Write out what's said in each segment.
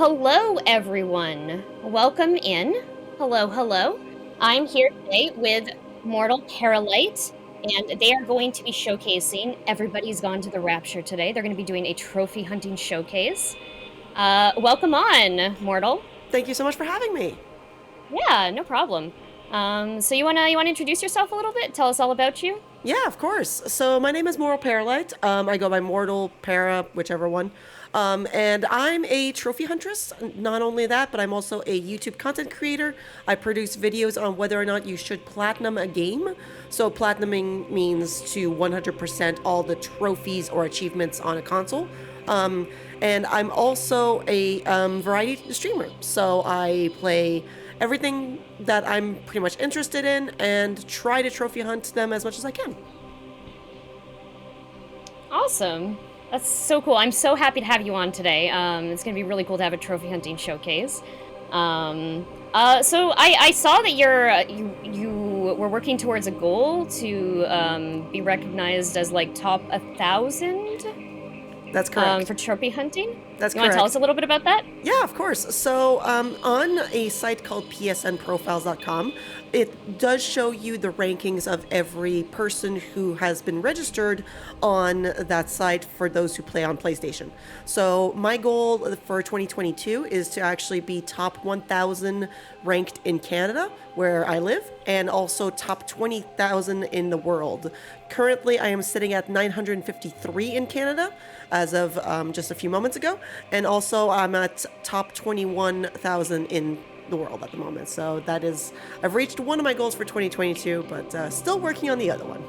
Hello, everyone. Welcome in. Hello, hello. I'm here today with mortalparalight, and they are going to be showcasing. Everybody's gone to the Rapture today. They're going to be doing a trophy hunting showcase. Welcome on, Mortal. Thank you so much for having me. Yeah, no problem. So you wanna introduce yourself a little bit? Tell us all about you. Yeah, of course. So my name is Moral Paralight. I go by Mortal, Para, whichever one. And I'm a trophy huntress. Not only that, but I'm also a YouTube content creator. I produce videos on whether or not you should platinum a game. So platinuming means to 100% all the trophies or achievements on a console. Um, and I'm also a variety streamer. So I play everything that I'm pretty much interested in and try to trophy hunt them as much as I can. Awesome. That's so cool. I'm so happy to have you on today. It's gonna be really cool to have a trophy hunting showcase. So I saw that you were working towards a goal to be recognized as like top 1,000 That's correct. for trophy hunting. That's You want to tell us correct. a little bit about that? Yeah, of course. So, on a site called psnprofiles.com, it does show you the rankings of every person who has been registered on that site for those who play on PlayStation. So, my goal for 2022 is to actually be top 1,000 ranked in Canada, where I live, and also top 20,000 in the world. Currently, I am sitting at 953 in Canada as of just a few moments ago, and also I'm at top 21,000 in the world at the moment. So I've reached one of my goals for 2022, but still working on the other one.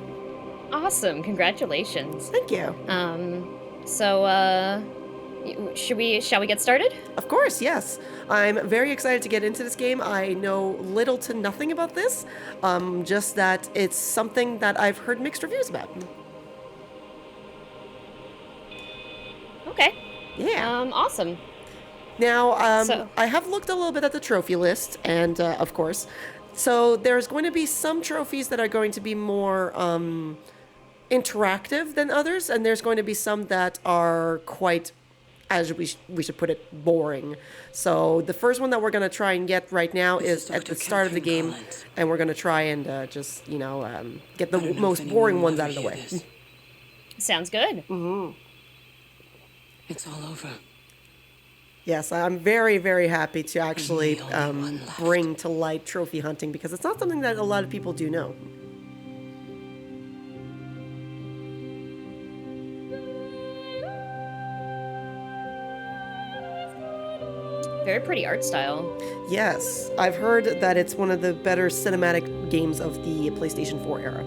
Awesome. Congratulations. Thank you. So shall we get started? Of course, yes. I'm very excited to get into this game. I know little to nothing about this, just that it's something that I've heard mixed reviews about. Okay. Yeah. Awesome. Now, So I have looked a little bit at the trophy list, and of course, so there's going to be some trophies that are going to be more interactive than others, and there's going to be some that are quite, as we should put it, boring. So the first one that we're going to try and get right now is at the start of the game, and we're going to try and just, get the most boring ones out of the way. sounds good. It's all over. Yes, I'm very, very happy to actually the only one left. bring to light trophy hunting because it's not something that a lot of people do know. Very pretty art style. Yes, I've heard that it's one of the better cinematic games of the PlayStation 4 era.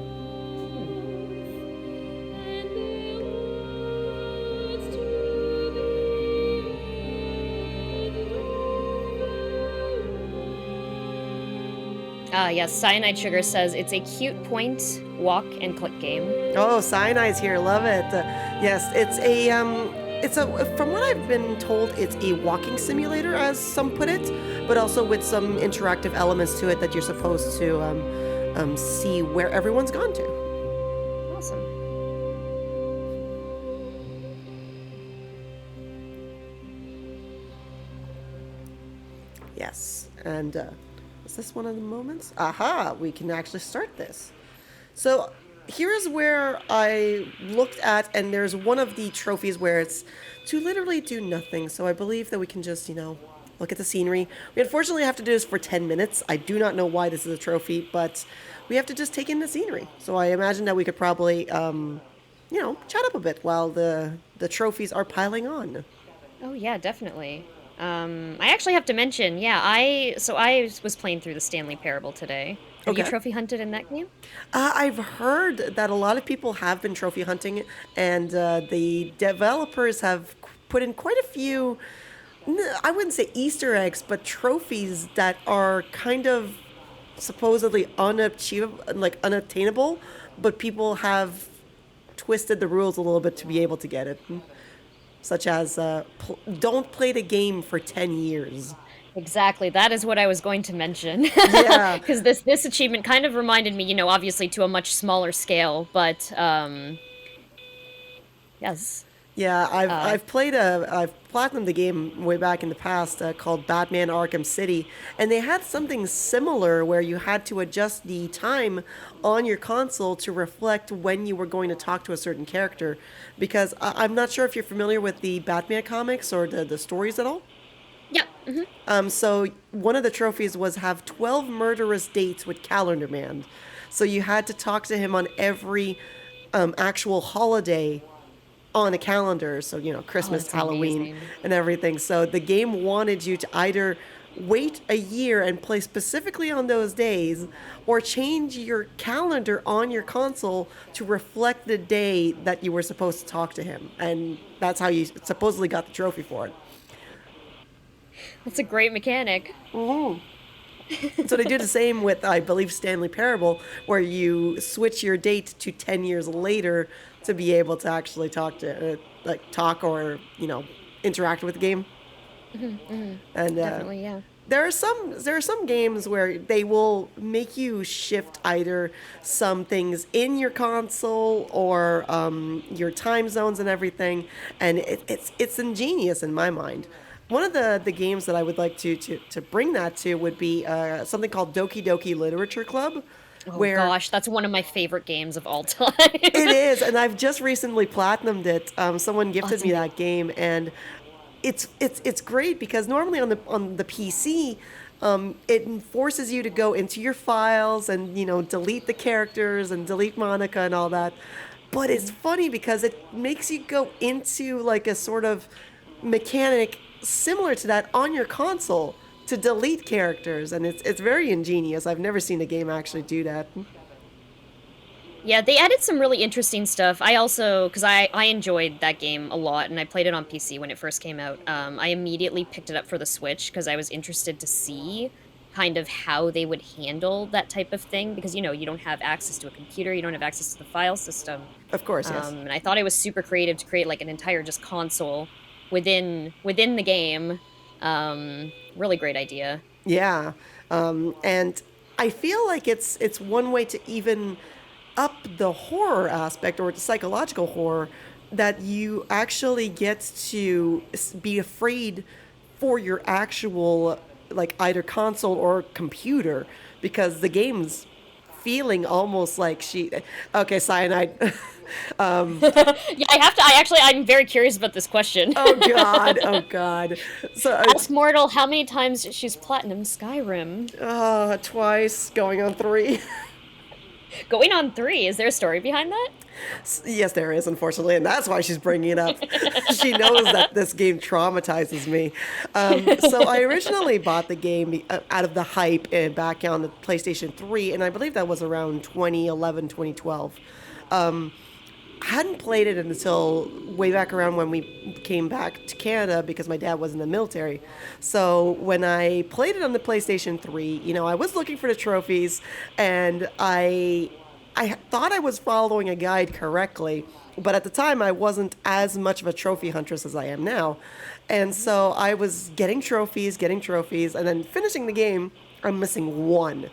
Yes, Cyanide Sugar says it's a cute point, walk, and click game. Oh, Cyanide's here, love it. Yes, from what I've been told, it's a walking simulator, as some put it, but also with some interactive elements to it that you're supposed to see where everyone's gone to. Awesome. Yes, and is this one of the moments? Aha, we can actually start this. So here's where I looked at, and there's one of the trophies where it's to literally do nothing. So I believe that we can just, look at the scenery. We unfortunately have to do this for 10 minutes. I do not know why this is a trophy, but we have to just take in the scenery. So I imagine that we could probably, chat up a bit while the trophies are piling on. Oh yeah, definitely. I actually have to mention, yeah, I was playing through the Stanley Parable today. Have you Okay. trophy hunted in that game? I've heard that a lot of people have been trophy hunting, and the developers have put in quite a few, I wouldn't say Easter eggs, but trophies that are kind of supposedly unachievable, like unattainable, but people have twisted the rules a little bit to be able to get it. Such as, don't play the game for 10 years. Exactly. That is what I was going to mention. Yeah. Because this achievement kind of reminded me, obviously to a much smaller scale, but yes. Yeah, I've Uh, I've played I've platinumed the game way back in the past called Batman Arkham City, and they had something similar where you had to adjust the time on your console to reflect when you were going to talk to a certain character. Because I'm not sure if you're familiar with the Batman comics or the stories at all. yeah. So one of the trophies was have 12 murderous dates with Calendar Man. So you had to talk to him on every actual holiday on a calendar. So, Oh, Christmas, that's Halloween, amazing. and everything. So the game wanted you to either wait a year and play specifically on those days or change your calendar on your console to reflect the day that you were supposed to talk to him. And that's how you supposedly got the trophy for it. That's a great mechanic. So they do the same with, I believe, Stanley Parable, where you switch your date to 10 years later to be able to actually talk or, interact with the game. And Definitely, yeah. there are some games where they will make you shift either some things in your console or your time zones and everything, and it's ingenious in my mind. One of the games that I would like to bring that to would be something called Doki Doki Literature Club, Oh where gosh, that's one of my favorite games of all time. it is, and I've just recently platinumed it. Someone Oh, gifted it's me amazing. that game, and it's great because normally on the PC, it forces you to go into your files and delete the characters and delete Monica and all that. But it's funny because it makes you go into like a sort of mechanic similar to that on your console to delete characters, and it's very ingenious. I've never seen a game actually do that. Yeah, they added some really interesting stuff. I also, because I enjoyed that game a lot, and I played it on PC when it first came out. I immediately picked it up for the Switch because I was interested to see kind of how they would handle that type of thing because you don't have access to a computer, you don't have access to the file system. Of course, yes. And I thought it was super creative to create like an entire just console within the game. Really great idea. Yeah, and I feel like it's one way to even up the horror aspect or the psychological horror that you actually get to be afraid for your actual like either console or computer because the game's feeling almost like she okay cyanide. Yeah, I'm very curious about this question. Oh god, oh god. So Ask Mortal how many times she's platinum Skyrim. twice going on three. Going on 3. Is there a story behind that? Yes, there is, unfortunately, and that's why she's bringing it up. She knows that this game traumatizes me. So I originally bought the game out of the hype back on the PlayStation 3, and I believe that was around 2011, 2012. I hadn't played it until way back around when we came back to Canada because my dad was in the military. So when I played it on the PlayStation 3, I was looking for the trophies and I thought I was following a guide correctly, but at the time I wasn't as much of a trophy huntress as I am now. And so I was getting trophies, and then finishing the game, I'm missing one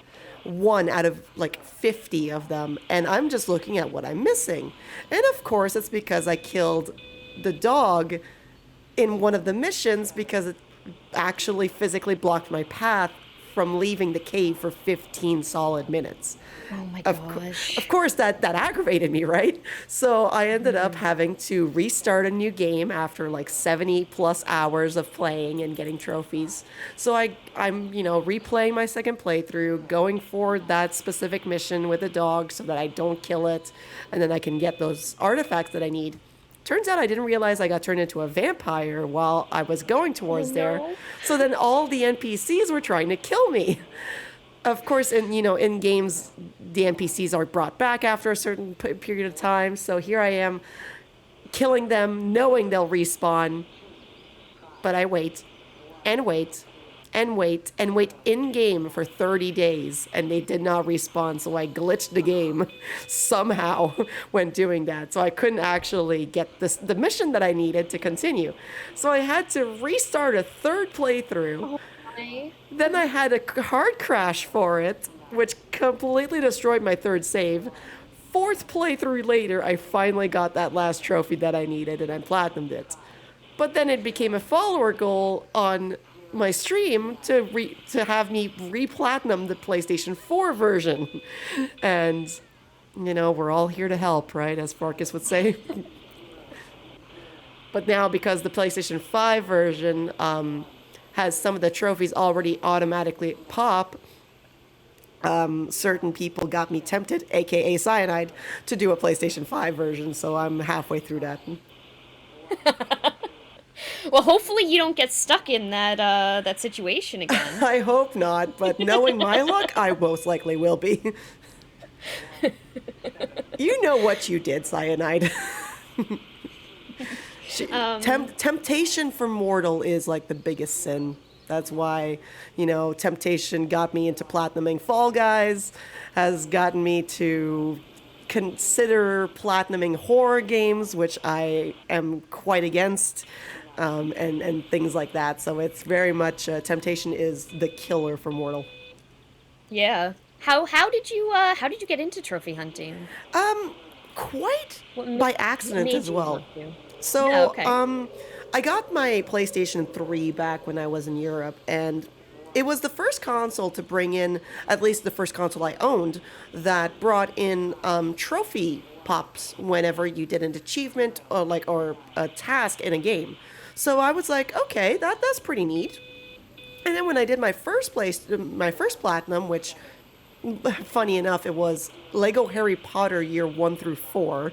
out of like 50 of them, and I'm just looking at what I'm missing. And of course, it's because I killed the dog in one of the missions because it actually physically blocked my path from leaving the cave for 15 solid minutes. Oh my Of, cour- gosh. of course, that aggravated me, right? So I ended up having to restart a new game after like 70 plus hours of playing and getting trophies. So I'm replaying my second playthrough, going for that specific mission with the dog so that I don't kill it, and then I can get those artifacts that I need. Turns out I didn't realize I got turned into a vampire while I was going Oh towards there. no. So then all the NPCs were trying to kill me. Of course, in games, the NPCs are brought back after a certain period of time. So here I am, killing them, knowing they'll respawn. But I wait, and wait, and wait, and wait in game for 30 days, and they did not respawn. So I glitched the game somehow when doing that. So I couldn't actually get the mission that I needed to continue. So I had to restart a third playthrough. Oh my. Then I had a hard crash for it, which completely destroyed my third save. fourth playthrough later, I finally got that last trophy that I needed, and I platinumed it. But then it became a follower goal on my stream to have me re-platinum the PlayStation 4 version. And, we're all here to help, right? As Farkas would say. But now, because the PlayStation 5 version has some of the trophies already automatically pop, certain people got me tempted, aka Cyanide, to do a PlayStation 5 version, so I'm halfway through that. Well, hopefully you don't get stuck in that situation again. I hope not, but knowing my luck, I most likely will be. You know what you did, Cyanide. Temptation for mortal is like the biggest sin. That's why, temptation got me into platinuming Fall Guys, has gotten me to consider platinuming horror games, which I am quite against, and things like that. So it's very much, temptation is the killer for mortal. Yeah. How did you get into trophy hunting? Quite What by what accident made as you well. want to? Yeah, So, okay. I got my PlayStation 3 back when I was in Europe, and it was the first console to bring in, at least the first console I owned, that brought in trophy pops whenever you did an achievement or a task in a game. So I was like, okay, that's pretty neat. And then when I did my first platinum, which funny enough, it was Lego Harry Potter year 1 through 4.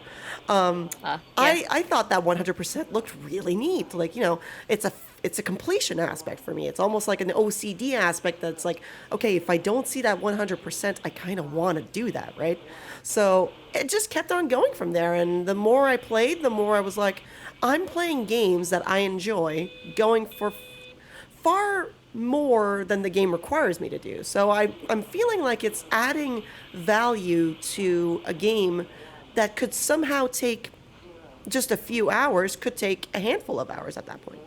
Yes. I thought that 100% looked really neat. Like, it's a completion aspect for me. It's almost like an OCD aspect that's like, okay, if I don't see that 100%, I kind of want to do that, right? So it just kept on going from there. And the more I played, the more I was like, I'm playing games that I enjoy, going for far more than the game requires me to do. So I'm feeling like it's adding value to a game that could somehow take just a few hours, could take a handful of hours at that point.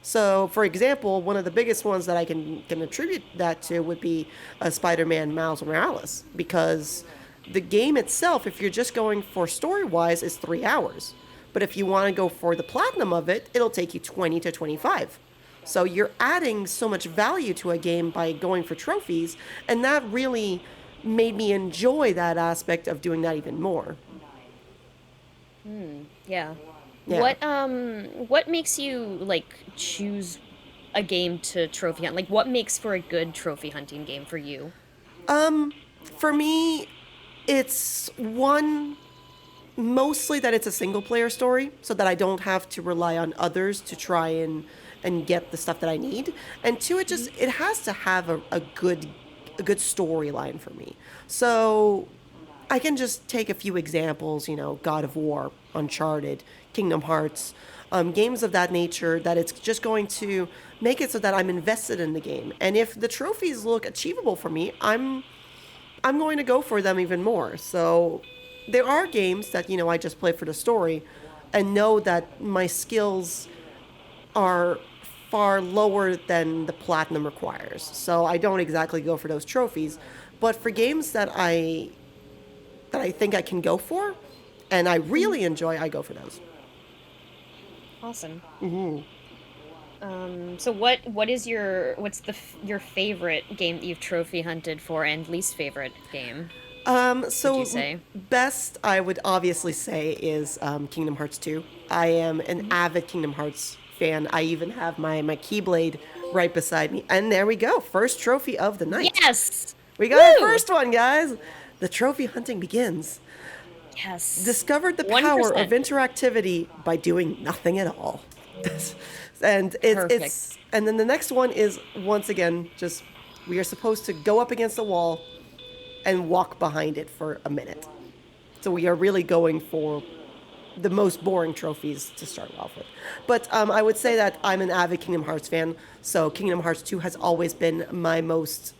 So, for example, one of the biggest ones that I can attribute that to would be Spider-Man Miles Morales, because the game itself, if you're just going for story-wise, is 3 hours. But if you want to go for the platinum of it, it'll take you 20 to 25. So you're adding so much value to a game by going for trophies, and that really made me enjoy that aspect of doing that even more. Yeah. Yeah. What makes you like choose a game to trophy hunt? Like what makes for a good trophy hunting game for you? For me, it's one mostly that it's a single player story so that I don't have to rely on others to try and get the stuff that I need. And two, it has to have a good storyline for me. So I can just take a few examples, God of War, Uncharted, Kingdom Hearts, games of that nature, that it's just going to make it so that I'm invested in the game. And if the trophies look achievable for me, I'm going to go for them even more. So there are games that, I just play for the story and know that my skills are far lower than the platinum requires. So I don't exactly go for those trophies. But for games that I think I can go for and I really enjoy, I go for those. Awesome. So what's your favorite game that you've trophy hunted for and least favorite game, would you So say? best I would obviously say is Kingdom Hearts 2. I am an Mhm. avid Kingdom Hearts fan. I even have my Keyblade right beside me. And there we go. First trophy of the night. Yes. We got our Woo! first one, guys. The trophy hunting begins. Yes. Discovered the power of 1%. interactivity by doing nothing at all. and Perfect. and then the next one is once again just we are supposed to go up against a wall and walk behind it for a minute. So we are really going for the most boring trophies to start off with. But I would say that I'm an avid Kingdom Hearts fan, so Kingdom Hearts 2 has always been my most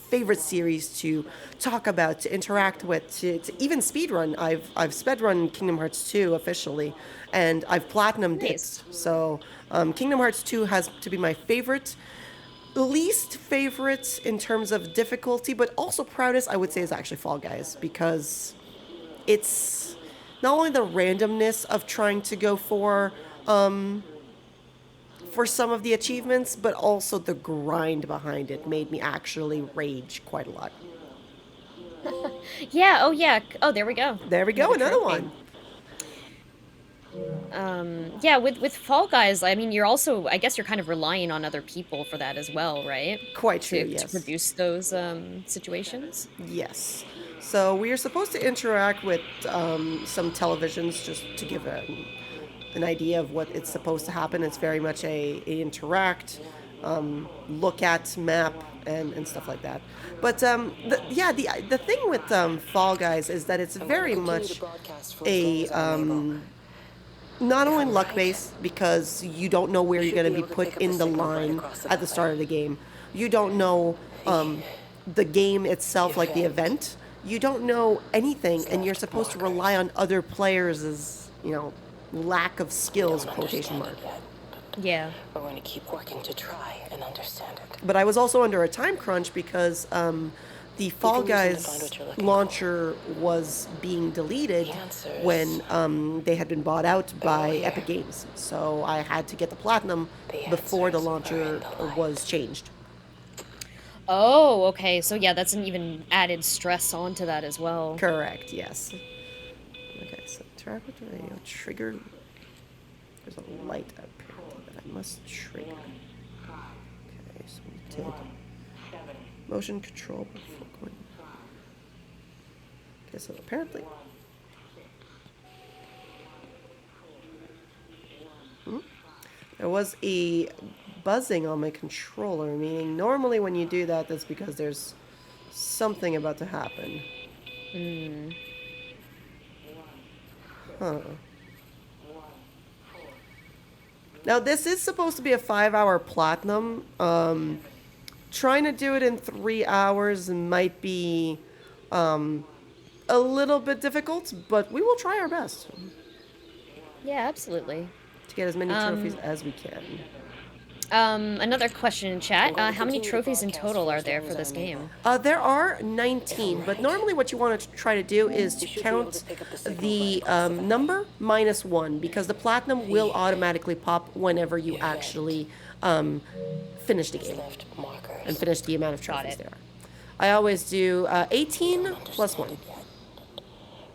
favorite series to talk about, to interact with, to even speedrun. I've speedrun Kingdom Hearts 2 officially, and I've platinumed it. Nice. So Kingdom Hearts 2 has to be my favorite. least favorites in terms of difficulty, but also proudest, I would say, is actually Fall Guys, because it's not only the randomness of trying to go for some of the achievements, but also the grind behind it made me actually rage quite a lot. Yeah, oh yeah. Oh, there we go. There we go, another one. Yeah, with Fall Guys, I mean, you're also, I guess you're kind of relying on other people for that as well, right? Quite true, To yes. produce those situations. Yes. So we are supposed to interact with some televisions just to give an idea of what it's supposed to happen. It's very much a interact, look at map and stuff like that. But the thing with Fall Guys is that it's very much a not only luck based, because you don't know where you're going to be put in the line at the start of the game. You don't know the game itself, like the event. You don't know anything, and you're supposed to rely on other players' lack of skills, quotation mark. Yeah. We're going to keep working to try and understand it. But I was also under a time crunch because the Fall Guys launcher was being deleted when they had been bought out by Epic Games. So I had to get the platinum before the launcher was changed. Oh, okay. So yeah, that's an even added stress onto that as well. Correct, yes. Okay, so interact with the radio. Trigger. There's a light up here that I must trigger. Okay, so we did motion control before going. Okay, so apparently. There was a buzzing on my controller, meaning normally when you do that, that's because there's something about to happen. Huh. Now, this is supposed to be a 5-hour platinum. Trying to do it in 3 hours might be a little bit difficult, but we will try our best Yeah, absolutely. to get as many trophies as we can. Another question in chat. How many trophies in total are there for this game? There are 19, but normally what you want to try to do is to count the number minus 1, because the platinum will automatically pop whenever you actually finish the game and finish the amount of trophies there are. I always do 18 plus 1.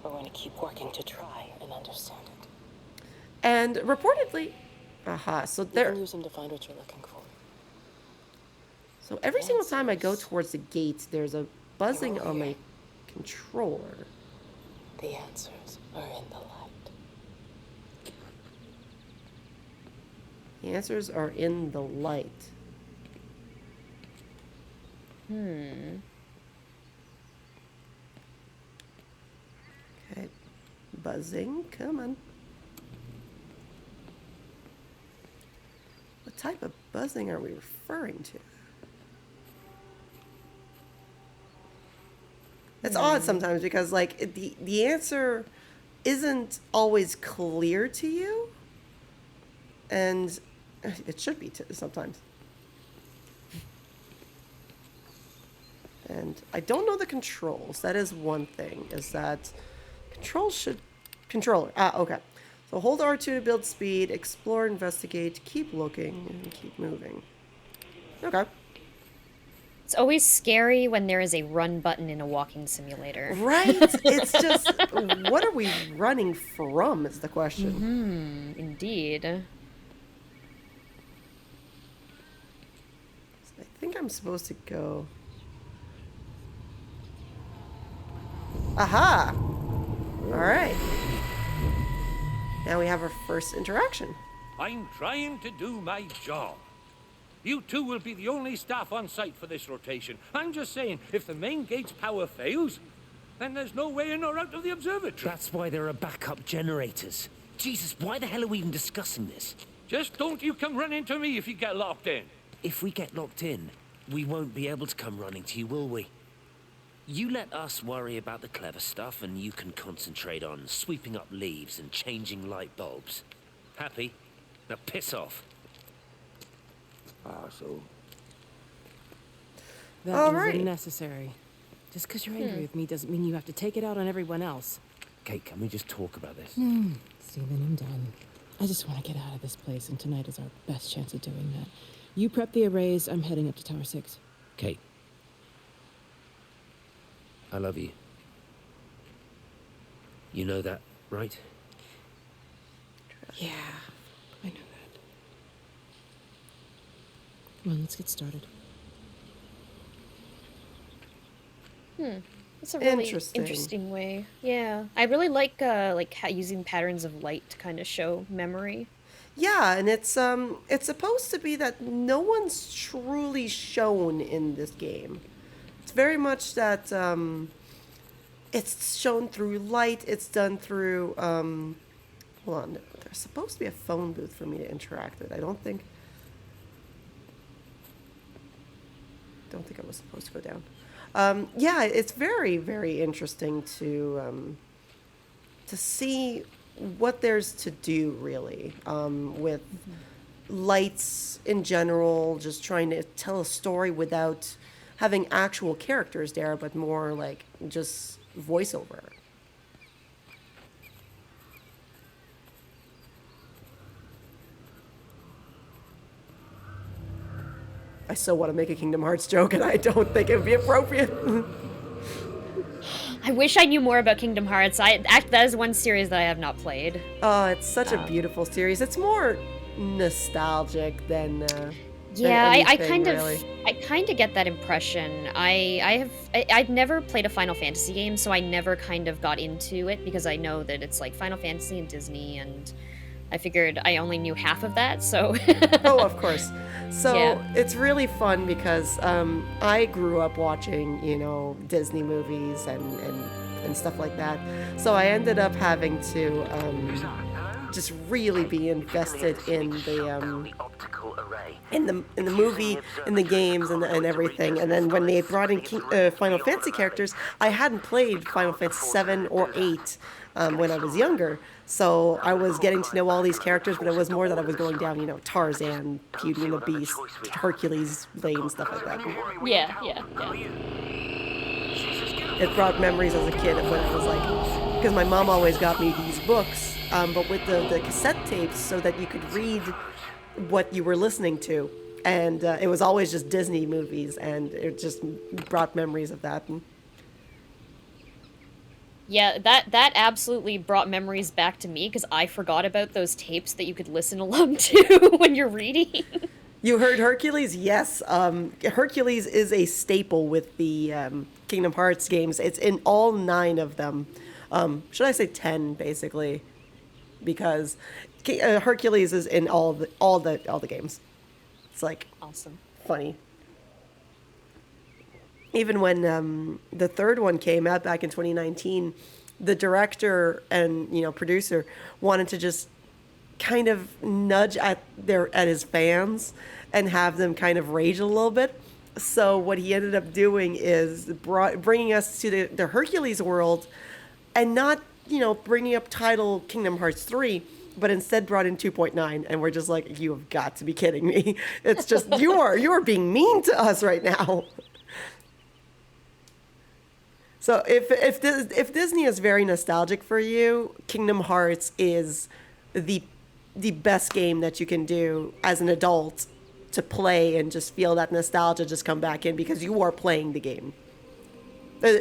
We're going to keep working to try and understand it. And reportedly, so You there. can use them to find what you're looking for. So every single time I go towards the gate, there's a buzzing on my controller. The answers are in the light. The answers are in the light. Okay. Buzzing. Come on. What type of buzzing are we referring to? It's odd sometimes because, like, the answer isn't always clear to you. And it should be sometimes. And I don't know the controls. That is one thing, is that controller. Okay. So hold R2 to build speed, explore, investigate, keep looking, and keep moving. Okay. It's always scary when there is a run button in a walking simulator. Right? It's just, what are we running from is the question. Indeed. I think I'm supposed to go... Aha! Alright. Now we have our first interaction. I'm trying to do my job. You two will be the only staff on site for this rotation. I'm just saying, if the main gate's power fails, then there's no way in or out of the observatory. That's why there are backup generators. Jesus, why the hell are we even discussing this? Just don't you come running to me if you get locked in. If we get locked in, we won't be able to come running to you, will we? You let us worry about the clever stuff, and you can concentrate on sweeping up leaves and changing light bulbs. Happy? Now piss off. So That All was right. unnecessary. Just because you're angry with me doesn't mean you have to take it out on everyone else. Kate, can we just talk about this? Steven, I'm done. I just want to get out of this place, and tonight is our best chance of doing that. You prep the arrays, I'm heading up to Tower 6. Kate. I love you. You know that, right? Yeah, I know that. Come on, let's get started. It's a really Interesting. interesting way. Yeah, I really like how using patterns of light to kind of show memory. Yeah, and it's supposed to be that no one's truly shown in this game. It's very much that it's shown through light. It's done through hold on. There's supposed to be a phone booth for me to interact with. I don't think I was supposed to go down. Yeah, it's very, very interesting to see what there's to do, really, with lights in general, just trying to tell a story without having actual characters there, but more like just voiceover. I still want to make a Kingdom Hearts joke, and I don't think it would be appropriate. I wish I knew more about Kingdom Hearts. That is one series that I have not played. Oh, it's such a beautiful series. It's more nostalgic than Yeah, than I anything, kind of really. I kind of get that impression. I'd never played a Final Fantasy game, so I never kind of got into it because I know that it's like Final Fantasy and Disney, and I figured I only knew half of that, so Oh, of course. So Yeah. it's really fun because I grew up watching, Disney movies and stuff like that. So I ended up having to just really be invested in the movie, in the games, and everything. And then when they brought in Final Fantasy characters, I hadn't played Final Fantasy 7 or 8 when I was younger. So I was getting to know all these characters, but it was more that I was going down, Tarzan, Beauty and the Beast, Hercules lane, stuff like that. yeah. It brought memories as a kid of when I was like, because my mom always got me these books, but with the cassette tapes so that you could read what you were listening to. And it was always just Disney movies, and it just brought memories of that. Yeah, that absolutely brought memories back to me because I forgot about those tapes that you could listen along to when you're reading. You heard Hercules? Yes. Hercules is a staple with the Kingdom Hearts games. It's in all 9 of them. Should I say 10, basically? Because Hercules is in all the games. It's like Awesome. funny. Even when the third one came out back in 2019, the director and producer wanted to just kind of nudge at his fans and have them kind of rage a little bit. So what he ended up doing is bringing us to the Hercules world, and not bringing up title Kingdom Hearts 3, but instead brought in 2.9, and we're just like, you have got to be kidding me! It's just you are being mean to us right now. So if Disney is very nostalgic for you, Kingdom Hearts is the best game that you can do as an adult to play and just feel that nostalgia just come back in, because you are playing the game.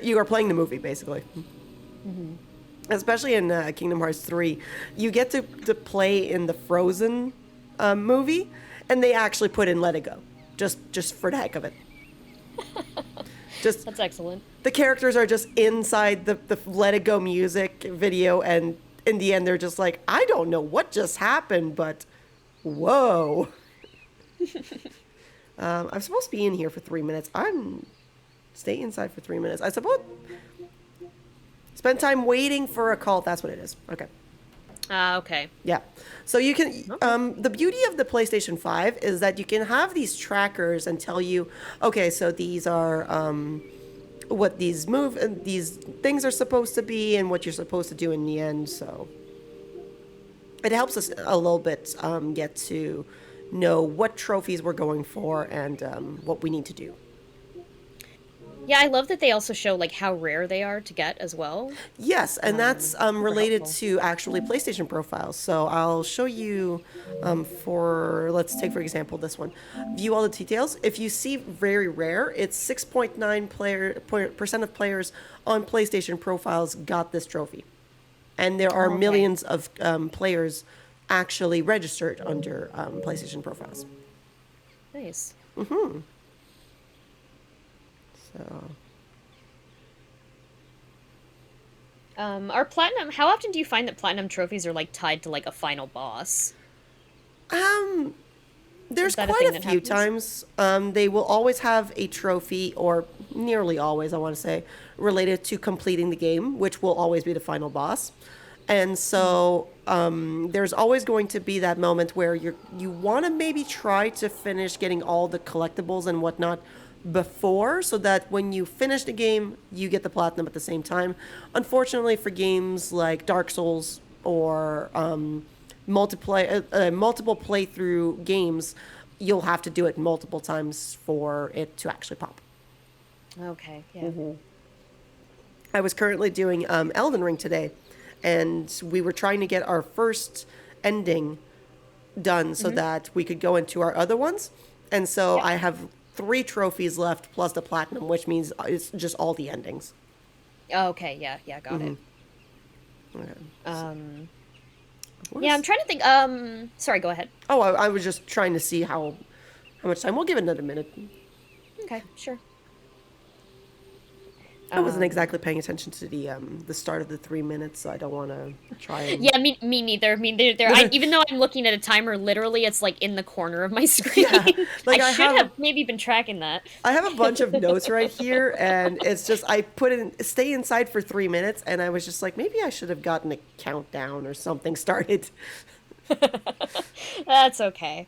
You are playing the movie, basically. Mm-hmm. Especially in Kingdom Hearts 3, you get to play in the Frozen movie, and they actually put in Let It Go, just for the heck of it. Just That's excellent. the characters are just inside the Let It Go music video, and in the end, they're just like, I don't know what just happened, but whoa. I'm supposed to be in here for 3 minutes. Stay inside for 3 minutes. I suppose spend time waiting for a call. That's what it is. Okay. Okay. Yeah. So you can, the beauty of the PlayStation 5 is that you can have these trackers and tell you, okay, so these are what these things are supposed to be and what you're supposed to do in the end. So it helps us a little bit get to know what trophies we're going for and what we need to do. Yeah, I love that they also show like how rare they are to get as well. Yes, and that's Super related helpful. to actually PlayStation profiles. So I'll show you for, let's take for example this one. View all the details. If you see very rare, it's 6.9% of players on PlayStation profiles got this trophy. And there are Oh, okay. millions of players actually registered under PlayStation profiles. Nice. So Are platinum? How often do you find that platinum trophies are like tied to like a final boss? there's Is that a quite thing a that few happens? times. They will always have a trophy, or nearly always, I want to say, related to completing the game, which will always be the final boss. And so there's always going to be that moment where you want to maybe try to finish getting all the collectibles and whatnot before, so that when you finish the game, you get the platinum at the same time. Unfortunately, for games like Dark Souls or multiple playthrough games, you'll have to do it multiple times for it to actually pop. Okay, yeah. I was currently doing Elden Ring today, and we were trying to get our first ending done so that we could go into our other ones. And so Yep. I have 3 trophies left plus the platinum, which means it's just all the endings. Okay, yeah, got it. Okay. Yeah, I'm trying to think. Sorry, go ahead. Oh, I was just trying to see how much time. We'll give it another minute. Okay, sure. I wasn't exactly paying attention to the start of the 3 minutes, so I don't want to try and. Yeah, me neither. I mean, even though I'm looking at a timer, literally, it's like in the corner of my screen. Yeah, like I I should have have maybe been tracking that. I have a bunch of notes right here, and it's just I put in stay inside for 3 minutes, and I was just like, maybe I should have gotten a countdown or something started. That's okay.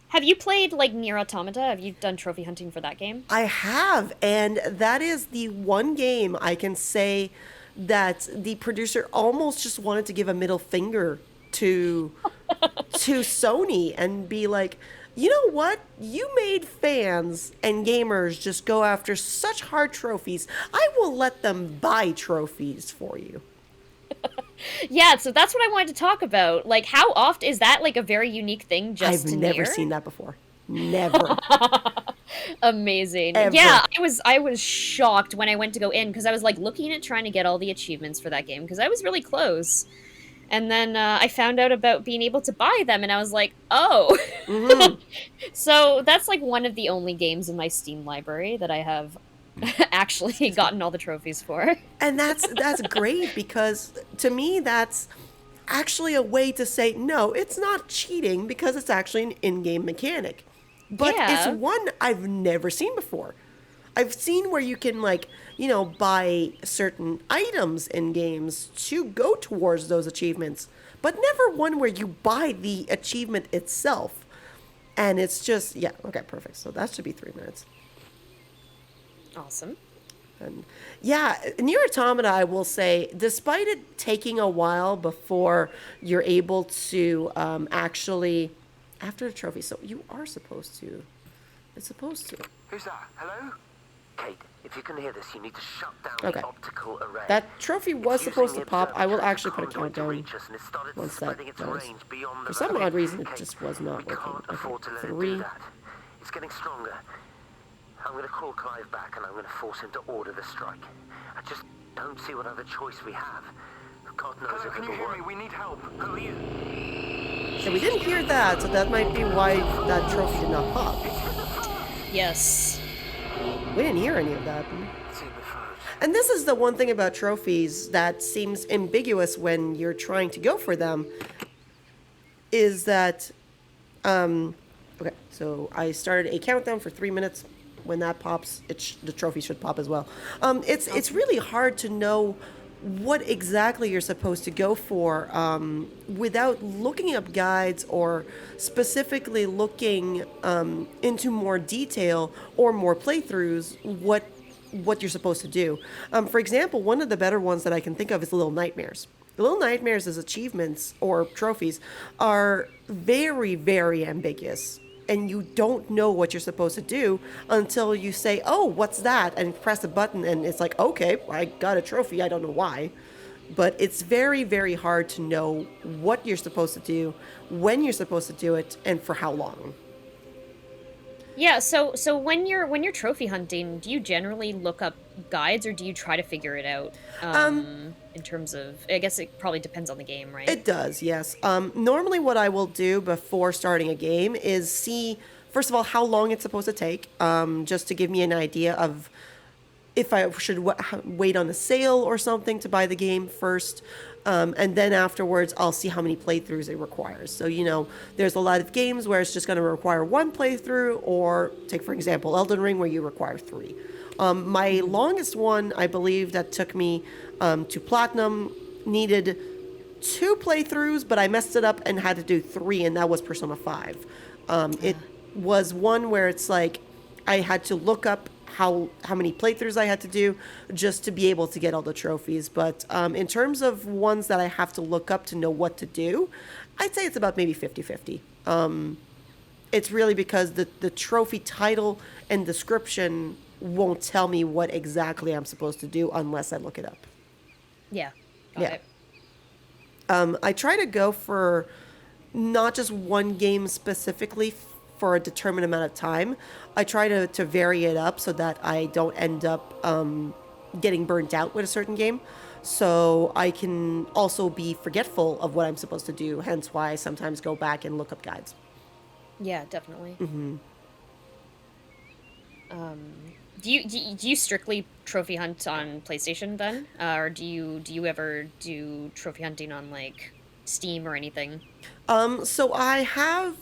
Have you played like Nier Automata? Have you done trophy hunting for that game? I have, and that is the one game I can say that the producer almost just wanted to give a middle finger to Sony and be like, you know what? You made fans and gamers just go after such hard trophies. I will let them buy trophies for you. Yeah, so that's what I wanted to talk about. Like, how often is that like a very unique thing just I've to never Nier? seen that before. Never. Amazing. Ever. Yeah, I was shocked when I went to go in because I was like looking at trying to get all the achievements for that game because I was really close. And then I found out about being able to buy them and I was like, "Oh." So that's like one of the only games in my Steam library that I have actually gotten all the trophies for. And that's great, because to me that's actually a way to say no, it's not cheating because it's actually an in-game mechanic. But Yeah. it's one I've never seen before. I've seen where you can, like, buy certain items in games to go towards those achievements, but never one where you buy the achievement itself. And it's just, yeah, okay, perfect. So that should be 3 minutes. Awesome. And yeah, Nier Automata, I will say, despite it taking a while before you're able to actually, after the trophy, so you are supposed to, it's supposed to. Who's that? Hello? Kate, if you can hear this, you need to shut down Okay. the optical array. That trophy was It's supposed to using the pop. I will observer actually put a conduit to countdown reach us, and it started once that spreading its does. range beyond For the some valley. odd reason, it Kate, just was not we working. can't afford to Okay, let it 3. do that. It's getting stronger. I'm going to call Clive back, and I'm going to force him to order the strike. I just don't see what other choice we have. God knows Hello, if can it you will hear work. me? We need help. Who are you? So we didn't hear that, so that might be why that trophy did not pop. Yes. We didn't hear any of that. It's in the phone. And this is the one thing about trophies that seems ambiguous when you're trying to go for them, is that, okay, so I started a countdown for 3 minutes. When that pops, the trophy should pop as well. It's really hard to know what exactly you're supposed to go for without looking up guides or specifically looking into more detail or more playthroughs what you're supposed to do. For example, one of the better ones that I can think of is Little Nightmares. Little Nightmares as achievements or trophies are very, very ambiguous. and you don't know what you're supposed to do until you say, "Oh, what's that?" and press a button, and it's like, "Okay, I got a trophy. I don't know why." But it's very, very hard to know what you're supposed to do, when you're supposed to do it, and for how long. Yeah, so when you're trophy hunting, do you generally look up guides or do you try to figure it out? In terms of, I guess it probably depends on the game, right? It does, yes. Normally, what I will do before starting a game is see, first of all, how long it's supposed to take, just to give me an idea of if I should wait on a sale or something to buy the game first. And then afterwards, I'll see how many playthroughs it requires. So, there's a lot of games where it's just going to require one playthrough, or take, for example, Elden Ring, where you require three. My longest one, I believe, that took me to Platinum needed two playthroughs, but I messed it up and had to do three, and that was Persona 5. It was one where it's like I had to look up how many playthroughs I had to do just to be able to get all the trophies. But in terms of ones that I have to look up to know what to do, I'd say it's about maybe 50-50. It's really because the trophy title and description won't tell me what exactly I'm supposed to do unless I look it up. Yeah. Got Yeah. it. I try to go for not just one game specifically for a determined amount of time. I try to vary it up so that I don't end up getting burnt out with a certain game. So I can also be forgetful of what I'm supposed to do, hence why I sometimes go back and look up guides. Yeah, definitely. Do you strictly trophy hunt on PlayStation then, or do you ever do trophy hunting on like Steam or anything? So I have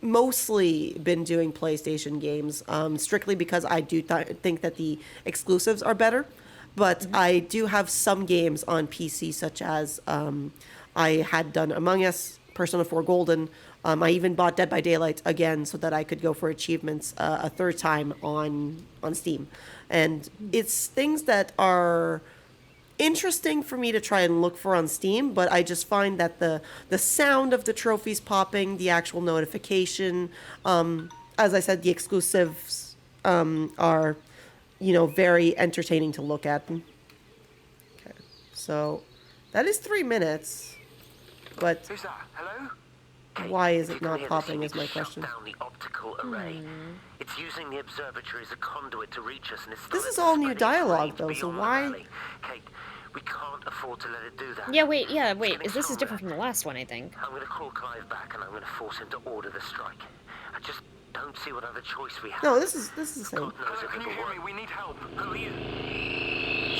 mostly been doing PlayStation games, strictly because I do think that the exclusives are better. But I do have some games on PC, such as I had done Among Us, Persona 4 Golden. I even bought Dead by Daylight again so that I could go for achievements a third time on Steam. And it's things that are interesting for me to try and look for on Steam, but I just find that the sound of the trophies popping, the actual notification, as I said, the exclusives are, very entertaining to look at. Okay, so that is 3 minutes, but Who's that? Hello? why is it You can not hear the popping Phoenix is my shut question. down the optical array. It's using the observatory as a conduit to reach us, and it's This is starting all to new spread its dialogue, rage though, so beyond the why? valley. Kate, we can't afford to let it do that. Yeah, wait, It's getting this is stronger. different from the last one, I think. I'm gonna call Clive back, and I'm gonna force him to order the strike. I just don't see what other choice we have. No, this is the same. God knows Hello, if can you it'll hear work. me? We need help. Who are you?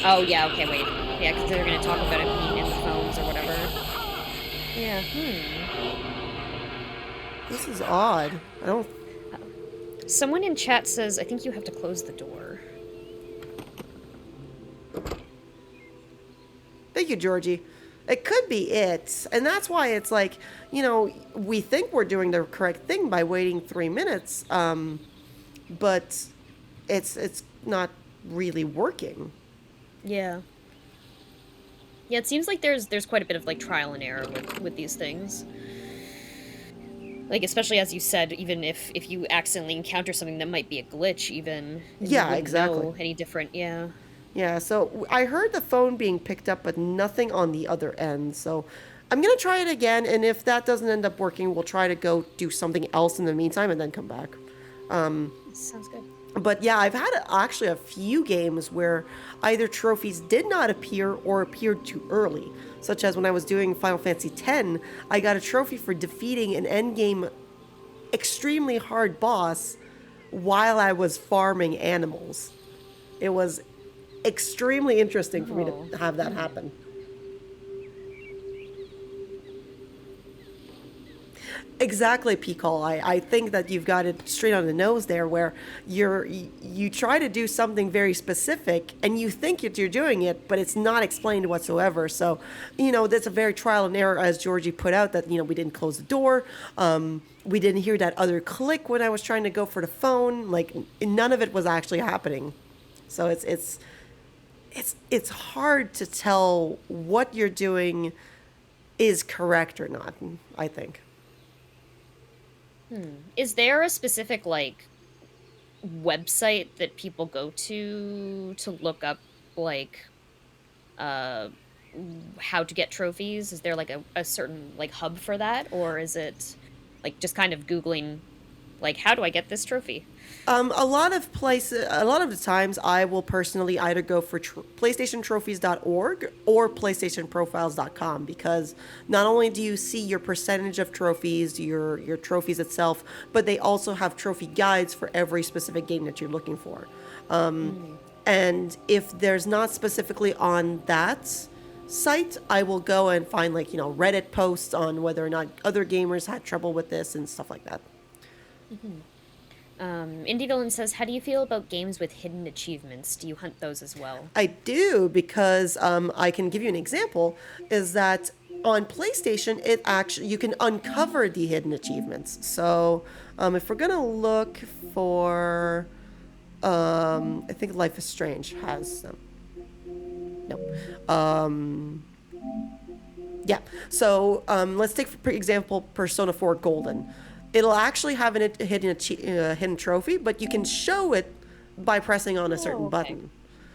Oh, yeah, okay, wait. Yeah, because they're gonna talk about it being in the phones or whatever. Yeah, This is odd. I don't. Someone in chat says, I think you have to close the door. Thank you, Georgie. It could be it. And that's why it's like, we think we're doing the correct thing by waiting 3 minutes, but it's not really working. Yeah. Yeah, it seems like there's quite a bit of like trial and error with these things. Like, especially as you said, even if you accidentally encounter something that might be a glitch, even and you Yeah, wouldn't exactly. know any different. Yeah. Yeah, so I heard the phone being picked up, but nothing on the other end. So I'm going to try it again, and if that doesn't end up working, we'll try to go do something else in the meantime and then come back. Sounds good. But yeah, I've had actually a few games where either trophies did not appear or appeared too early. Such as when I was doing Final Fantasy X, I got a trophy for defeating an endgame extremely hard boss while I was farming animals. It was extremely interesting for me to have that happen. Exactly, P-Call. I think that you've got it straight on the nose there, where you try to do something very specific and you think that you're doing it, but it's not explained whatsoever. So, that's a very trial and error, as Georgie put out, that, we didn't close the door. We didn't hear that other click when I was trying to go for the phone. Like, none of it was actually happening. So it's hard to tell what you're doing is correct or not, I think. Is there a specific, like, website that people go to look up, like, uh, how to get trophies? Is there, like, a certain, like, hub for that? Or is it, like, just kind of Googling, like, how do I get this trophy? A lot of places, a lot of the times, I will personally either go for PlayStationTrophies.org or PlayStationProfiles.com, because not only do you see your percentage of trophies, your trophies itself, but they also have trophy guides for every specific game that you're looking for. And if there's not specifically on that site, I will go and find, like, Reddit posts on whether or not other gamers had trouble with this and stuff like that. Indie Villain says, how do you feel about games with hidden achievements? Do you hunt those as well? I do, because I can give you an example, is that on PlayStation, it actually, you can uncover the hidden achievements. So if we're gonna look for, I think Life is Strange has them. No. Yeah. So let's take, for example, Persona 4 Golden. It'll actually have a hidden trophy, but you can show it by pressing on a certain button.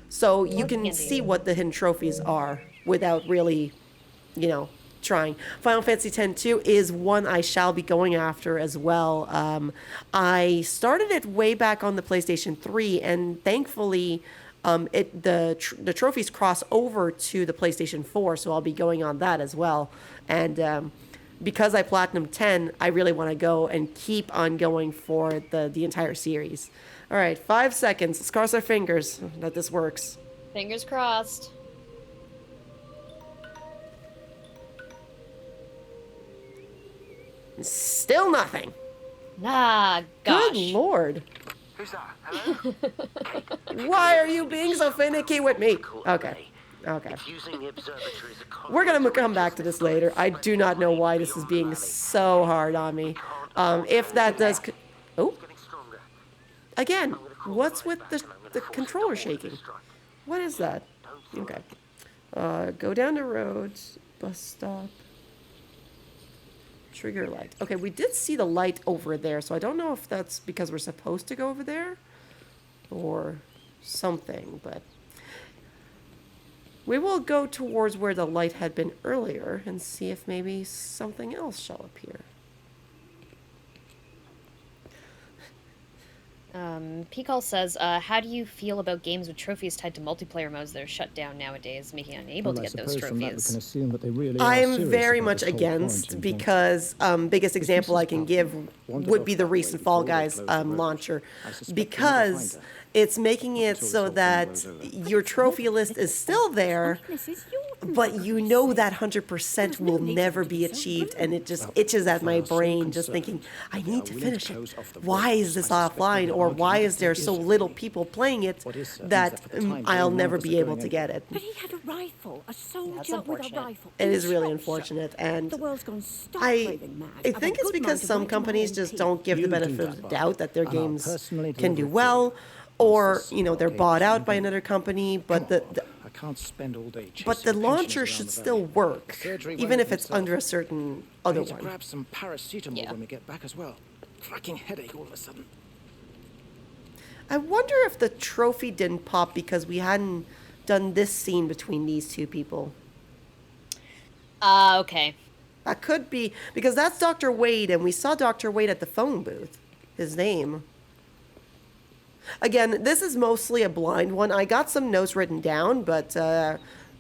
So you can see what the hidden trophies are without really, trying. Final Fantasy X-2 is one I shall be going after as well. I started it way back on the PlayStation 3, and thankfully the trophies cross over to the PlayStation 4, so I'll be going on that as well. And because I Platinum 10, I really want to go and keep on going for the entire series. All right, 5 seconds. Let's cross our fingers that this works. Fingers crossed. Still nothing. Ah, gosh. Good Lord. Who's that? Hello? Why are you being so finicky with me? Okay. We're going to come back to this later. I do not know why this is being so hard on me. If that does... Oh. Again, what's with the controller shaking? What is that? Okay. Go down the road. Bus stop. Trigger light. Okay, we did see the light over there, so I don't know if that's because we're supposed to go over there or something, but... We will go towards where the light had been earlier and see if maybe something else shall appear. Peacock says, how do you feel about games with trophies tied to multiplayer modes that are shut down nowadays, making it unable to get those trophies? I am very much against, because biggest example I can give would be the recent Fall Guys launcher, because it's making it so that your trophy list is still there, but you know that 100% will never be achieved, and it just itches at my brain just thinking, I need to finish it. Why is this offline, or why is there so little people playing it that I'll never be able to get it? But he had a rifle, a soldier with a rifle. It is really unfortunate, and I think it's because some companies just don't give the benefit of the doubt that their games can do well, or they're bought out by another company, but I can't spend all day but the launcher should still work, even if it's under a certain other one. Grab some paracetamol when we get back as well. Cracking headache all of a sudden. I wonder if the trophy didn't pop because we hadn't done this scene between these two people. Okay. That could be, because that's Dr. Wade, and we saw Dr. Wade at the phone booth. His name. Again, this is mostly a blind one. I got some notes written down, but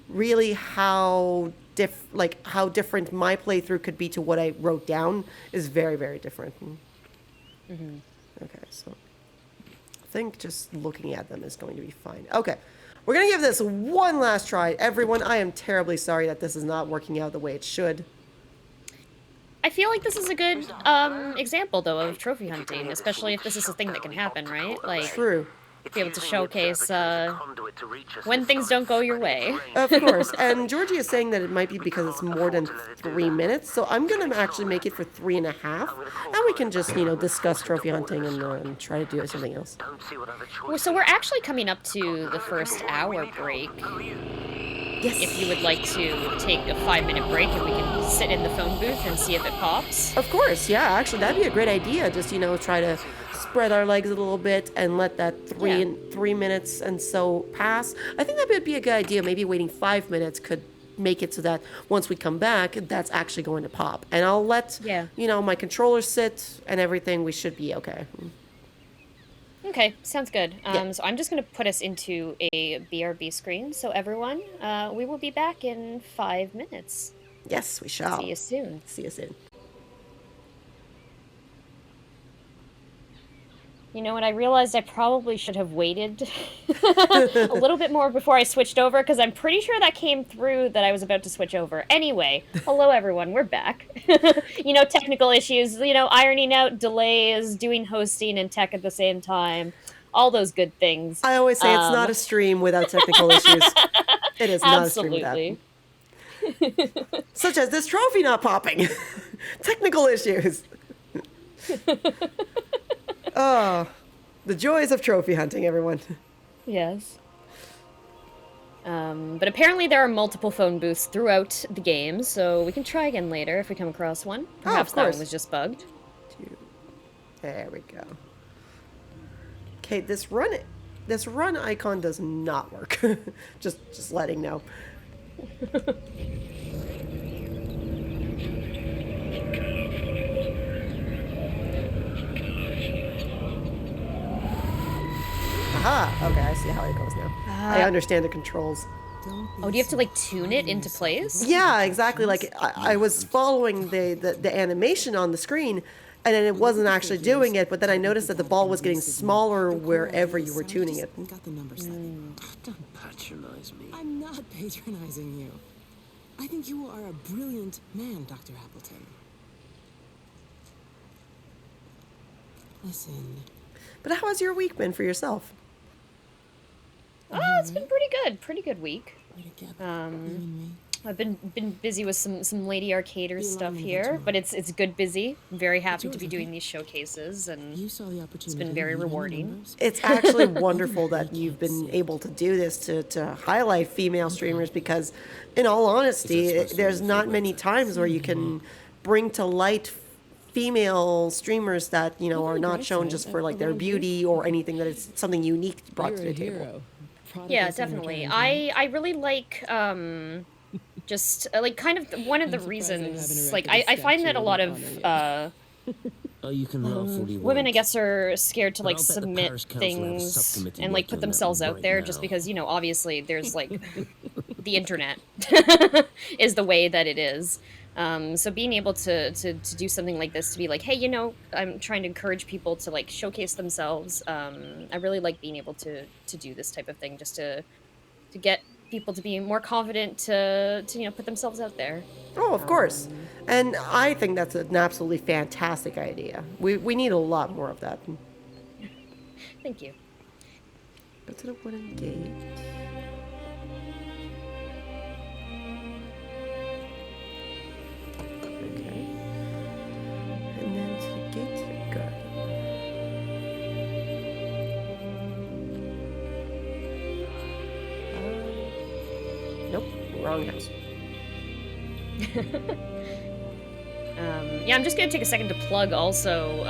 really how different my playthrough could be to what I wrote down is very, very different. Okay, so I think just looking at them is going to be fine. Okay, we're going to give this one last try. Everyone, I am terribly sorry that this is not working out the way it should. I feel like this is a good example, though, of trophy hunting, especially if this is a thing that can happen, right? Like, true. Be able to showcase when things don't go your way. Of course. And Georgie is saying that it might be because it's more than 3 minutes, so I'm going to actually make it for 3.5, and we can just, discuss trophy hunting and try to do something else. Well, so we're actually coming up to the first hour break. if you would like to take a 5-minute break and we can sit in the phone booth and see if it pops. Of course, yeah. Actually, that'd be a great idea. Just try to spread our legs a little bit and let that 3 minutes and so pass. I think that would be a good idea. Maybe waiting 5 minutes could make it so that once we come back, that's actually going to pop. And I'll let my controller sit and everything. We should be okay. Okay, sounds good. So I'm just going to put us into a BRB screen. So everyone, we will be back in 5 minutes. Yes, we shall. See you soon. See you soon. You know what? I realized I probably should have waited a little bit more before I switched over, because I'm pretty sure that came through that I was about to switch over. Anyway, hello everyone, we're back. Technical issues, ironing out delays, doing hosting and tech at the same time, all those good things. I always say it's not a stream without technical issues. It is not a stream without. Such as this trophy not popping. Technical issues. Oh, the joys of trophy hunting, everyone. Yes. But apparently there are multiple phone booths throughout the game, so we can try again later if we come across one. Perhaps that one was just bugged. There we go. Okay, this run icon does not work. just letting know. Aha! Okay, I see how it goes now. I understand the controls. Oh, do you have to tune it into place? Yeah, exactly. I was following the animation on the screen, and then it wasn't actually doing it. But then I noticed that the ball was getting smaller wherever you were tuning it. Got the number set. Don't patronize me. I'm not patronizing you. I think you are a brilliant man, Dr. Appleton. Listen. But how has your week been for yourself? Oh, it's been pretty good week. I've been busy with some Lady Arcaders stuff here, but it's good busy. I'm very happy to be doing these showcases, and it's been very rewarding. It's actually wonderful that you've been able to do this to highlight female streamers, because in all honesty, there's not many times where you can bring to light female streamers that are not shown just for their beauty or anything, that it's something unique brought to the table. Yeah, definitely. I really like just kind of one of the reasons, I find that a lot of you can women, I guess, are scared to submit things and put themselves out there, just because obviously there's the internet is the way that it is. So being able to do something like this, to be hey, I'm trying to encourage people to showcase themselves. I really like being able to do this type of thing, just to get people to be more confident to put themselves out there. Oh, of course. And I think that's an absolutely fantastic idea. We need a lot more of that. Thank you. Go to the wooden gate. Okay. And then to the gate to the garden. Nope, wrong house. Yeah, I'm just gonna take a second to plug also.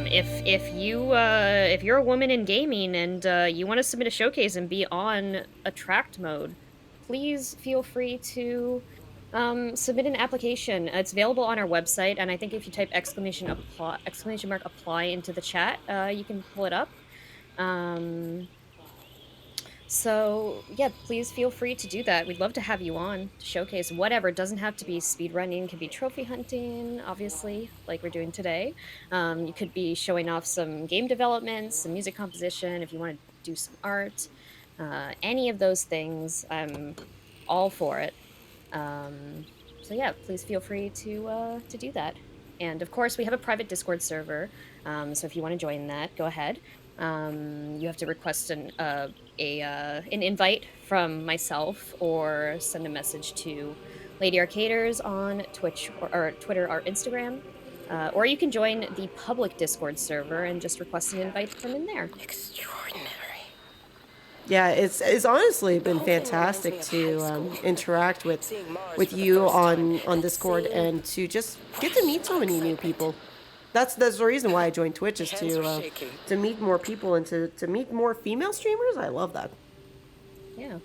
If you're a woman in gaming and you want to submit a showcase and be on attract mode, please feel free to submit an application. It's available on our website, and I think if you type exclamation mark apply into the chat, you can pull it up. So yeah, please feel free to do that. We'd love to have you on to showcase whatever. It doesn't have to be speedrunning. It could be trophy hunting, obviously, like we're doing today. You could be showing off some game development, some music composition, if you want to do some art. Any of those things, I'm all for it. So yeah, please feel free to do that. And of course, we have a private Discord server, so if you want to join that, go ahead. You have to request an invite from myself, or send a message to Lady Arcaders on Twitch or Twitter or Instagram, or you can join the public Discord server and just request an invite from in there. Extraordinary. Yeah, it's honestly been fantastic to interact with you on Discord and to just get to meet so many new people. That's the reason why I joined Twitch, is to meet more people and to meet more female streamers. I love that. Yeah.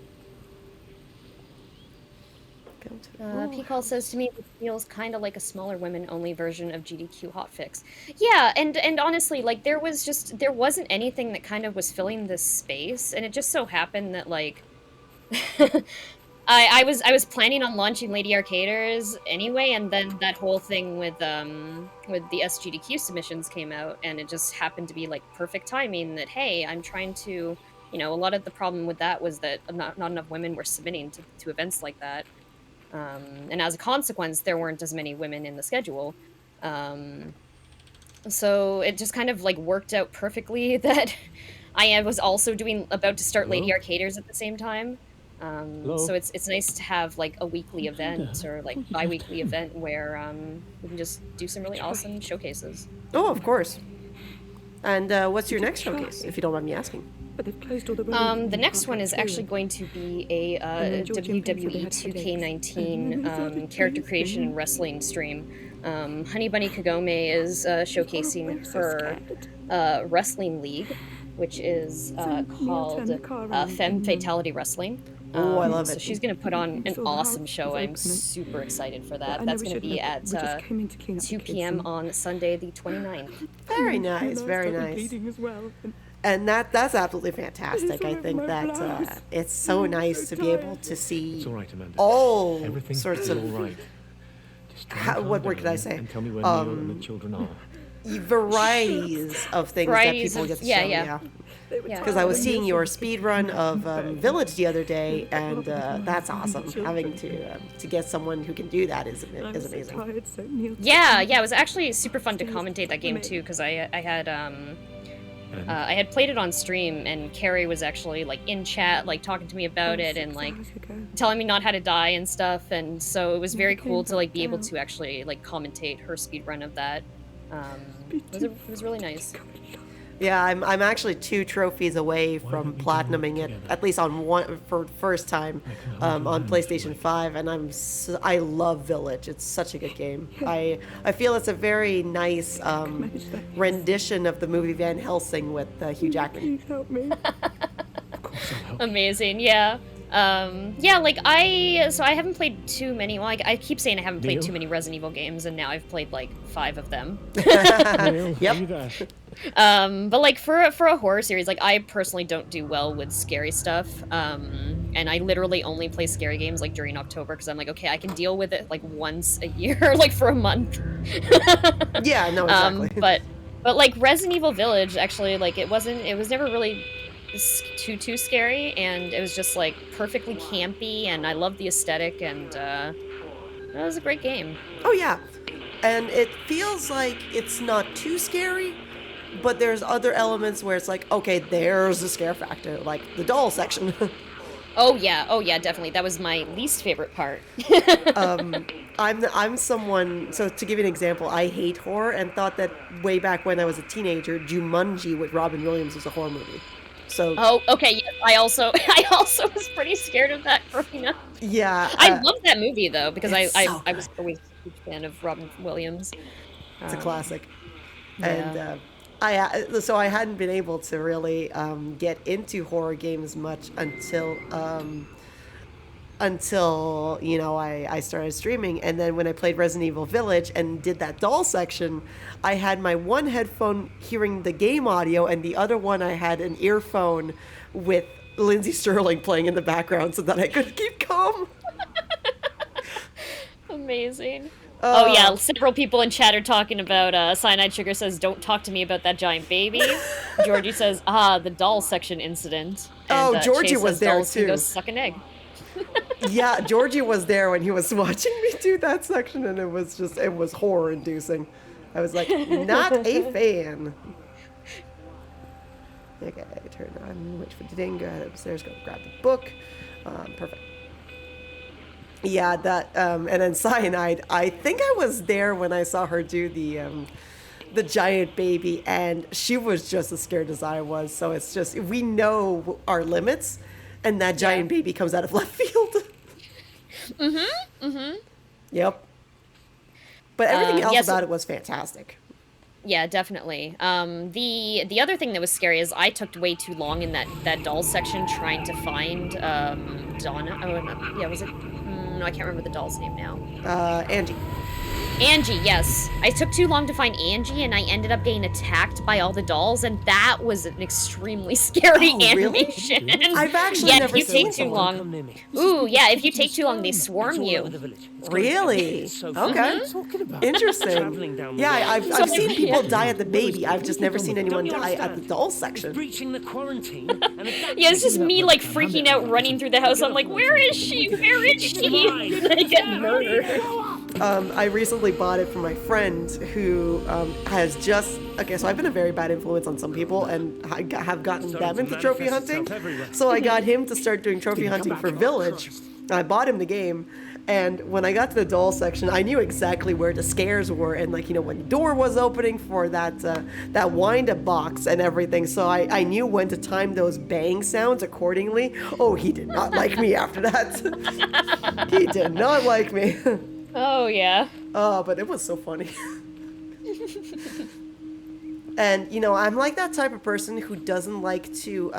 P-Call says to me it feels kind of like a smaller women-only version of GDQ hotfix. Yeah, and honestly, like there wasn't anything that kind of was filling this space, and it just so happened that like I was planning on launching Lady Arcaders anyway, and then that whole thing with the SGDQ submissions came out, and it just happened to be like perfect timing that hey, I'm trying to, a lot of the problem with that was that not enough women were submitting to events like that. And as a consequence, there weren't as many women in the schedule. So it just kind of like worked out perfectly that I was also about to start Lady Arcaders at the same time. So it's nice to have like a weekly event or like bi-weekly event where we can just do some really awesome showcases. Oh, of course. And what's your next showcase, if you don't mind me asking? But they've closed all the roads. The next one is actually going to be a WWE 2K19 character creation and wrestling stream. Honey Bunny Kagome is showcasing her wrestling league, which is called Femme Fatality Wrestling. Oh, I love it. So she's going to put on an awesome show. I'm super excited for that. That's going to be at 2 p.m. on Sunday the 29th. Very nice, very nice. And that's absolutely fantastic. I think that it's so nice to be able to see all sorts of what word could I say? And tell me when Neil and the children are. Varieties of things that people get to show. Yeah. Because I was seeing your speed run of Village the other day, and that's awesome. Having to get someone who can do that is amazing. Yeah, it was actually super fun to commentate that game too, because I had played it on stream, and Carrie was actually like in chat, like talking to me about it and like telling me not how to die and stuff, and so it was very cool to like be able to actually like commentate her speed run of that. It was really nice. Yeah, I'm actually 2 trophies away from platinuming it, at least on one for first time on PlayStation 5, and I love Village. It's such a good game. I feel it's a very nice rendition of the movie Van Helsing with Hugh Jackman. Amazing, yeah. Like I haven't played too many. Well, I keep saying I haven't played too many Resident Evil games, and now I've played like 5 of them. Yep. But like for a horror series, like I personally don't do well with scary stuff. And I literally only play scary games like during October because I'm like, okay, I can deal with it like once a year, like for a month. Yeah, no, exactly. But like Resident Evil Village, actually, like it was never really too scary, and it was just like perfectly campy, and I love the aesthetic, and it was a great game. Oh yeah, and it feels like it's not too scary, but there's other elements where it's like, okay, there's a scare factor, like the doll section. Oh yeah, definitely. That was my least favorite part. I'm someone, so to give you an example, I hate horror and thought that way back when I was a teenager, Jumanji with Robin Williams was a horror movie. So oh, okay, yeah, I also was pretty scared of that growing up. Yeah. I love that movie though, because I was always a huge fan of Robin Williams. It's a classic. Yeah. And so I hadn't been able to really get into horror games much until I started streaming. And then when I played Resident Evil Village and did that doll section, I had my one headphone hearing the game audio, and the other one I had an earphone with Lindsey Sterling playing in the background so that I could keep calm. Amazing. Oh yeah, several people in chat are talking about Cyanide Sugar says, "Don't talk to me about that giant baby." Georgie says, the doll section incident. And, Georgie Chase was says, there dolls too. Can go suck an egg. Yeah, Georgie was there when he was watching me do that section, and it was horror inducing. I was like, not a fan. Okay, turn on, wait for the ding, go ahead upstairs, go grab the book. Perfect. Yeah, that, and then Cyanide, I think I was there when I saw her do the the giant baby, and she was just as scared as I was. So it's just, we know our limits, and that giant baby comes out of left field. Yep. But everything else about it was fantastic. Yeah, definitely. The other thing that was scary is I took way too long in that doll section trying to find Donna. Oh, no, yeah, was it? No, I can't remember the doll's name now. Angie. Angie, yes. I took too long to find Angie, and I ended up getting attacked by all the dolls, and that was an extremely scary animation. Really? I've actually never if you seen take too long. Ooh, yeah, if you take too long, they swarm you. Really? Okay. Interesting. Yeah, I've seen people die at the baby. I've just never seen anyone die at the doll section. Breaching the quarantine. Yeah, it's just me like freaking out, running through the house. I'm like, where is she? Where is she? And I get murdered. I recently bought it from my friend who has just... Okay, so I've been a very bad influence on some people and I have gotten them into trophy hunting. So I got him to start doing trophy hunting for Village. I bought him the game. And when I got to the doll section, I knew exactly where the scares were and, like, you know, when the door was opening for that wind-up box and everything. So I knew when to time those bang sounds accordingly. Oh, he did not like me after that. He did not like me. Oh, yeah. Oh, but it was so funny. And, you know, I'm like that type of person who doesn't like to,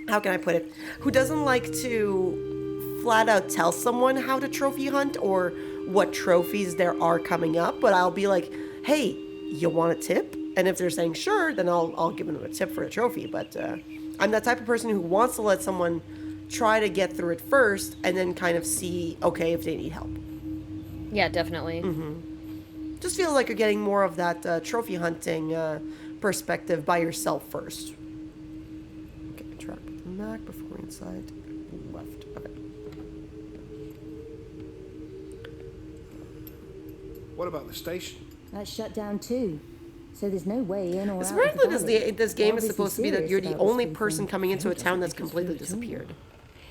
how can I put it? Who doesn't like to flat out tell someone how to trophy hunt or what trophies there are coming up, but I'll be like, hey, you want a tip? And if they're saying sure, then I'll give them a tip for a trophy. But I'm that type of person who wants to let someone try to get through it first and then kind of see, okay, if they need help. Yeah, definitely. Just feel like you're getting more of that trophy hunting perspective by yourself first. Okay, interact with the Mac before inside left. Okay. What about the station? That's shut down too. So there's no way in or out. Apparently this game is supposed to be that you're the only person coming into a town that's completely disappeared.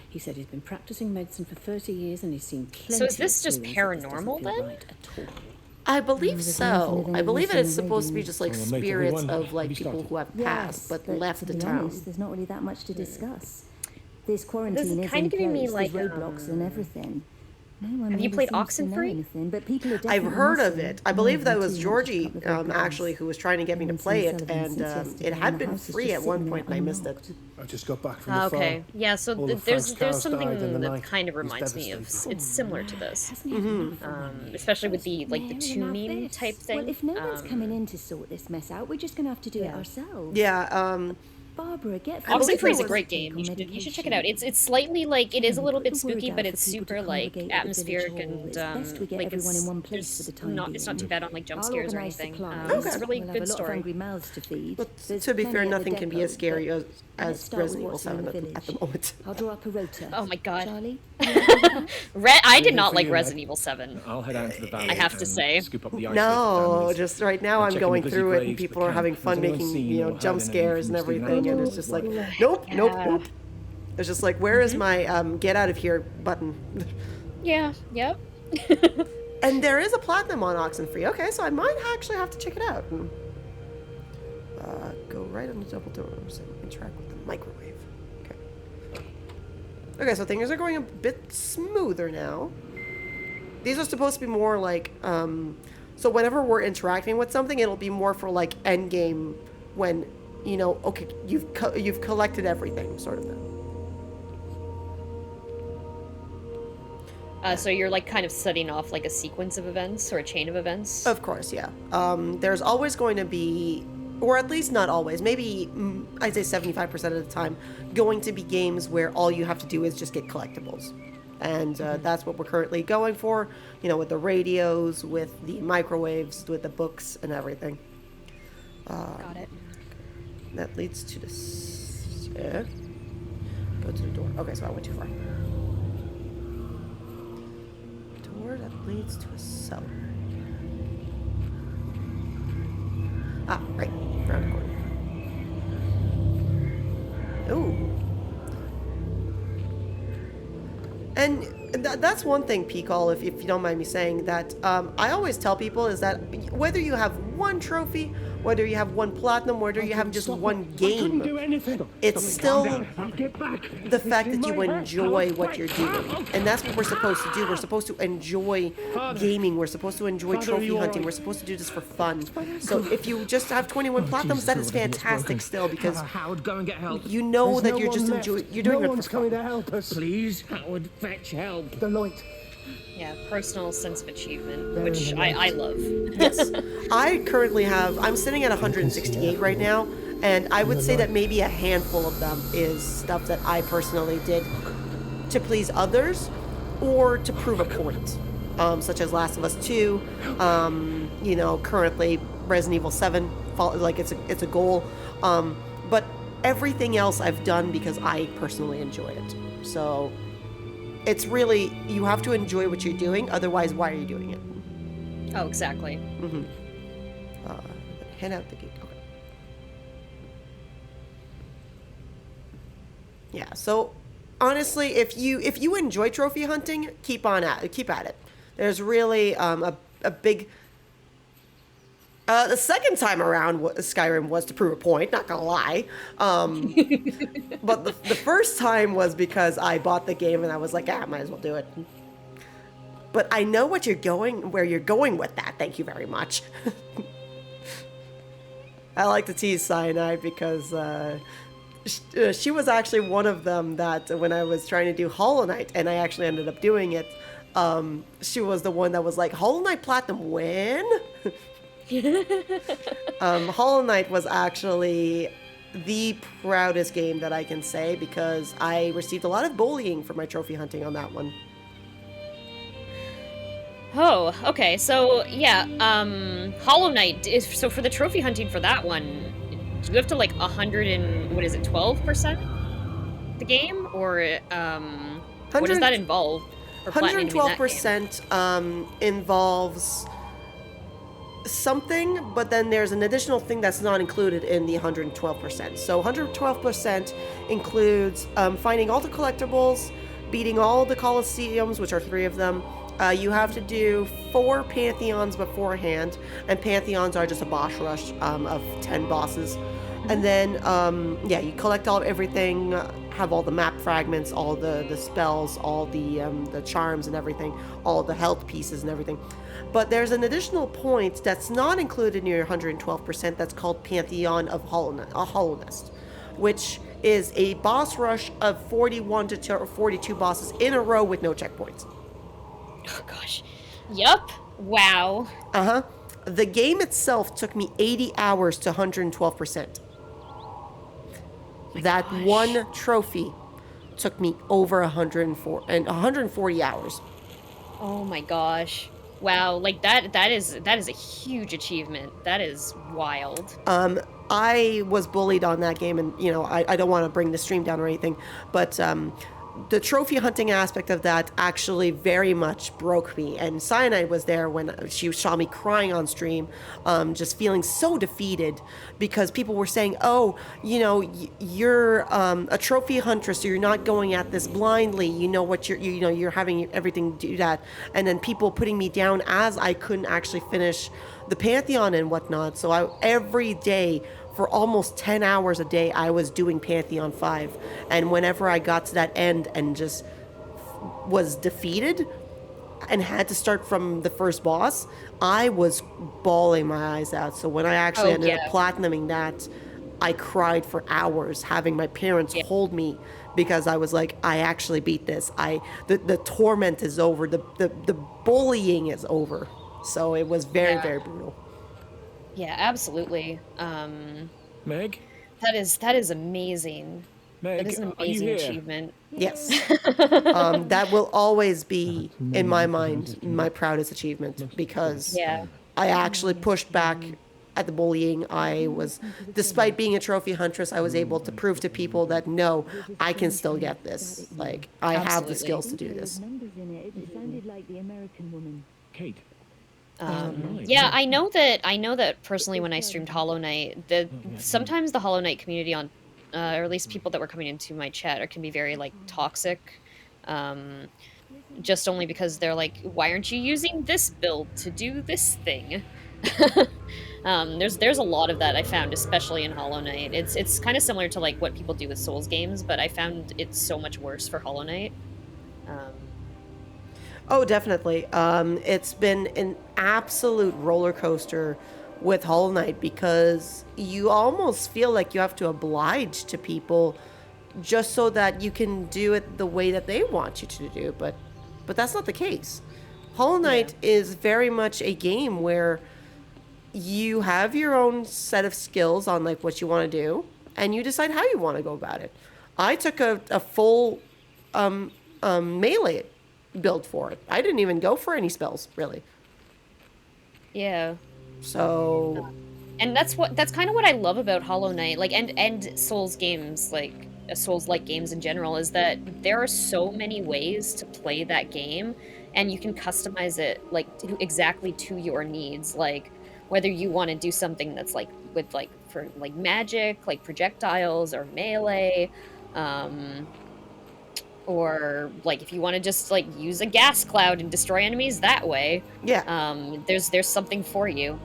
He said he's been practicing medicine for 30 years and he's seen plenty. So is this just paranormal then? I believe so. I believe that it's supposed to be just like spirits of like people who have passed but left the town. There's not really that much to discuss. This quarantine is kind of giving me like roadblocks and everything. Have you played Oxenfree? I've heard of it. I believe that was Georgie, actually, who was trying to get me to play it, and it had been free at one point, and I missed it. I just got back from the farm. Okay, yeah. So there's something that kind of reminds me of. It's similar to this, especially with the the two-meme type thing. Well, if no one's coming in to sort this mess out, we're just gonna have to do it ourselves. Yeah. Barbara, get Oxenfree is a great game. You should check it out. It's slightly it is a little bit spooky, but it's super atmospheric and it's not too bad on jump scares or anything. It's a really good story. But to be fair, nothing can be as scary as Resident Evil 7 at the moment. I'll draw up a rota. Oh my god. I did not like Resident Evil 7. I'll head out into the valley. I have to say. Scoop up the ice no, just right now I'm going through it and people are having fun making jump scares and everything. And it's just like, nope. It's just like, where is my get out of here button? Yeah, yep. And there is a platinum on Oxenfree. Okay, so I might actually have to check it out. And, go right on the double doors and interact with the microwave. Okay, so things are going a bit smoother now. These are supposed to be more like, so whenever we're interacting with something, it'll be more for end game when, okay, you've collected everything, sort of thing. So you're kind of setting off a sequence of events or a chain of events? Of course, yeah. There's always going to be, or at least not always, maybe I'd say 75% of the time, going to be games where all you have to do is just get collectibles. And that's what we're currently going for, with the radios, with the microwaves, with the books and everything. Got it. That leads to this. Yeah. Go to the door. Okay, so I went too far. Door that leads to a cellar. Ah, right. Around the corner. Ooh. And that's one thing, Peekall, if you don't mind me saying, that I always tell people is that whether you have one trophy, whether you have one platinum, whether you have just one game, it's still the fact that you enjoy what you're doing. And that's what we're supposed to do. We're supposed to enjoy gaming. We're supposed to enjoy trophy hunting. We're supposed to do this for fun. So if you just have 21 platinums, that is fantastic still, because Howard, go and get help. you know that you're just you're doing it for fun. To help us. Please, Howard, fetch help. The light. Yeah, personal sense of achievement, which I love. Yes. I currently I'm sitting at 168 right now, and I would say that maybe a handful of them is stuff that I personally did to please others or to prove a point, such as Last of Us 2, you know, currently Resident Evil 7, like it's a goal, but everything else I've done because I personally enjoy it. So it's really, you have to enjoy what you're doing, otherwise why are you doing it? Oh, exactly. Mm-hmm. Hand out the gate. Okay. Yeah, so honestly, if you enjoy trophy hunting, keep at it. There's really a big. The second time around, Skyrim was to prove a point, not gonna lie. But the first time was because I bought the game and I was like, might as well do it. But I know where you're going with that. Thank you very much. I like to tease Cyanide because she was actually one of them that when I was trying to do Hollow Knight, and I actually ended up doing it, she was the one that was like, Hollow Knight Platinum when? Hollow Knight was actually the proudest game that I can say because I received a lot of bullying for my trophy hunting on that one. Oh, okay. So yeah, Hollow Knight is so for the trophy hunting for that one. Do you have to like 12% the game, or what does that involve? 112% involves something, but then there's an additional thing that's not included in the 112%. So 112% includes finding all the collectibles, beating all the Colosseums, which are 3 of them. You have to do 4 Pantheons beforehand, and Pantheons are just a boss rush of 10 bosses. And then, you collect everything, have all the map fragments, all the spells, all the charms and everything, all the health pieces and everything. But there's an additional point that's not included in your 112% that's called Pantheon of Hollowness, which is a boss rush of 41 to 42 bosses in a row with no checkpoints. Oh gosh. Yup. Wow. Uh-huh. The game itself took me 80 hours to 112%. That one trophy took me over 140 hours. Oh my gosh. Wow, like that is a huge achievement. That is wild. I was bullied on that game, and I don't want to bring the stream down or anything, but the trophy hunting aspect of that actually very much broke me. And Cyanide was there when she saw me crying on stream, just feeling so defeated because people were saying, oh, you're a trophy huntress, so you're not going at this blindly. You know what you're having everything do that. And then people putting me down as I couldn't actually finish the Pantheon and whatnot. So every day, for almost 10 hours a day, I was doing Pantheon 5. And whenever I got to that end and just was defeated and had to start from the first boss, I was bawling my eyes out. So when I actually ended up platinuming that, I cried for hours, having my parents hold me because I was like, I actually beat this. The torment is over. The bullying is over. So it was very, very brutal. Yeah, absolutely. Meg? That is amazing. Meg, that is an amazing achievement. Yes. That will always be, in my mind, my proudest achievement because I actually pushed back at the bullying. Despite being a trophy huntress, I was able to prove to people that no, I can still get this. Like, I have the skills to do this. Kate. Yeah, I know that personally when I streamed Hollow Knight, sometimes the Hollow Knight community or at least people that were coming into my chat can be very like toxic, just only because they're like, why aren't you using this build to do this thing? There's a lot of that I found, especially in Hollow Knight. It's kind of similar to like what people do with Souls games, but I found it's so much worse for Hollow Knight. Oh, definitely. It's been an absolute roller coaster with Hollow Knight because you almost feel like you have to oblige to people just so that you can do it the way that they want you to do. But that's not the case. Hollow Knight is very much a game where you have your own set of skills on like what you want to do, and you decide how you want to go about it. I took a full melee build for it. I didn't even go for any spells really. Yeah. So, and that's kind of what I love about Hollow Knight, like and Souls games, like Souls-like games in general, is that there are so many ways to play that game, and you can customize it like exactly to your needs. Like whether you want to do something that's like with like for like magic, like projectiles or melee, or like if you want to just like use a gas cloud and destroy enemies that way. There's something for you.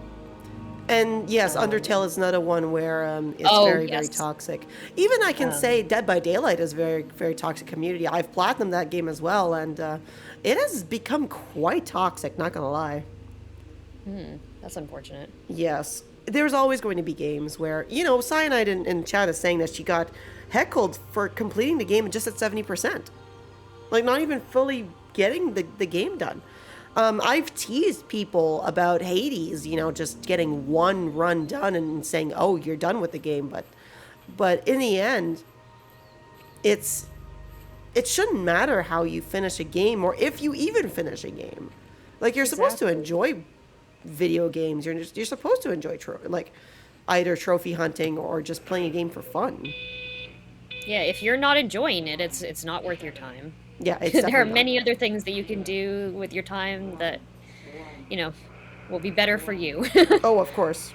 And yes, Undertale is another one where it's very toxic. Even I can say Dead by Daylight is a very, very toxic community. I've platinumed that game as well, and it has become quite toxic, not gonna lie. That's unfortunate. Yes. There's always going to be games where, Cyanide in chat is saying that she got heckled for completing the game just at 70%. Like, not even fully getting the game done. I've teased people about Hades, just getting one run done and saying, "Oh, you're done with the game." But in the end, it shouldn't matter how you finish a game or if you even finish a game. Like you're supposed to enjoy video games. You're supposed to enjoy either trophy hunting or just playing a game for fun. Yeah, if you're not enjoying it, it's not worth your time. Yeah, there are many other things that you can do with your time that, will be better for you. Oh, of course.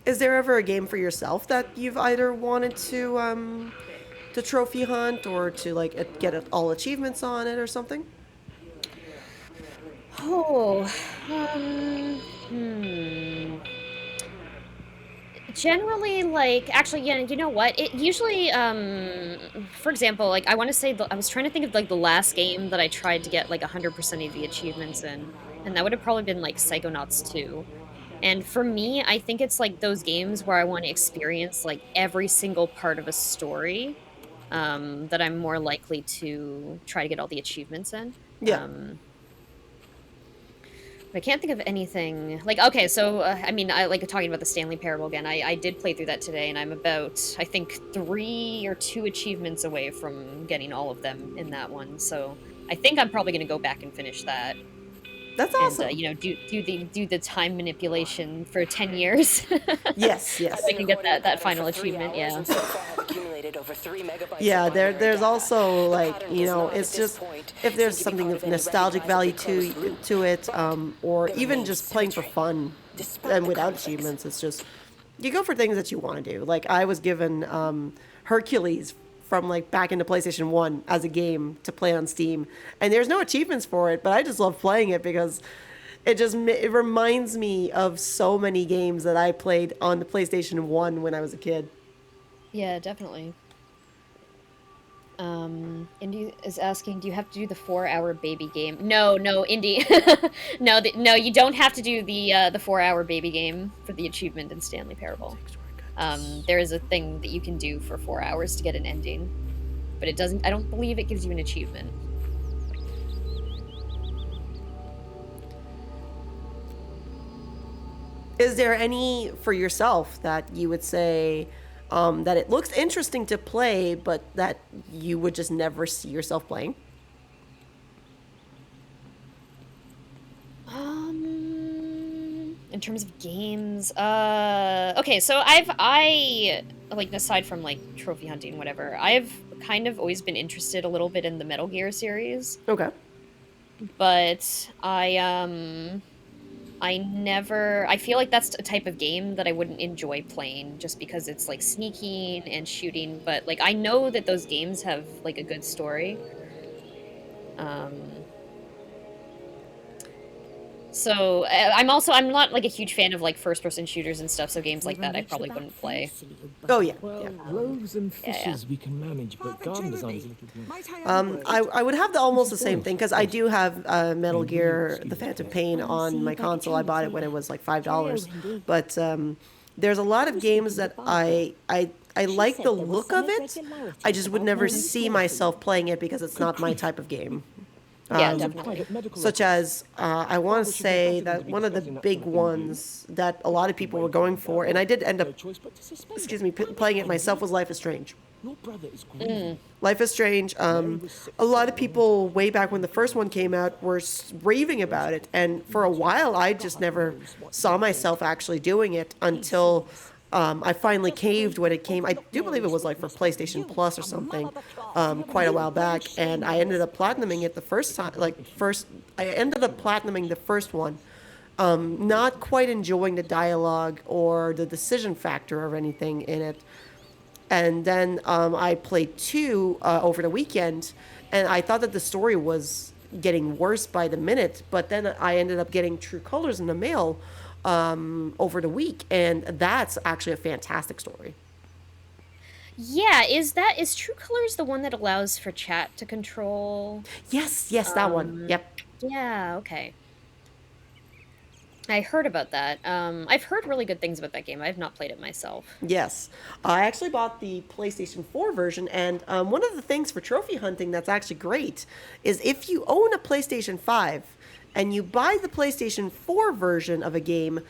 Is there ever a game for yourself that you've either wanted to trophy hunt or to get all achievements on it or something? Generally, actually, yeah, you know what? It usually, for example, I want to say, I was trying to think of, the last game that I tried to get, 100% of the achievements in, and that would have probably been, Psychonauts 2. And for me, I think it's, those games where I want to experience, every single part of a story, that I'm more likely to try to get all the achievements in. Yeah. I can't think of anything. Okay, so, I mean, I talking about the Stanley Parable again. I did play through that today, and I'm about, I think, 3 or 2 achievements away from getting all of them in that one. So I think I'm probably going to go back and finish that. That's awesome. And, do the time manipulation for 10 years. Yes. I can get that final achievement, yeah. Yeah, there's also it's just if there's something of nostalgic value to it, or even just playing for fun and without achievements, it's just you go for things that you want to do. Like I was given Hercules from back into PlayStation 1 as a game to play on Steam, and there's no achievements for it, but I just love playing it because it reminds me of so many games that I played on the PlayStation 1 when I was a kid. Yeah, definitely. Indy is asking, do you have to do the 4-hour baby game? No, Indy. No, you don't have to do the 4-hour baby game for the achievement in Stanley Parable. There is a thing that you can do for 4 hours to get an ending, but I don't believe it gives you an achievement. Is there any for yourself that you would say that it looks interesting to play, but that you would just never see yourself playing? In terms of games, okay, so I aside from trophy hunting, whatever, I've kind of always been interested a little bit in the Metal Gear series. Okay. But I I feel like that's a type of game that I wouldn't enjoy playing just because it's like sneaking and shooting, but like I know that those games have like a good story. So I'm not like a huge fan of like first person shooters and stuff, so games like that I probably wouldn't play. Oh yeah. Well, Yeah. loaves and fishes we can manage, but garden design is a little more. I would have almost the same thing because I do have Metal Gear: The Phantom Pain on my console. I bought it when it was like $5, but there's a lot of games that I like the look of it. I just would never see myself playing it because it's not my type of game. Yeah, definitely. Such as, I want to say that one of the big ones that a lot of people were going for, and I did end up, playing it myself, was Life is Strange. Life is Strange. A lot of people way back when the first one came out were raving about it, and for a while I just never saw myself actually doing it until I finally caved when it came. I do believe it was like for PlayStation Plus or something, quite a while back, and I ended up platinuming it the first time. I ended up platinuming the first one, not quite enjoying the dialogue or the decision factor of anything in it. And then I played 2 over the weekend, and I thought that the story was getting worse by the minute, but then I ended up getting True Colors in the mail over the week, and that's actually a fantastic story. Yeah, is True Colors the one that allows for chat to control? Yes, that one. Yep. Yeah, okay. I heard about that. I've heard really good things about that game. I've not played it myself. Yes. I actually bought the PlayStation 4 version, and one of the things for trophy hunting that's actually great is if you own a PlayStation 5 and you buy the PlayStation 4 version of a game,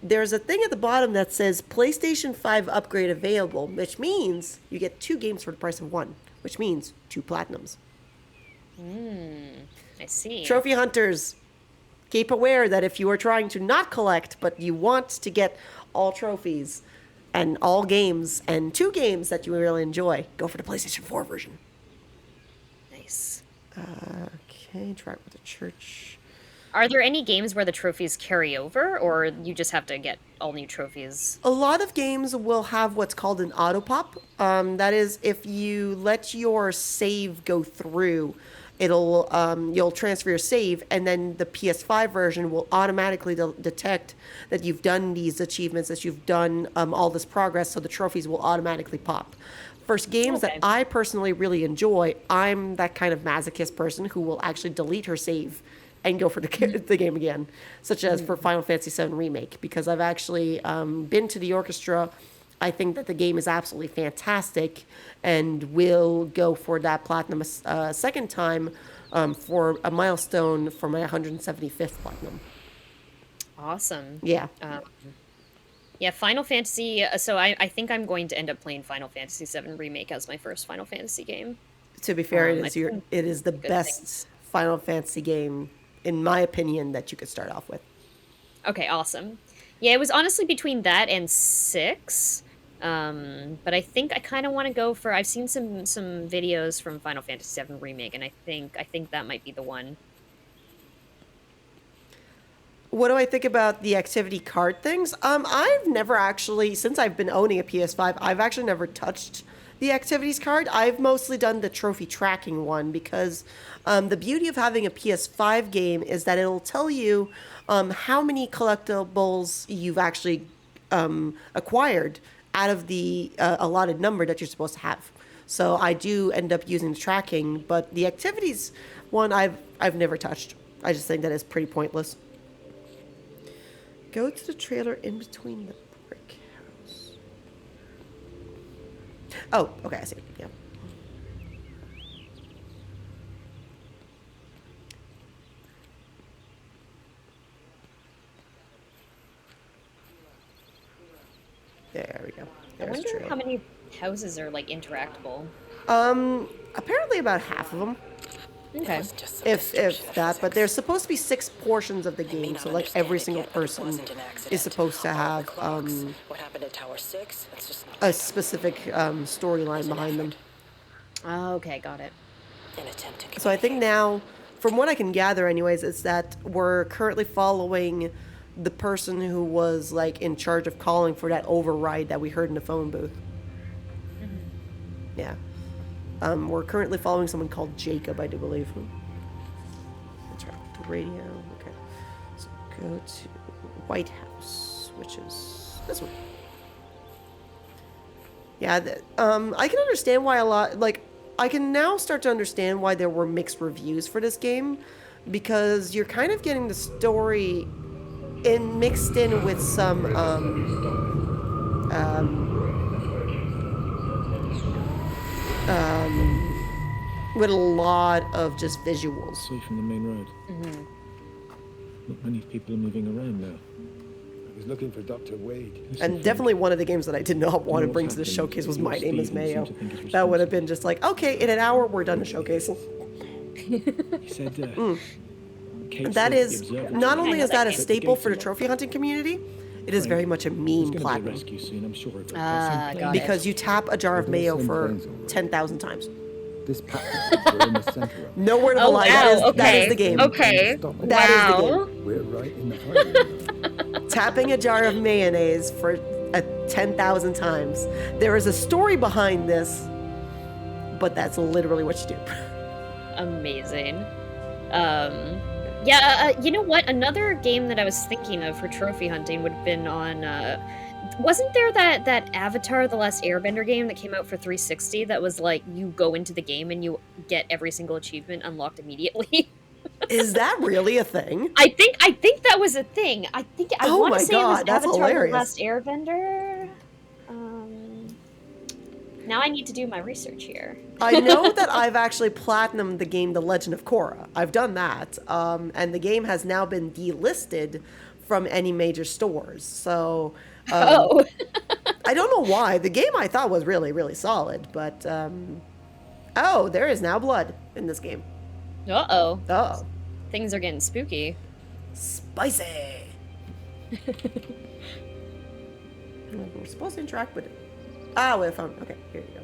there's a thing at the bottom that says PlayStation 5 upgrade available, which means you get 2 games for the price of 1, which means 2 platinums. I see. Trophy hunters, keep aware that if you are trying to not collect, but you want to get all trophies and all games and 2 games that you really enjoy, go for the PlayStation 4 version. Nice. Okay, track with the church. Are there any games where the trophies carry over, or you just have to get all new trophies? A lot of games will have what's called an auto pop. That is, if you let your save go through, it'll you'll transfer your save, and then the PS5 version will automatically detect that you've done these achievements, that you've done all this progress, so the trophies will automatically pop. For games that I personally really enjoy, I'm that kind of masochist person who will actually delete her save and go for the game again, such as for Final Fantasy VII Remake, because I've actually been to the orchestra. I think that the game is absolutely fantastic, and will go for that platinum a second time for a milestone for my 175th platinum. Awesome. Yeah. Yeah, Final Fantasy. So I think I'm going to end up playing Final Fantasy VII Remake as my first Final Fantasy game. To be fair, it is the best Final Fantasy game, in my opinion, that you could start off with. Okay, awesome. Yeah, it was honestly between that and 6. But I think I kind of want to go for. I've seen some videos from Final Fantasy VII Remake, and I think that might be the one. What do I think about the activity card things? I've never actually, since I've been owning a PS5, I've actually never touched the activities card. I've mostly done the trophy tracking one, because the beauty of having a PS5 game is that it'll tell you how many collectibles you've actually acquired out of the allotted number that you're supposed to have. So I do end up using the tracking, but the activities one I've never touched. I just think that is pretty pointless. Go to the trailer in between the brick house. Oh, okay, I see. Yeah. There we go. I wonder how many houses are like interactable. Apparently about half of them. Okay. If that, but there's supposed to be 6 portions of the game, so like every single person is supposed to have What happened at Tower 6? a specific storyline behind them. Oh, okay, got it. So I think now, from what I can gather anyways, is that we're currently following the person who was like in charge of calling for that override that we heard in the phone booth. Yeah. We're currently following someone called Jacob, I do believe. That's right. The radio. Okay. So go to White House, which is this one. Yeah. I can understand why I can now start to understand why there were mixed reviews for this game, because you're kind of getting the story mixed in with some with a lot of just visuals. Away from the main road. Not many people are moving around now. I was looking for Dr. Wade. And definitely one of the games that I did not want to bring to the showcase was My Name is Mayo. That would have been just like, okay, in an hour we're done the showcase. He said, that is, not only is that a staple for the trophy hunting community, it is very much a meme platinum. Because you tap a jar of mayo for 10,000 times. This we're in the center of. Nowhere to lie. That is the game. Okay. That is the game. We're right in the heart of it. Tapping a jar of mayonnaise for 10,000 times. There is a story behind this, but that's literally what you do. Amazing. You know what? Another game that I was thinking of for trophy hunting would have been on. Wasn't there that Avatar: The Last Airbender game that came out for 360 that was like you go into the game and you get every single achievement unlocked immediately? Is that really a thing? I think that was a thing. I want to say it was that's Avatar: hilarious. The Last Airbender. Now I need to do my research here. I know that I've actually platinumed the game The Legend of Korra. I've done that. And the game has now been delisted from any major stores. So I don't know why. The game I thought was really, really solid, but there is now blood in this game. Uh-oh. Things are getting spooky. Spicy. We're supposed to interact with it. We found. Okay, here you go.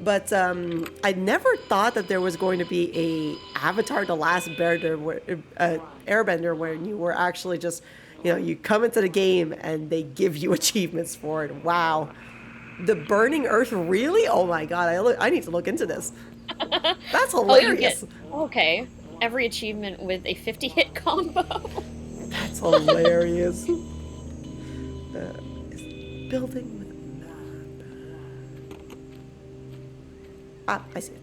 But I never thought that there was going to be a Avatar: The Last Airbender where you were actually just, you come into the game and they give you achievements for it. Wow, the Burning Earth, really? Oh my God, I need to look into this. That's hilarious. Okay, every achievement with a 50-hit combo. That's hilarious. Building. I see it.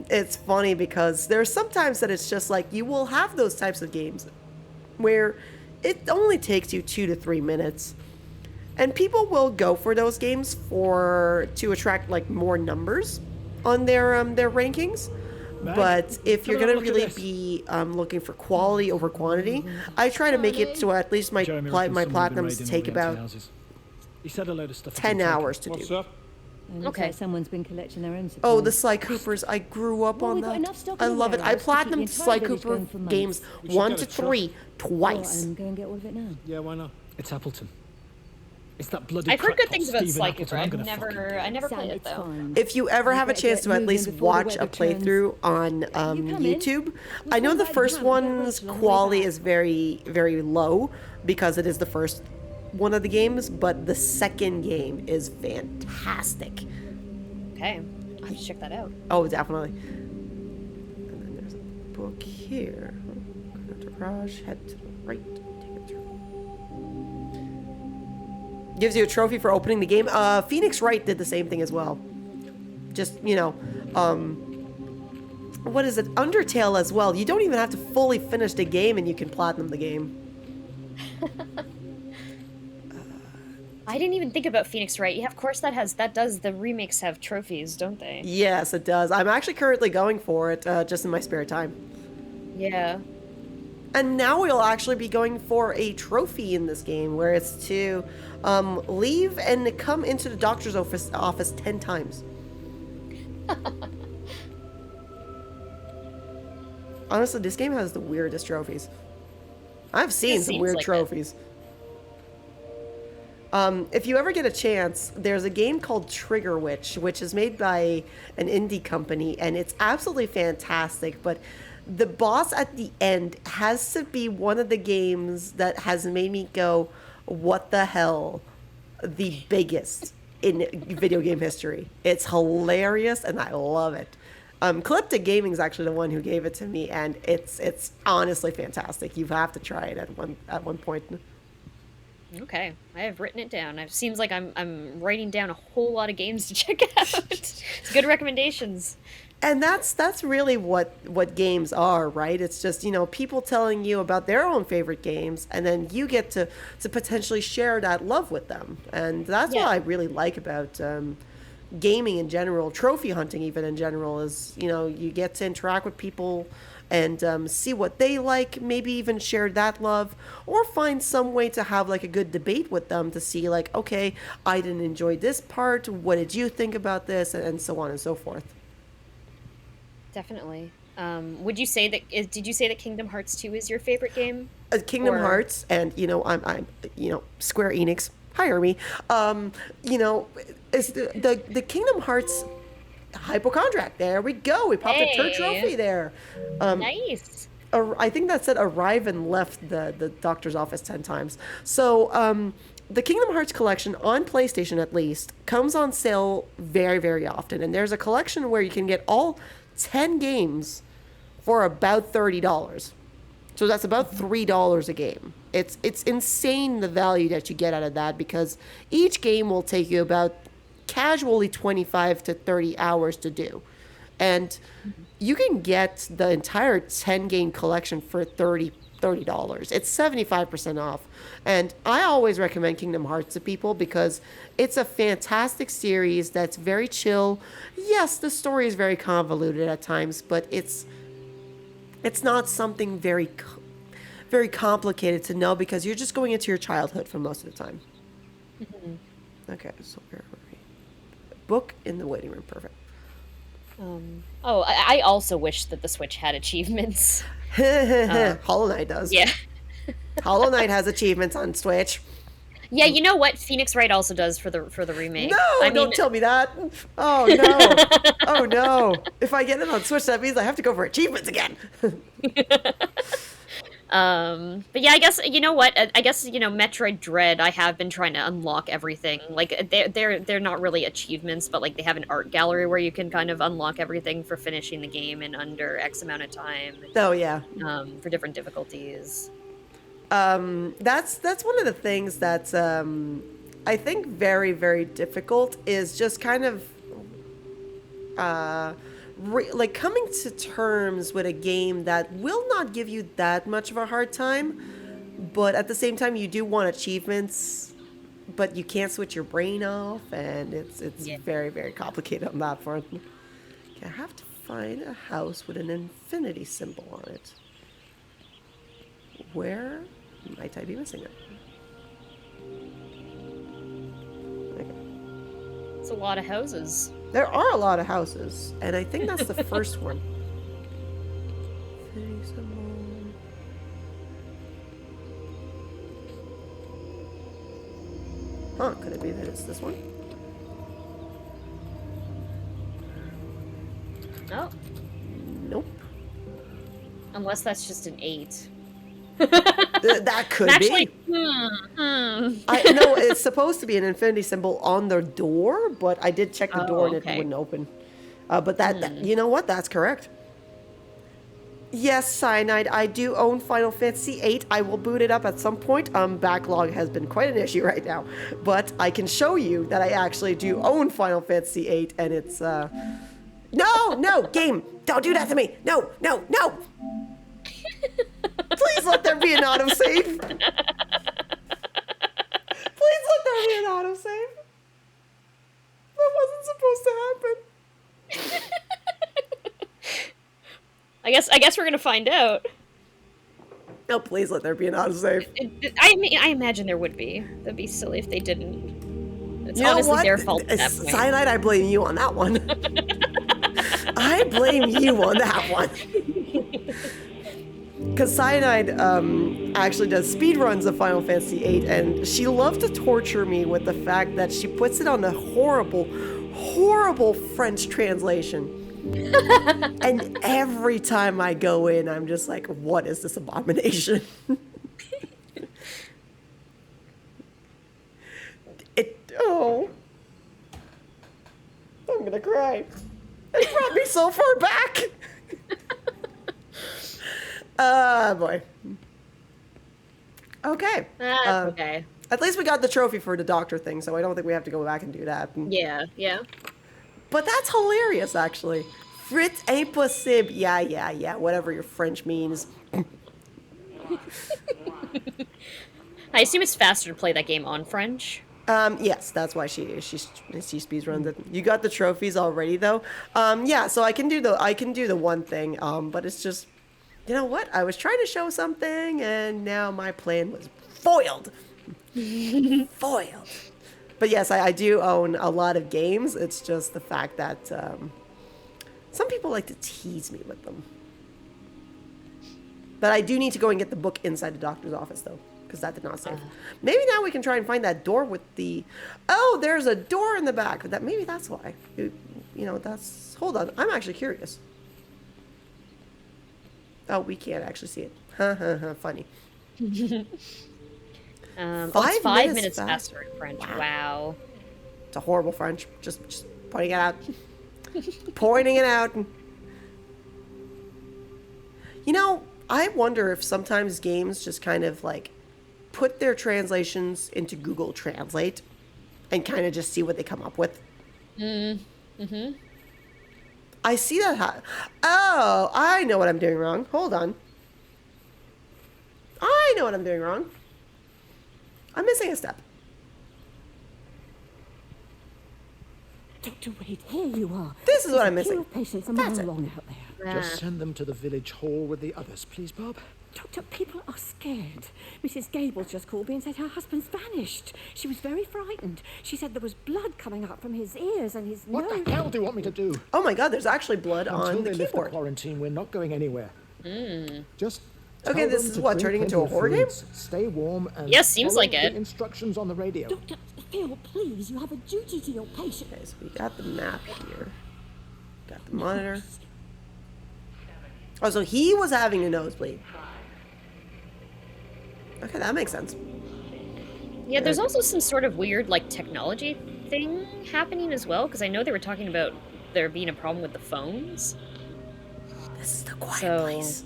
It's funny because there's sometimes that it's just like you will have those types of games where it only takes you 2 to 3 minutes, and people will go for those games to attract like more numbers on their rankings. But if you're going to really be looking for quality over quantity, I try to make it so at least my platinums take about 10 hours to do. Up? Okay. Someone's been collecting their own supplies. Oh, the Sly Coopers. I grew up on that. I love it. I platinumed Sly Cooper games 1 to 3 twice. Go and get all of it now. Yeah, why not? It's Appleton. It's that bloody I've heard good crackpot things about Stephen Sly Cooper. Appleton. I never played it though. If you ever have a chance to at least watch a playthrough on YouTube, I know the first one's quality is very, very low because it is the first one of the games, but the second game is fantastic. Okay, I'll have to check that out. Oh, definitely. And then there's a book here. Go to garage, head to the right, take a turn. Gives you a trophy for opening the game. Phoenix Wright did the same thing as well. Just, what is it? Undertale as well. You don't even have to fully finish the game and you can platinum the game. I didn't even think about Phoenix Wright. Yeah, of course the remakes have trophies, don't they? Yes, it does. I'm actually currently going for it, just in my spare time. Yeah. And now we'll actually be going for a trophy in this game where it's to leave and come into the doctor's office 10 times. Honestly, this game has the weirdest trophies. I've seen some weird trophies. If you ever get a chance, there's a game called Trigger Witch, which is made by an indie company, and it's absolutely fantastic. But the boss at the end has to be one of the games that has made me go, what the hell? The biggest in video game history. It's hilarious, and I love it. Calyptic Gaming is actually the one who gave it to me, and it's honestly fantastic. You have to try it at one point. Okay, I have written it down. It seems like I'm writing down a whole lot of games to check out. It's good recommendations. And that's really what games are, right? It's just, people telling you about their own favorite games, and then you get to potentially share that love with them. And that's what I really like about gaming in general, trophy hunting even in general, is, you get to interact with people and see what they like, maybe even share that love, or find some way to have like a good debate with them to see like, okay, I didn't enjoy this part, what did you think about this, and so on and so forth. Definitely. Would you say did you say that Kingdom Hearts 2 is your favorite game? Kingdom Hearts, and I'm Square Enix, hire me. Is the Kingdom Hearts hypochondriac. There we go. We popped a turd trophy there. Nice. I think that said arrive and left the doctor's office 10 times. So the Kingdom Hearts collection on PlayStation at least comes on sale very, very often, and there's a collection where you can get all 10 games for about $30. So that's about $3 a game. It's insane the value that you get out of that, because each game will take you about casually 25 to 30 hours to do. And you can get the entire 10 game collection for $30. It's 75% off. And I always recommend Kingdom Hearts to people because it's a fantastic series that's very chill. Yes, the story is very convoluted at times, but it's not something very complicated to know, because you're just going into your childhood for most of the time. Mm-hmm. Okay, so where are we? Book in the waiting room, perfect. I also wish that the Switch had achievements. Hollow Knight does. Yeah. Hollow Knight has achievements on Switch. Yeah, you know what? Phoenix Wright also does for the remake. No, don't tell me that. Oh no. Oh no. If I get it on Switch, that means I have to go for achievements again. But yeah, I guess, you know what? I guess, Metroid Dread, I have been trying to unlock everything. Like, they're not really achievements, but like they have an art gallery where you can kind of unlock everything for finishing the game in under X amount of time. Oh yeah. For different difficulties. That's one of the things that's I think very, very difficult, is just kind of like coming to terms with a game that will not give you that much of a hard time, but at the same time you do want achievements, but you can't switch your brain off, and it's very, very complicated on that front. Okay, I have to find a house with an infinity symbol on it. Where might I be missing it? Okay. It's a lot of houses. There are a lot of houses, and I think that's the first one. Huh, could it be that it's this one? No. Nope. Unless that's just an 8. That could actually, be. I know it's supposed to be an infinity symbol on the door, but I did check the door and it wouldn't open. But that, you know what? That's correct. Yes, Cyanide, I do own Final Fantasy VIII. I will boot it up at some point. Backlog has been quite an issue right now, but I can show you that I actually do own Final Fantasy VIII, and it's no, game, don't do that to me. No. Please let there be an autosave. Please let there be an autosave. That wasn't supposed to happen. I guess we're gonna find out. No, please let there be an autosave. I imagine there would be. That'd be silly if they didn't. It's you know honestly what? their fault at that point. Cyanide, I blame you on that one. I blame you on that one. Because Cyanide actually does speedruns of Final Fantasy VIII, and she loves to torture me with the fact that she puts it on a horrible, horrible French translation. And every time I go in, I'm just like, what is this abomination? Oh. I'm gonna cry. It brought me so far back. Boy. Okay. Okay. At least we got the trophy for the doctor thing, so I don't think we have to go back and do that. Yeah, yeah. But that's hilarious, actually. Frit impossible. Yeah. Whatever your French means. I assume it's faster to play that game on French. Yes, that's why she speedruns it. You got the trophies already, though. Yeah, so I can do the one thing. But it's just, you know what? I was trying to show something, and now my plan was foiled. Foiled. But yes, I do own a lot of games. It's just the fact that some people like to tease me with them. But I do need to go and get the book inside the doctor's office, though, because that did not save. Maybe now we can try and find that door with the... Oh, there's a door in the back. Maybe that's why. You know, that's... Hold on. I'm actually curious. Oh, we can't actually see it. Funny. It's 5 minutes faster in French. Wow. It's a horrible French. Just pointing it out. Pointing it out. You know, I wonder if sometimes games just kind of like put their translations into Google Translate and kind of just see what they come up with. Mm-hmm. I see that. Oh, I know what I'm doing wrong. Hold on. I know what I'm doing wrong. I'm missing a step. Dr. Wade, here you are. This is what I'm missing. Patients are That's it. wrong out there. Just send them to the village hall with the others, please, Bob. Doctor, people are scared. Mrs. Gable just called me and said her husband's vanished. She was very frightened. She said there was blood coming up from his ears and his nose. What the hell do you want me to do? Oh my god, there's actually blood on Until the they lift the keyboard. quarantine, we're not going anywhere. Just tell Okay, this them is to what, drink turning into plenty a horror of game? fluids, stay warm, and Yes, seems follow like the it. instructions on the radio. Doctor, Phil, please, you have a duty to your patient. Okay, so we got the map here. Got the monitor. Oh, so he was having a nosebleed. Okay, that makes sense. Yeah, there's also some sort of weird, like, technology thing happening as well, because I know they were talking about there being a problem with the phones. This is the quiet place.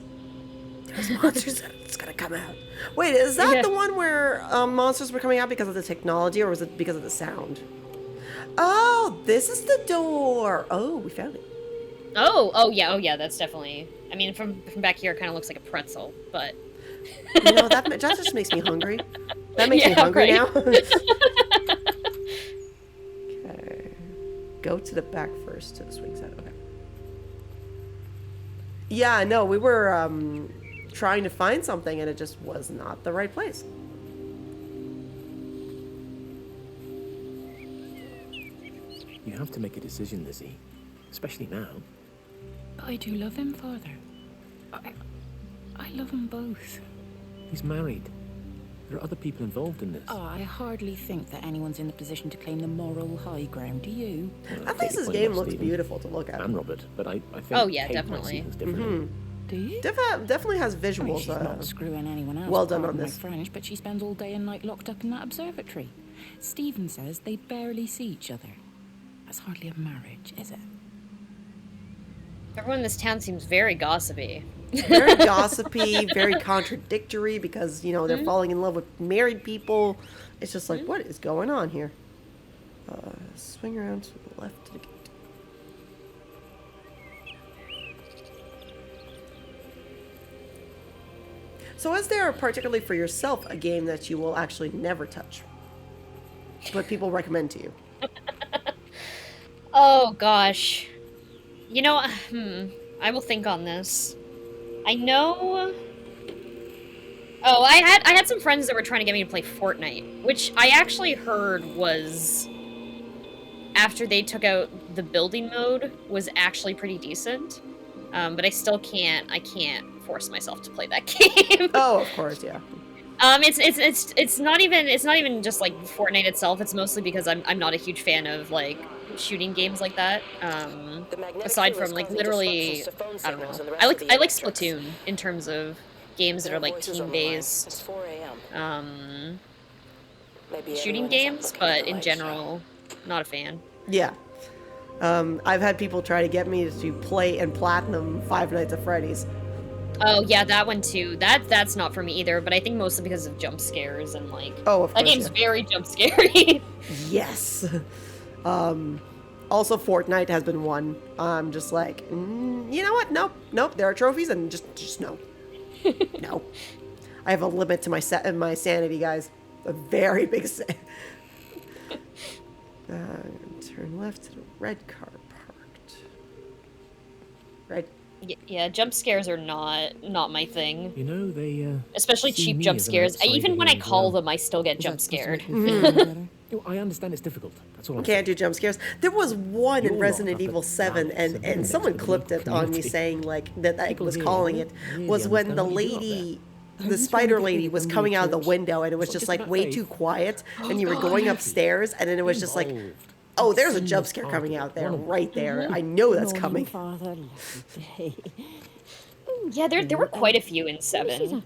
There's monsters that's gonna come out. Wait, is that Yeah. the one where monsters were coming out because of the technology, or was it because of the sound? Oh, this is the door. Oh, we found it. Oh yeah, that's definitely... I mean, from back here, it kind of looks like a pretzel, but... You know, that just makes me hungry. That makes me hungry now. Okay. Go to the back first to the swing set. Okay. Yeah, no, we were trying to find something and it just was not the right place. You have to make a decision, Lizzie. Especially now. I do love him, Father. I love them both. He's married. There are other people involved in this. Oh, I hardly think that anyone's in the position to claim the moral high ground, do you? I think this game looks beautiful to look at. And Robert, but I think Oh, yeah, Kate might definitely. see things differently. Do you? Definitely has I mean, visuals. she's not screwing anyone else. well done pardon on my this. French, but she spends all day and night locked up in that observatory. Stephen says they barely see each other. That's hardly a marriage, is it? Everyone in this town seems very gossipy. Very gossipy, very contradictory because, you know, they're falling in love with married people. It's just like, what is going on here? Swing around to the left to the gate. So is there, particularly for yourself, a game that you will actually never touch? But people recommend to you? Oh, gosh. You know, I will think on this. I know... Oh, I had some friends that were trying to get me to play Fortnite, which I actually heard was... After they took out the building mode, was actually pretty decent. But I still can't force myself to play that game. Oh, of course, yeah. It's not even just like Fortnite itself. It's mostly because I'm not a huge fan of like shooting games like that. Aside from like literally, I don't know. I like Splatoon in terms of games that are like team based. Shooting games, but in general, not a fan. Yeah. I've had people try to get me to play and platinum Five Nights at Freddy's. Oh yeah, that one too. That's not for me either. But I think mostly because of jump scares and like. Oh, of course, that game's yeah. very jump scary. Yes. Also, Fortnite has been one. I'm just like, you know what? Nope. There are trophies, and just no. No. I have a limit to my sanity, guys. A very big turn left to the red car parked. Red. Yeah, jump scares are not my thing. You know, they especially cheap jump scares. Even when I call them, I still get jump scared. I understand it's difficult. That's all. Can't do jump scares. There was one in Resident Evil 7, and someone clipped it on me saying like that I was calling it was when the lady. The spider lady was coming out of the window, and it was just like way too quiet, and you were going upstairs, and then it was just like, oh, there's a jump scare coming out there, right there. I know that's coming. Yeah, there were quite a few in 7.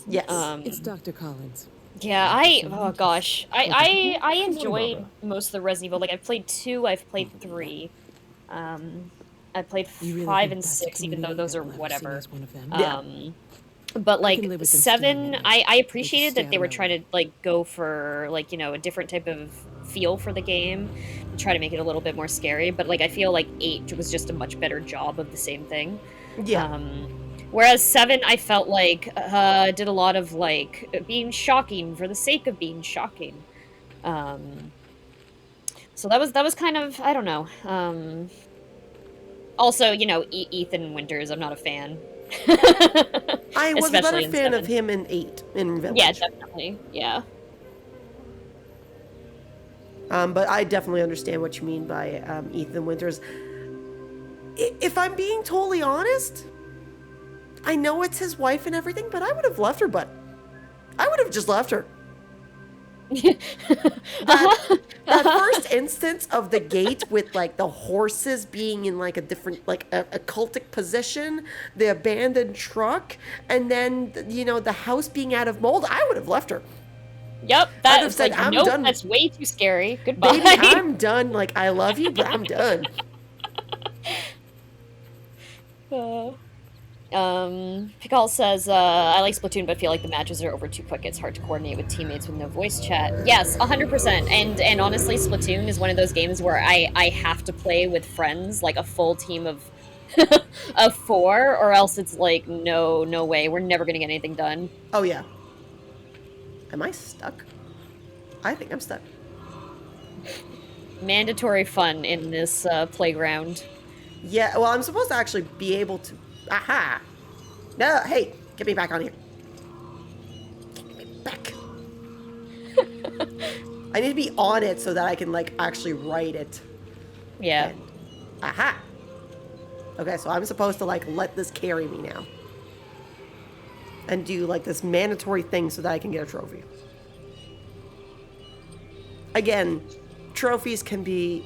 Yes. It's Dr. Collins. Yeah, oh gosh. I enjoyed most of the Resident Evil. Like, I've played 2, I've played 3. I played 5 and 6, even though those are whatever. But like 7, I appreciated that they were trying to like go for like, you know, a different type of feel for the game, try to make it a little bit more scary. But like I feel like 8 was just a much better job of the same thing. Yeah. Whereas 7, I felt like did a lot of like being shocking for the sake of being shocking. So that was kind of, I don't know. Also, you know, Ethan Winters, I'm not a fan. I was a better fan of him in 8 in Village. Yeah, definitely. Yeah. But I definitely understand what you mean by Ethan Winters. If I'm being totally honest, I know it's his wife and everything, but I would have left her. But I would have just left her. That first instance of the gate with like the horses being in like a different like a cultic position, the abandoned truck, and then you know the house being out of mold, I would have left her. Yep, I'd have said, like, I'm nope, done. That's way too scary. Goodbye. Baby, I'm done. Like I love you, but I'm done. Pikal says, I like Splatoon, but feel like the matches are over too quick. It's hard to coordinate with teammates with no voice chat. Yes, 100%. And honestly, Splatoon is one of those games where I have to play with friends, like a full team of of 4, or else it's like, no way. We're never gonna get anything done. Oh yeah. Am I stuck? I think I'm stuck. Mandatory fun in this playground. Yeah, well, I'm supposed to actually be able to... Aha! No, hey, get me back on here. Get me back. I need to be on it so that I can, like, actually write it. Yeah. And, aha! Okay, so I'm supposed to, like, let this carry me now. And do, like, this mandatory thing so that I can get a trophy. Again, trophies can be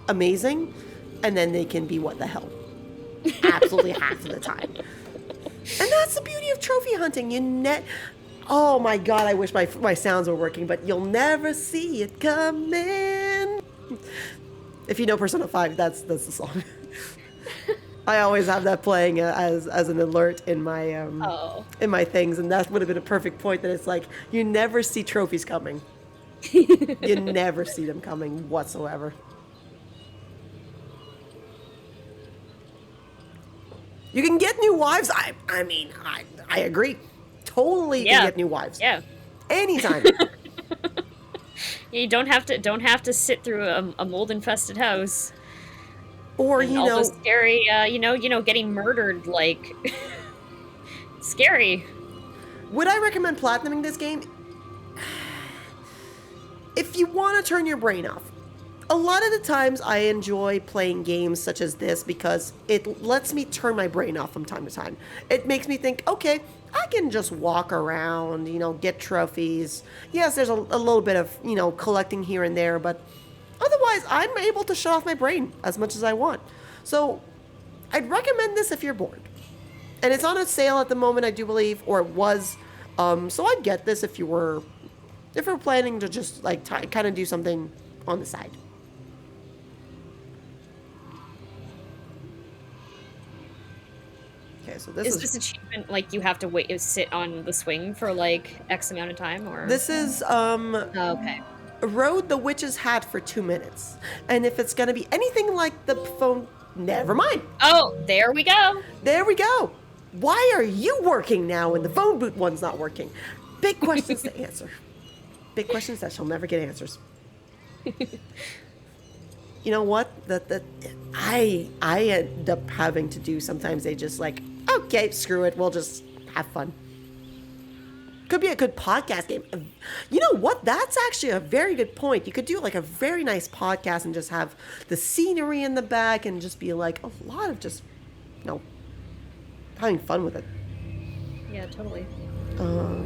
amazing, and then they can be what the hell. Absolutely half of the time. And that's the beauty of trophy hunting. Oh my god, I wish my sounds were working, but you'll never see it coming. If you know Persona 5, that's the song. I always have that playing as an alert in my things, and that would have been a perfect point that it's like, you never see trophies coming. You never see them coming whatsoever. You can get new wives. I mean, I agree. Totally can get new wives. Yeah. Anytime. You don't have to sit through a mold-infested house. Or, and all those scary, getting murdered, like, scary. Would I recommend platinuming this game? If you want to turn your brain off a lot of the times I enjoy playing games such as this because it lets me turn my brain off from time to time. It makes me think, okay, I can just walk around, get trophies. Yes, there's a little bit of, collecting here and there, but otherwise I'm able to shut off my brain as much as I want. So I'd recommend this if you're bored. And it's on a sale at the moment, I do believe, or it was. So I'd get this if you're planning to just like kind of do something on the side. Okay, so this achievement like you have to sit on the swing for like X amount of time, or this is okay. Rode the witch's hat for 2 minutes, and if it's gonna be anything like the phone, never mind. Oh, there we go. There we go. Why are you working now when the phone boot one's not working? Big questions to answer. Big questions that shall never get answers. You know what? That I end up having to do sometimes. They just like, okay, screw it. We'll just have fun. Could be a good podcast game. You know what? That's actually a very good point. You could do like a very nice podcast and just have the scenery in the back and just be like a lot of just, having fun with it. Yeah, totally. Oh.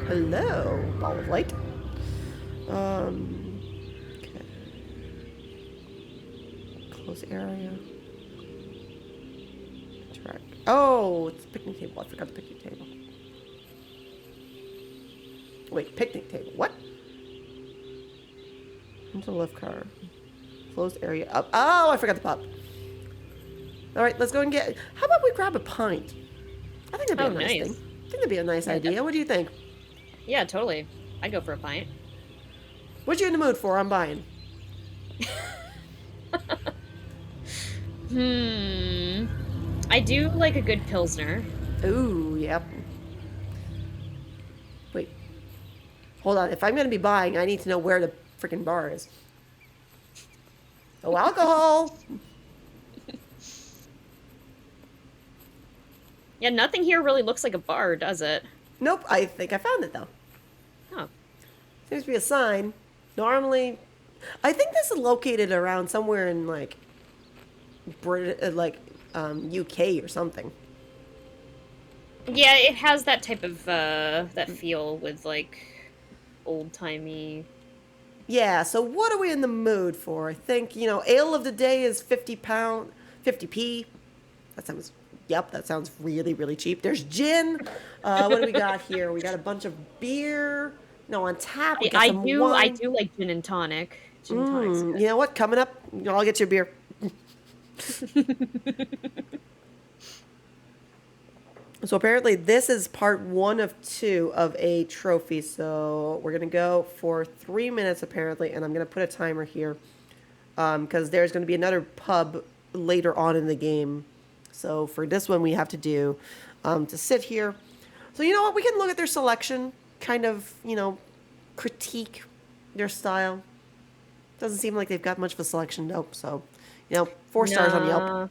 Hello, ball of light. Okay. Close area. Interact. Oh, it's a picnic table. I forgot the picnic table. Wait, picnic table. What? Into the left car. Closed area up. Oh, I forgot the pub. All right, let's go and get. How about we grab a pint? I think that'd be a nice thing. I think that'd be a nice idea. What do you think? Yeah, totally. I'd go for a pint. What you in the mood for? I'm buying. I do like a good Pilsner. Ooh, yep. Wait. Hold on. If I'm going to be buying, I need to know where the freaking bar is. Oh, alcohol! Yeah, nothing here really looks like a bar, does it? Nope, I think I found it, though. Oh. Seems to be a sign. Normally, I think this is located around somewhere in, like, UK or something. Yeah, it has that type of, that feel with, like, old-timey... Yeah, so what are we in the mood for? I think, ale of the day is 50p. That sounds really, really cheap. There's gin. What do we got here? We got a bunch of beer. No, on tap. We got some wine. I do like gin and tonic. Gin and tonic's good. You know what? Coming up, I'll get you a beer. So apparently this is part 1 of 2 of a trophy. So we're going to go for 3 minutes apparently. And I'm going to put a timer here. Because there's going to be another pub later on in the game. So for this one, we have to do to sit here. So you know what? We can look at their selection, kind of, critique their style. Doesn't seem like they've got much of a selection, nope. So, 4 stars on Yelp.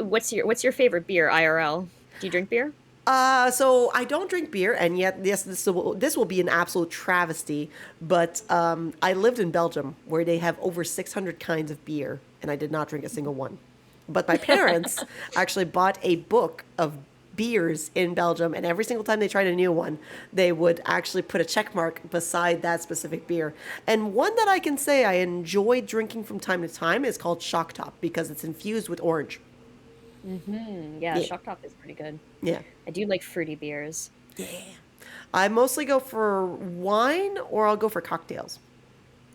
What's your favorite beer, IRL? Do you drink beer? So I don't drink beer, and yet this will be an absolute travesty. But I lived in Belgium, where they have over 600 kinds of beer, and I did not drink a single one. But my parents actually bought a book of beers in Belgium, and every single time they tried a new one, they would actually put a check mark beside that specific beer. And one that I can say I enjoy drinking from time to time is called Shock Top, because it's infused with orange. Yeah, Shock Top is pretty good. Yeah. I do like fruity beers. Yeah. I mostly go for wine, or I'll go for cocktails.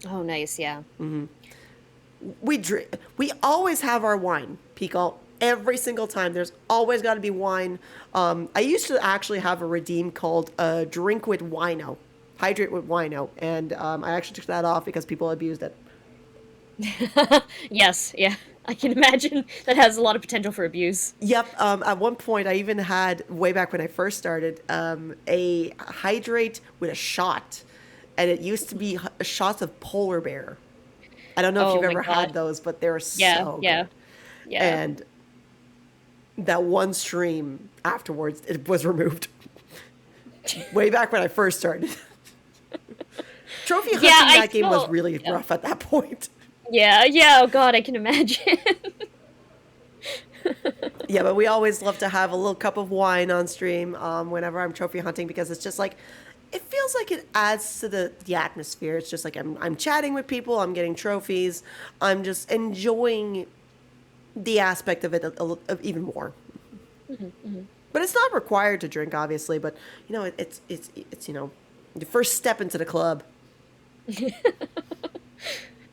Oh, nice, yeah. We always have our wine, Pico. Every single time, there's always got to be wine. I used to actually have a redeem called Drink with Wino, Hydrate with Wino, and I actually took that off because people abused it. Yes, yeah. I can imagine that has a lot of potential for abuse. Yep. At one point, I even had, way back when I first started, a hydrate with a shot, and it used to be shots of polar bear. I don't know if you've ever had those, but they're so good. Yeah. And that one stream afterwards, it was removed. way back when I first started. Trophy hunting that game was really rough at that point. Yeah, oh god, I can imagine. Yeah, but we always love to have a little cup of wine on stream whenever I'm trophy hunting, because it's just like, it feels like it adds to the atmosphere. It's just like I'm chatting with people, I'm getting trophies, I'm just enjoying the aspect of it even more. But it's not required to drink, obviously, but it's the first step into the club.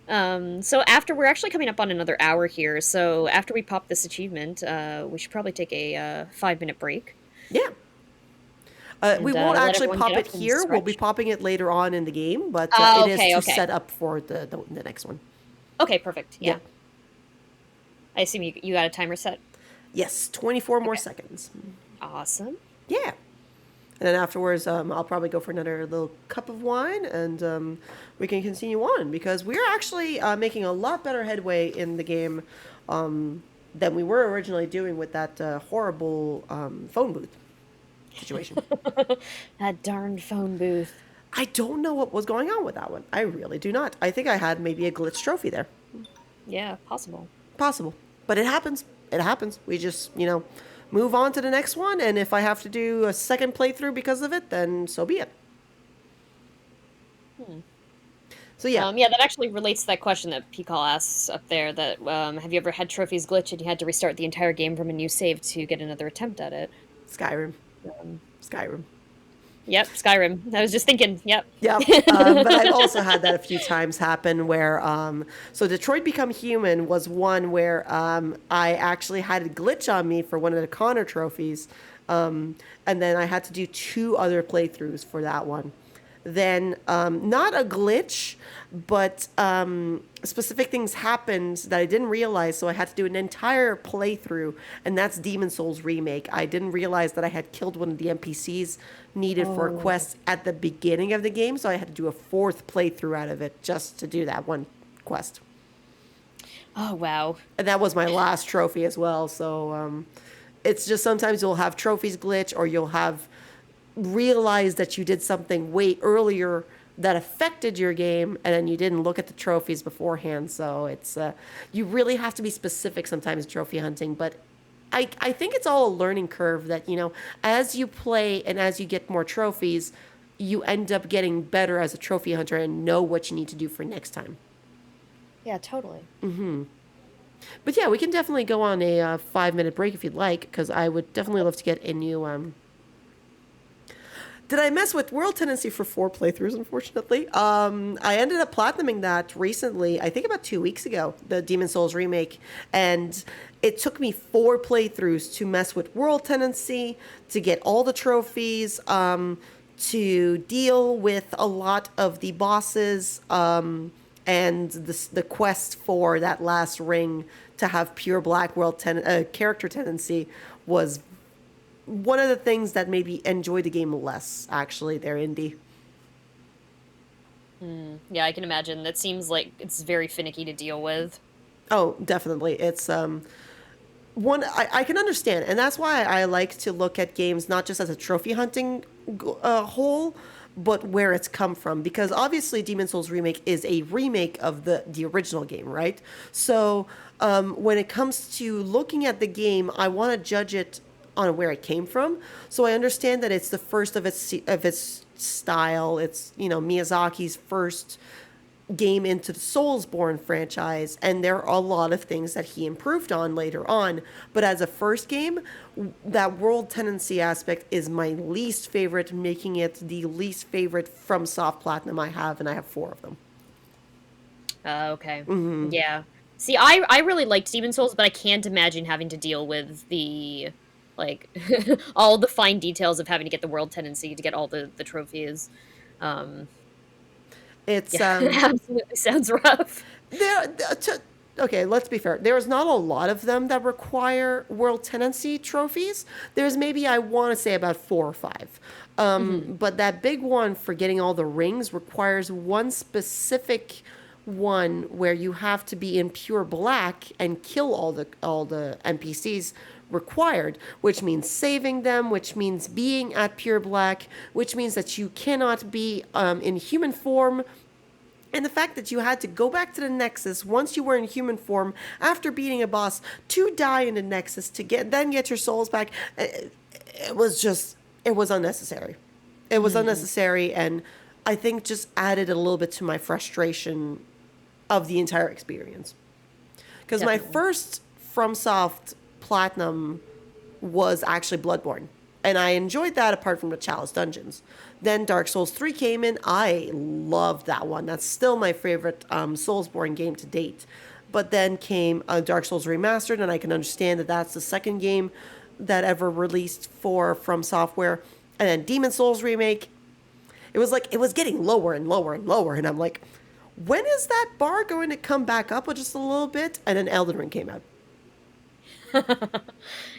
So after, we're actually coming up on another hour here, so after we pop this achievement, we should probably take a 5-minute break. Yeah. We won't actually pop it here. We'll be popping it later on in the game, but it is to set up for the next one. Okay, perfect. Yeah. I assume you got a timer set? Yes, 24 more seconds. Awesome. Yeah. And then afterwards, I'll probably go for another little cup of wine, and we can continue on, because we're actually making a lot better headway in the game than we were originally doing with that horrible phone booth situation. That darned phone booth. I don't know what was going on with that one. I really do not. I think I had maybe a glitch trophy there. Yeah, possible. But it happens. We just, move on to the next one, and if I have to do a second playthrough because of it, then so be it. So yeah. That actually relates to that question that Peacock asks up there, that have you ever had trophies glitch and you had to restart the entire game from a new save to get another attempt at it? Skyrim. Yep, Skyrim. I was just thinking, yep. Yep, but I've also had that a few times happen where, so Detroit Become Human was one where I actually had a glitch on me for one of the Connor trophies, and then I had to do 2 other playthroughs for that one. Then, not a glitch, but specific things happened that I didn't realize, so I had to do an entire playthrough, and that's Demon's Souls Remake. I didn't realize that I had killed one of the NPCs needed for a quest at the beginning of the game, so I had to do a 4th playthrough out of it just to do that one quest. Oh, wow. And that was my last trophy as well, so it's just sometimes you'll have trophies glitch, or you'll have realized that you did something way earlier that affected your game, and then you didn't look at the trophies beforehand. So it's you really have to be specific sometimes trophy hunting, but I think it's all a learning curve that, as you play and as you get more trophies, you end up getting better as a trophy hunter and know what you need to do for next time. Yeah, totally. But yeah, we can definitely go on a 5-minute break if you'd like, because I would definitely love to get a new Did I mess with World Tendency for 4 playthroughs, unfortunately? I ended up platinuming that recently, I think about 2 weeks ago, the Demon's Souls remake. And it took me 4 playthroughs to mess with World Tendency, to get all the trophies, to deal with a lot of the bosses, and the quest for that last ring to have pure black world character tendency was one of the things that made me enjoy the game less, actually, there, Indy. Yeah, I can imagine. That seems like it's very finicky to deal with. Oh, definitely. It's one I can understand, and that's why I like to look at games not just as a trophy hunting whole, but where it's come from. Because obviously Demon's Souls Remake is a remake of the original game, right? So when it comes to looking at the game, I want to judge it on where it came from. So I understand that it's the first of its style. It's, Miyazaki's first game into the Soulsborne franchise, and there are a lot of things that he improved on later on. But as a first game, that world tendency aspect is my least favorite, making it the least favorite from Soft Platinum I have, and I have 4 of them. Okay. Yeah. See, I really liked Demon's Souls, but I can't imagine having to deal with the all the fine details of having to get the world tendency to get all the trophies. It's it absolutely sounds rough. Okay, let's be fair. There's not a lot of them that require world tendency trophies. There's maybe, I want to say, about 4 or 5. But that big one for getting all the rings requires one specific one where you have to be in pure black and kill all the NPCs required, which means saving them, which means being at pure black, which means that you cannot be in human form. And the fact that you had to go back to the Nexus once you were in human form after beating a boss to die in the Nexus to get your souls back, it was unnecessary. It was unnecessary, and I think just added a little bit to my frustration of the entire experience. Because my first FromSoft Platinum was actually Bloodborne. And I enjoyed that apart from the Chalice Dungeons. Then Dark Souls 3 came in. I loved that one. That's still my favorite Soulsborne game to date. But then came Dark Souls Remastered, and I can understand that that's the second game that ever released from software. And then Demon Souls Remake. It was getting lower and lower and lower. And I'm like, when is that bar going to come back up with just a little bit? And then Elden Ring came out.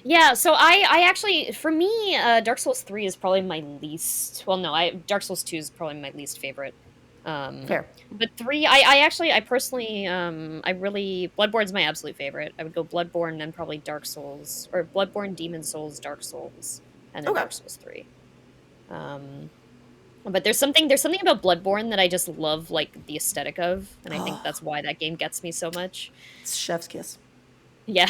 Yeah, so I actually, for me, Dark Souls 3 is probably my least, well, no, Dark Souls 2 is probably my least favorite. Fair. But 3, I personally, Bloodborne's my absolute favorite. I would go Bloodborne, then probably Dark Souls, or Bloodborne, Demon Souls, Dark Souls, and then Dark Souls 3. But there's something about Bloodborne that I just love, like, the aesthetic of, and I think that's why that game gets me so much. It's chef's kiss. Yeah.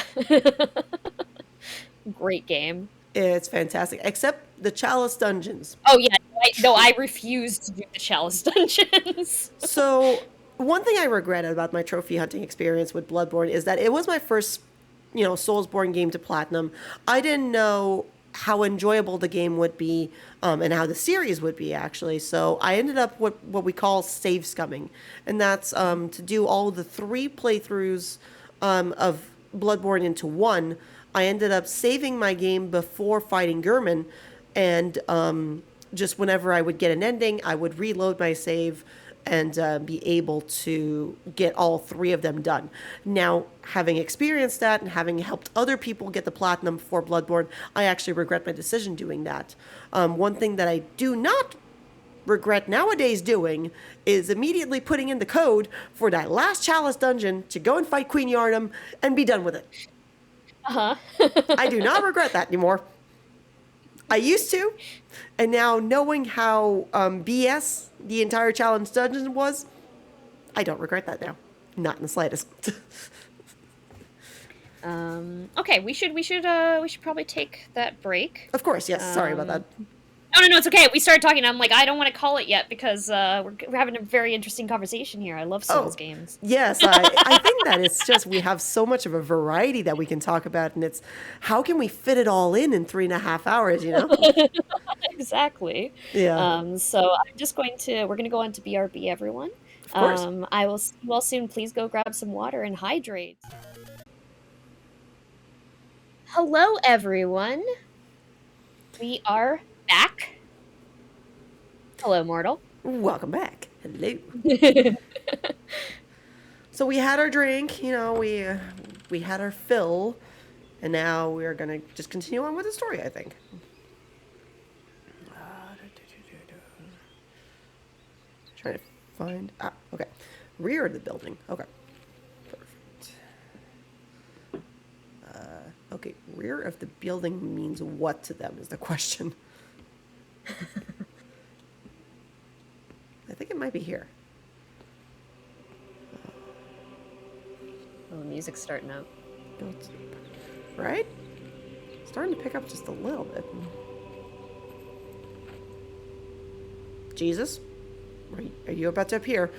Great game. It's fantastic. Except the Chalice Dungeons. Oh, yeah. I refuse to do the Chalice Dungeons. So, one thing I regret about my trophy hunting experience with Bloodborne is that it was my first, Soulsborne game to Platinum. I didn't know how enjoyable the game would be and how the series would be, actually. So, I ended up what we call save scumming. And that's to do all the 3 playthroughs of Bloodborne into one. I ended up saving my game before fighting Gurman, and just whenever I would get an ending, I would reload my save and be able to get all 3 of them done. Now, having experienced that and having helped other people get the platinum for Bloodborne, I actually regret my decision doing that. One thing that I do not regret nowadays doing is immediately putting in the code for that last Chalice dungeon to go and fight Queen Yarnum and be done with it. I do not regret that anymore. I used to, and now knowing how BS the entire challenge dungeon was, I don't regret that now. Not in the slightest. Okay, we should probably take that break. Of course, yes. Sorry about that. No, it's okay. We started talking, and I'm like, I don't want to call it yet because we're having a very interesting conversation here. I love Souls games. Yes, I think that it's just we have so much of a variety that we can talk about, and it's how can we fit it all in 3.5 hours, Exactly. Yeah. So we're going to go on to BRB, everyone. Of course. I will see you all soon. Please go grab some water and hydrate. Hello, everyone. We are back. Hello, Mortal. Welcome back. Hello. So we had our drink, we had our fill, and now we're gonna just continue on with the story, I think. Trying to find okay. Rear of the building. Okay. Perfect. Okay, rear of the building means what to them is the question. I think it might be here. Oh, the music's starting up. Right? Starting to pick up just a little bit. Jesus? Are you about to appear?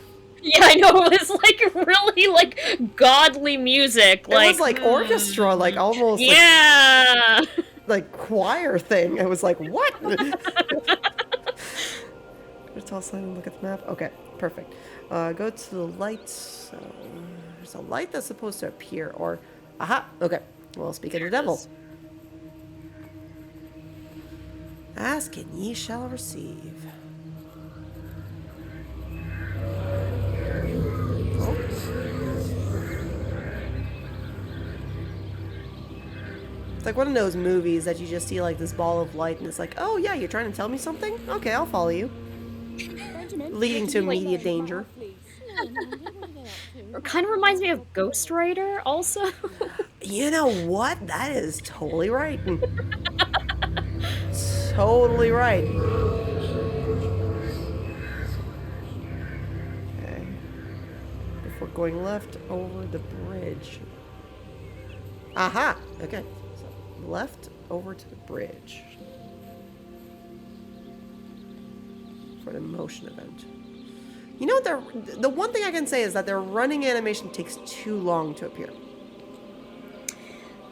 Yeah, I know. It was really godly music. It was like orchestra, almost. Yeah. Like choir thing. It was like, what? Let's all silent look at the map. Okay, perfect. Go to the light. So there's a light that's supposed to appear, or aha. Okay. Well, speak of the devil. Ask and ye shall receive. It's like one of those movies that you just see this ball of light and it's like, oh yeah, you're trying to tell me something? Okay, I'll follow you. Leading to immediate danger. kind of reminds me of Ghost Rider also. You know what? That is totally right. Totally right. Okay. Before going left over the bridge. Aha! Okay. So left over to the bridge. For the motion event. You know, the one thing I can say is that their running animation takes too long to appear.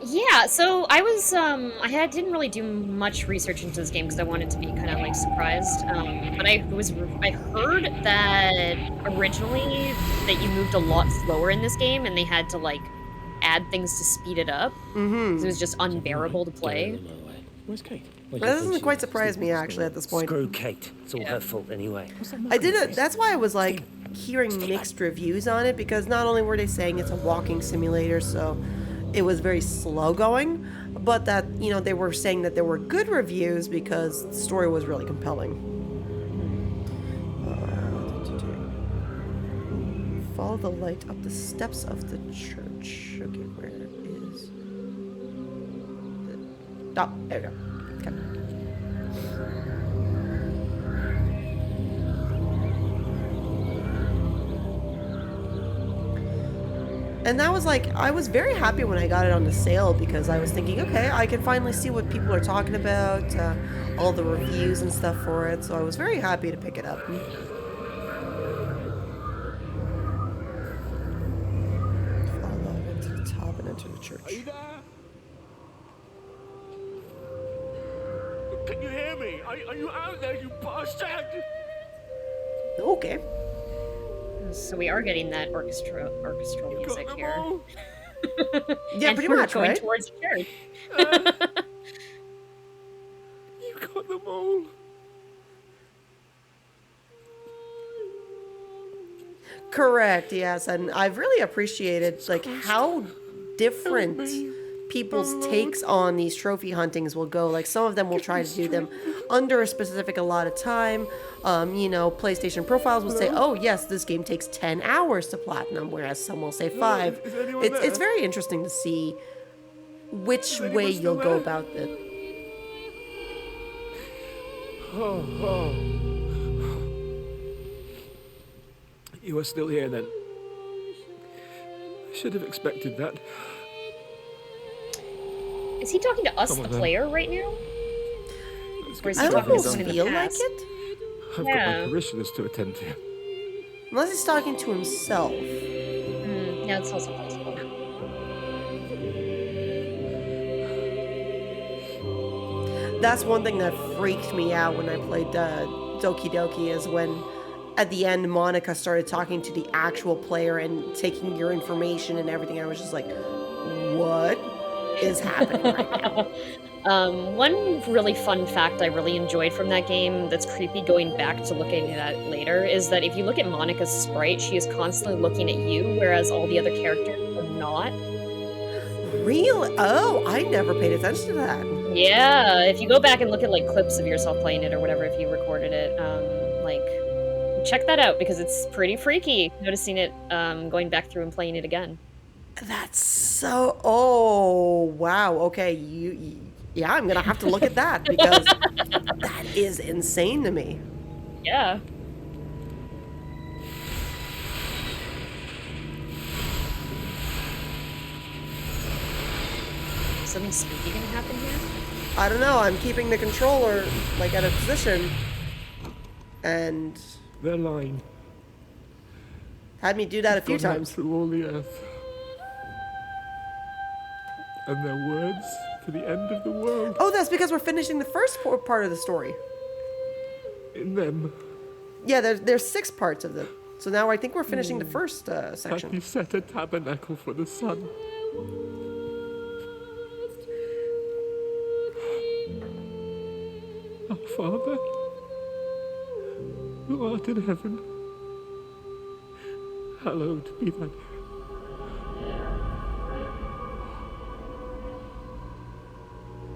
Yeah, so I was, didn't really do much research into this game because I wanted to be kind of like surprised. But I heard that originally that you moved a lot slower in this game, and they had to like add things to speed it up. Mm-hmm. It was just unbearable to play. Where's Kate? That doesn't quite surprise me actually at this point. Screw Kate. It's all her fault anyway. That's why I was like hearing mixed reviews on it, because not only were they saying it's a walking simulator, so it was very slow going, but that, you know, they were saying that there were good reviews because the story was really compelling. Follow the light up the steps of the church. Okay, where is the... Oh, there we go. Okay. And that was like, I was very happy when I got it on the sale, because I was thinking, okay, I can finally see what people are talking about, all the reviews and stuff for it, so I was very happy to pick it up. Follow it to the top and enter the church. Are you there? Can you hear me? Are you out there, you bastard? Okay. So we are getting that orchestral music here. Yeah, and pretty we're much, going right? towards the church. You got them all. Correct, yes, and I've really appreciated like how different people's takes on these trophy huntings will go. Like some of them will try to do them under a specific allotted time. You know, PlayStation profiles will say, "Oh yes, this game takes 10 hours to platinum," whereas some will say 5. It's very interesting to see which way you'll go about it. Oh. You are still here then. I should have expected that. Is he talking to us, Come the on, then. player, right now? Or is he I talking to almost someone in the feel like past? it, I've got my parishioners to attend to. unless he's talking to himself. Yeah, it's also possible. That's one thing that freaked me out when I played Doki Doki, is when at the end Monica started talking to the actual player and taking your information and everything. I was just like, what is happening right now? One really fun fact I really enjoyed from that game that's creepy going back to looking at it later is that if you look at Monica's sprite, she is constantly looking at you, whereas all the other characters are not. Really? Oh, I never paid attention to that. Yeah, if you go back and look at like clips of yourself playing it or whatever, if you recorded it, like check that out because it's pretty freaky noticing it going back through and playing it again. That's so... Oh, wow. Okay, yeah, I'm gonna have to look at that because that is insane to me. Yeah. Something spooky gonna happen here? I don't know. I'm keeping the controller like at a position, and They're lying. had me do that a few Gone out times. through all the earth. And their words to the end of the world. Oh, that's because we're finishing the first part of the story. In them. Yeah, there's 6 parts of it. So now I think we're finishing the first Have section. you set a tabernacle for the sun? Our Father, who art in heaven, hallowed be thy name.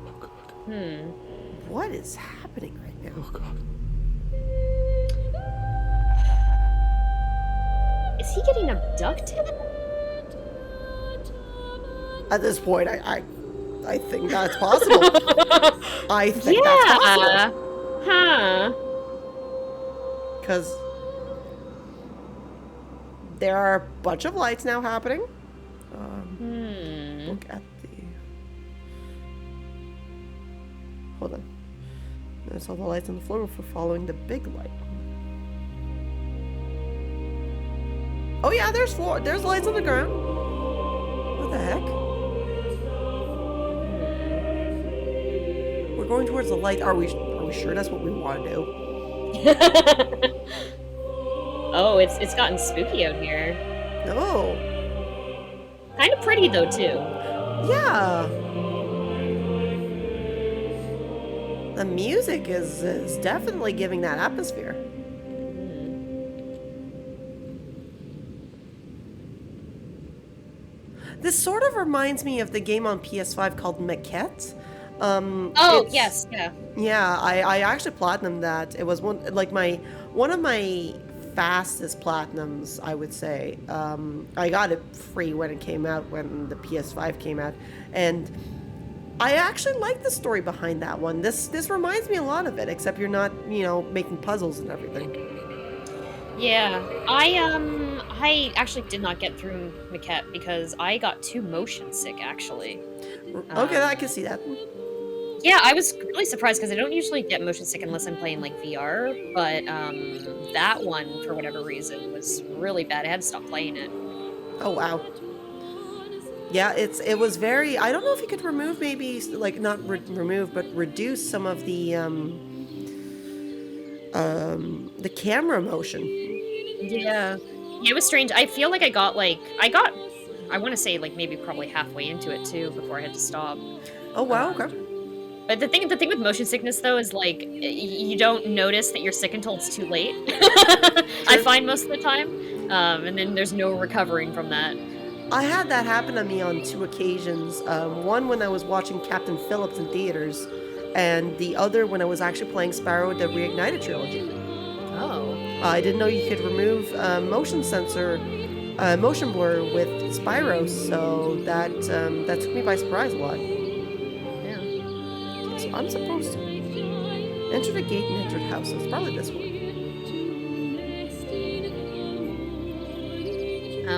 Oh God. What is happening right now? Oh God. Is he getting abducted? At this point, I think that's possible. I think that's possible. Huh. Because there are a bunch of lights now happening. Look at the... Hold on. There's all the lights on the floor for following the big light. Oh yeah, there's lights on the ground. What the heck? We're going towards the light. Are we sure that's what we want to do? Oh, it's gotten spooky out here. Oh. Kind of pretty though too. Yeah. The music is definitely giving that atmosphere. This sort of reminds me of the game on PS5 called Maquette. Yes, yeah. Yeah, I actually platinumed that. It was one of my fastest platinums, I would say. I got it free when it came out, when the PS5 came out, and I actually like the story behind that one. This reminds me a lot of it, except you're not, making puzzles and everything. Yeah, I actually did not get through Maquette because I got too motion sick, actually. Okay, I can see that. Yeah, I was really surprised because I don't usually get motion sick unless I'm playing, like, VR, but, that one, for whatever reason, was really bad. I had to stop playing it. Oh, wow. Yeah, it was very... I don't know if you could remove maybe, like, not remove, but reduce some of the camera motion. Yeah. It was strange. I feel like I want to say, like, maybe probably halfway into it, too, before I had to stop. Oh, wow, okay. But the thing with motion sickness, though, is, like, you don't notice that you're sick until it's too late. I find most of the time. And then there's no recovering from that. I had that happen to me on 2 occasions. One when I was watching Captain Phillips in theaters, and the other when I was actually playing Sparrow the Reignited trilogy. Oh. I didn't know you could remove motion blur with Spyro, so that took me by surprise a lot. Yeah. So I'm supposed to enter the gate and enter the house. So it's probably this one.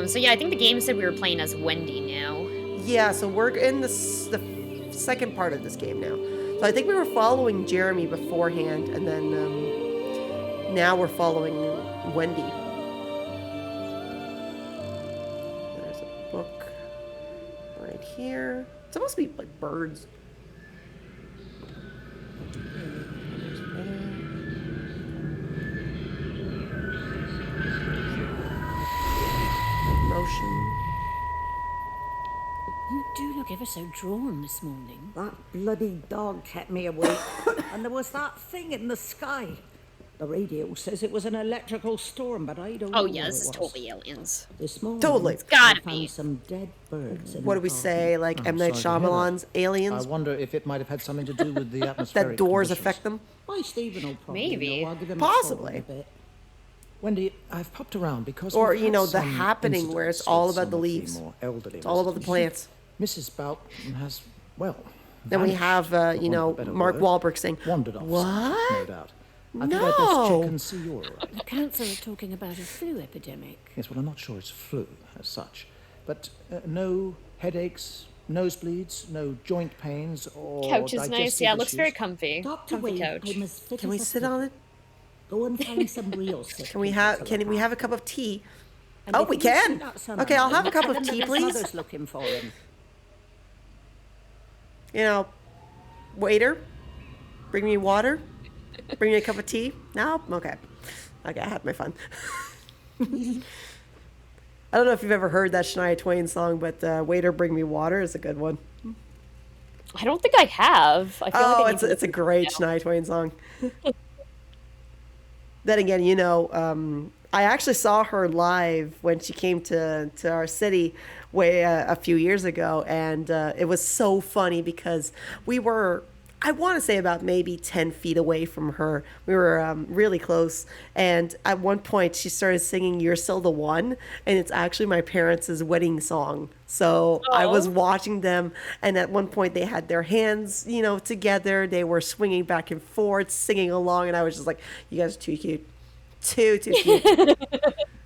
So yeah, I think the game said we were playing as Wendy now. Yeah, so we're in the second part of this game now. So I think we were following Jeremy beforehand, and then now we're following Wendy. There's a book right here. It's supposed to be like birds. There's another. Motion. You do look ever so drawn this morning. That bloody dog kept me awake. And there was that thing in the sky. The radio says it was an electrical storm, but I don't know. Oh yeah, this is totally aliens. This morning, Totally. It's gotta I found be. some dead birds. What do we say? Like M. Night Shyamalan's Aliens? I wonder if it might have had something to do with the atmospheric That doors conditions. affect them? Why, Stephen will probably Maybe. know. I'll give him Possibly. a call in a bit. Wendy, I've popped around because Or, we've had the some happening where it's incidents all with about some the of leaves. more elderly It's all about the residents. plants. Mrs. Bout has, well, Then we vanished, have, for want of a better Mark word. Wahlberg saying, Wandered off, "What? no doubt. I think I'd best No. check and see you're all right. The council are talking about a flu epidemic. Yes, well, I'm not sure it's flu as such, but no headaches, nosebleeds, no joint pains, or Couch is nice. digestive Yeah, it looks very issues. comfy. Dr. Comfy Wade couch. came as fit Can as we a sit fiddle. on it? Go and find some real sick Can we people have to can look we have a after. cup of tea? And Oh, if we you see can. that son Okay, I'll of have a mine, cup tell of him that tea, his please. mother's looking for him. Waiter, bring me water. Bring me a cup of tea. No? Okay. Okay, I had my fun. I don't know if you've ever heard that Shania Twain song, but Waiter, Bring Me Water is a good one. I don't think I have. I feel like I need to it's a listen great now. Shania Twain song. Then again, I actually saw her live when she came to our city a few years ago, and it was so funny because we were I want to say about maybe 10 feet away from her. We were really close. And at one point, she started singing You're Still the One. And it's actually my parents' wedding song. So I was Oh. watching them. And at one point, they had their hands, together. They were swinging back and forth, singing along. And I was just like, you guys are too cute. Too cute.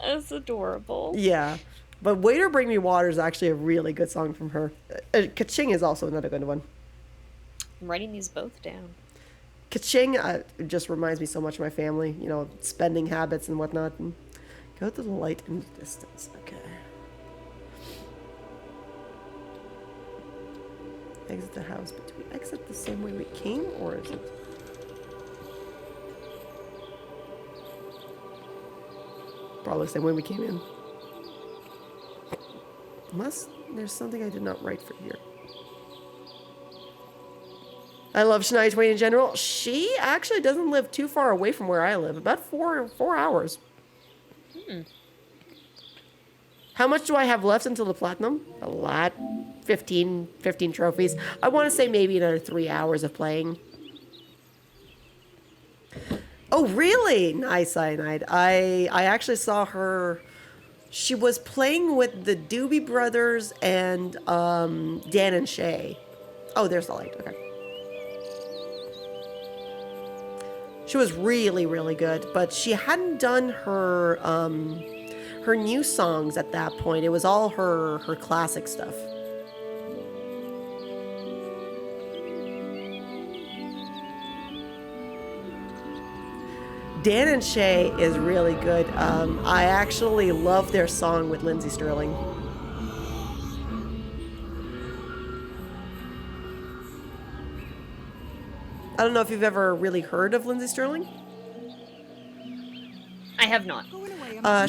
That's adorable. Yeah. But Waiter Bring Me Water is actually a really good song from her. Kaching is also another good one. I'm writing these both down. Kaching just reminds me so much of my family, spending habits and whatnot. And go to the light in the distance. Okay. Exit the house, but do we exit the same way we came, or is it? Probably the same way we came in. Unless there's something I did not write for here. I love Shania Twain in general. She actually doesn't live too far away from where I live. About four hours. How much do I have left until the platinum? A lot. 15 trophies. I want to say maybe another 3 hours of playing. Oh, really? Nice, Cyanide. I actually saw her. She was playing with the Doobie Brothers and Dan and Shay. Oh, there's the light. Okay. She was really, really good, but she hadn't done her new songs at that point. It was all her classic stuff. Dan and Shay is really good. I actually love their song with Lindsey Sterling. I don't know if you've ever really heard of Lindsey Sterling. I have not.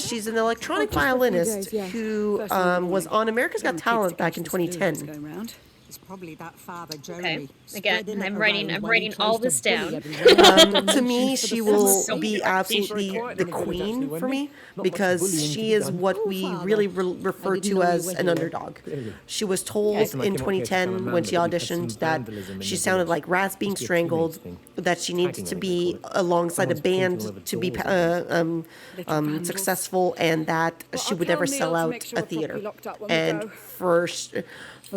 She's an electronic violinist who was on America's Got Talent back in 2010. It's probably that father, Okay. Jeremy. Again, I'm writing all this down. To me, she will be absolutely the queen for me because she is what we really refer to as an underdog. She was told in 2010 when she auditioned that she sounded like rats being strangled, that she needed to be alongside a band to be successful, and that she would never sell out a theater. And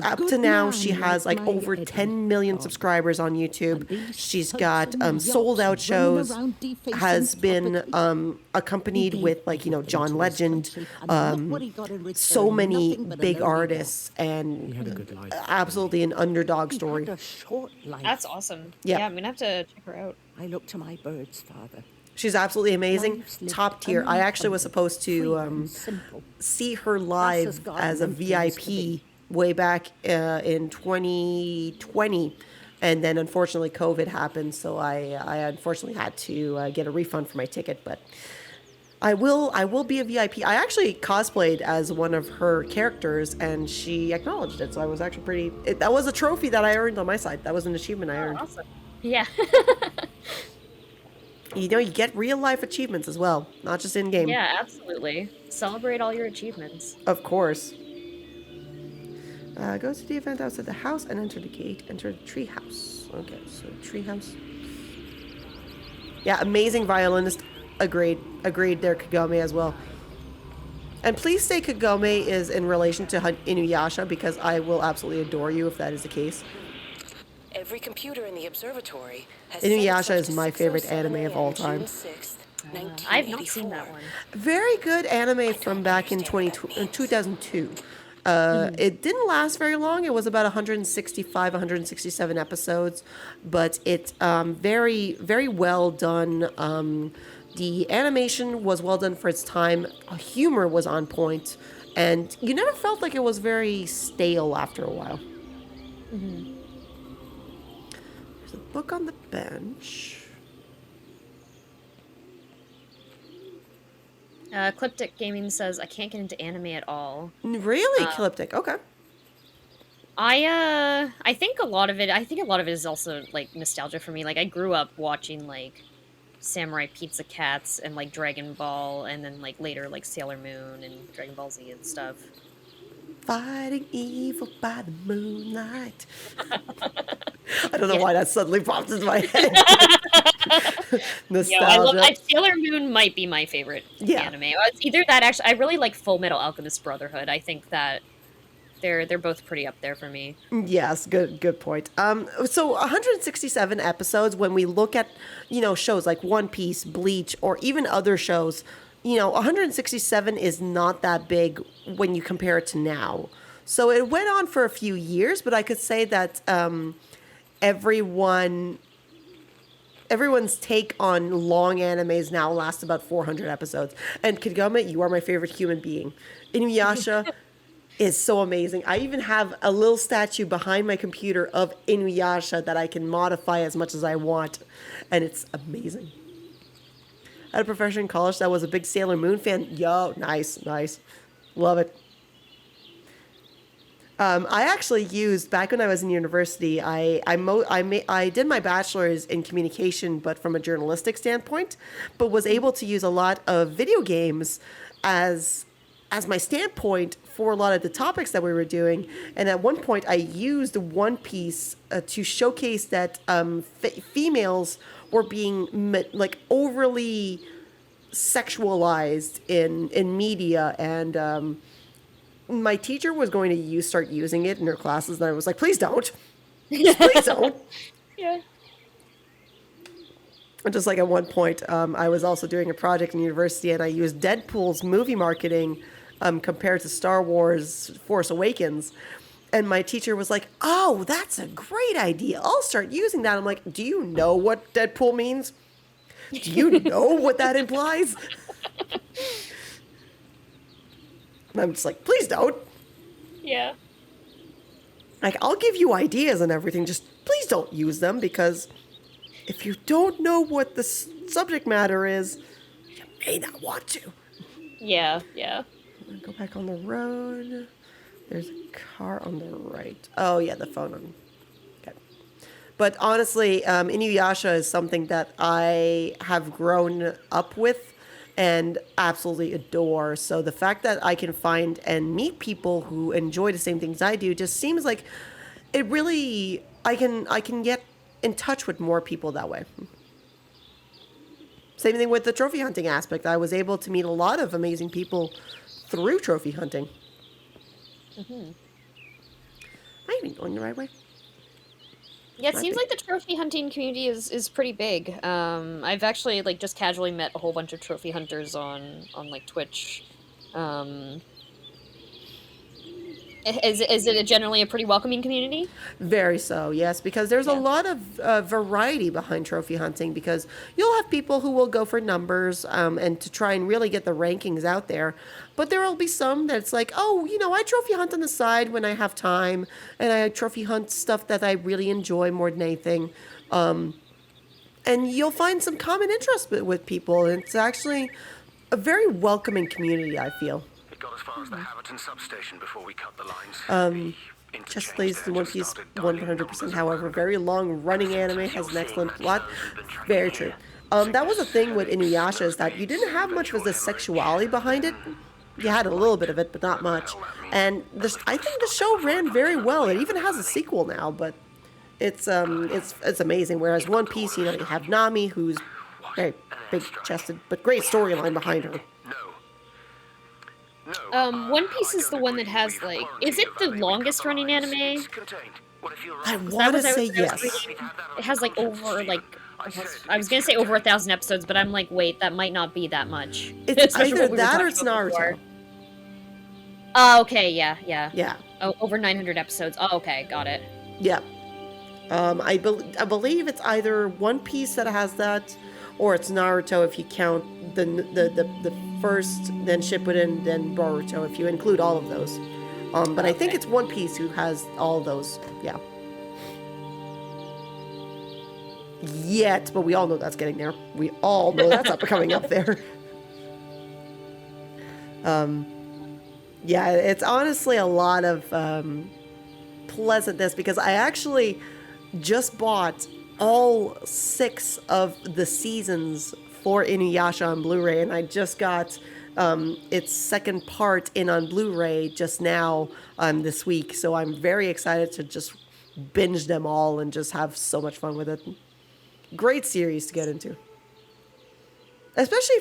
up to now, she has like over 10 million subscribers on YouTube. She's got sold out shows, has been accompanied with John Legend, so many big artists, and absolutely an underdog story. That's awesome. Yeah. Yeah, I'm gonna have to check her out. I look to my birds, Father. She's absolutely amazing, top tier. I actually was supposed to see her live as a VIP way back in 2020, and then unfortunately COVID happened, so I unfortunately had to get a refund for my ticket. But I will be a VIP. I actually cosplayed as one of her characters, and she acknowledged it. So I was actually that was a trophy that I earned on my side. That was an achievement I earned. Awesome. Yeah. You get real life achievements as well, not just in game. Yeah, absolutely. Celebrate all your achievements. Of course. Go to the event outside the house and enter the gate. Enter the tree house. Okay, so tree house. Yeah, amazing violinist. Agreed there, Kagome, as well. And please say Kagome is in relation to Inuyasha, because I will absolutely adore you if that is the case. Every computer in the observatory has Inuyasha is my favorite anime of all time. I've not seen that one. Very good anime from back in 2002. It didn't last very long. It was about 165, 167 episodes, but it's very, very well done. The animation was well done for its time. Humor was on point, and you never felt like it was very stale after a while. Mm-hmm. There's a book on the bench. Cliptic Gaming says, I can't get into anime at all. Really? Cliptic, okay. I think a lot of it is also, like, nostalgia for me. Like, I grew up watching, like, Samurai Pizza Cats and, like, Dragon Ball, and then, like, later, like, Sailor Moon and Dragon Ball Z and stuff. Fighting evil by the moonlight. I don't know why that suddenly popped into my head. Nostalgia. Sailor Moon might be my favorite anime. It's either that, actually. I really like Full Metal Alchemist Brotherhood. I think that they're both pretty up there for me. Yes, good point. So 167 episodes. When we look at, shows like One Piece, Bleach, or even other shows, 167 is not that big when you compare it to now. So it went on for a few years, but I could say that everyone's take on long animes now lasts about 400 episodes. And Kagome, you are my favorite human being. Inuyasha is so amazing. I even have a little statue behind my computer of Inuyasha that I can modify as much as I want. And it's amazing. I had a professor in college that was a big Sailor Moon fan. Yo, nice. Love it. I actually used, back when I was in university, I did my bachelor's in communication, but from a journalistic standpoint, but was able to use a lot of video games as my standpoint for a lot of the topics that we were doing. And at one point I used One Piece to showcase that females were being overly sexualized in media, and my teacher was going to start using it in her classes, and I was like, please don't. Please don't. Yeah. And just like at one point, I was also doing a project in university, and I used Deadpool's movie marketing compared to Star Wars Force Awakens. And my teacher was like, oh, that's a great idea. I'll start using that. I'm like, do you know what Deadpool means? Do you know what that implies? And I'm just like, please don't. Yeah. Like, I'll give you ideas and everything. Just please don't use them, because if you don't know what the subject matter is, you may not want to. Yeah. I'm going to go back on the road. There's a car on the right. Oh, yeah, the phone on. Okay. But honestly, Inuyasha is something that I have grown up with and absolutely adore. So the fact that I can find and meet people who enjoy the same things I do just seems like it really, I can get in touch with more people that way. Same thing with the trophy hunting aspect. I was able to meet a lot of amazing people through trophy hunting. Mm-hmm. Am I even going the right way? Yeah, it seems like the trophy hunting community is pretty big. I've actually just casually met a whole bunch of trophy hunters on Twitch. Is it generally a pretty welcoming community? Very so, yes, because there's a lot of variety behind trophy hunting, because you'll have people who will go for numbers and to try and really get the rankings out there. But there will be some that's like, oh, I trophy hunt on the side when I have time, and I trophy hunt stuff that I really enjoy more than anything. And you'll find some common interest with people. And it's actually a very welcoming community, I feel. It got as far as the Haverton substation before we cut the lines. Just plays the One Piece 100%. However, very long-running anime has an excellent plot. Very true. That was the thing with Inuyasha, is that you didn't have much of the sexuality behind it. You had a little bit of it, but not much. And I think the show ran very well. It even has a sequel now, but it's amazing. Whereas One Piece, you have Nami, who's very big-chested, but great storyline behind her. One Piece is the one that has is it the longest running anime? I want to say yes. It has over I was gonna say over 1,000 episodes, but I'm like, wait, that might not be that much. It's either that or it's Naruto. Oh, okay, yeah. Yeah. Oh, over 900 episodes. Oh, okay, got it. Yeah. I believe it's either One Piece that has that, or it's Naruto if you count the first, then Shippuden, then Boruto, if you include all of those. But I think it's One Piece who has all of those. Yeah. Yet, but we all know that's getting there. We all know that's coming up there. Yeah, it's honestly a lot of pleasantness, because I actually just bought all 6 of the seasons for Inuyasha on Blu-ray, and I just got its second part in on Blu-ray just now this week. So I'm very excited to just binge them all and just have so much fun with it. Great series to get into. Especially,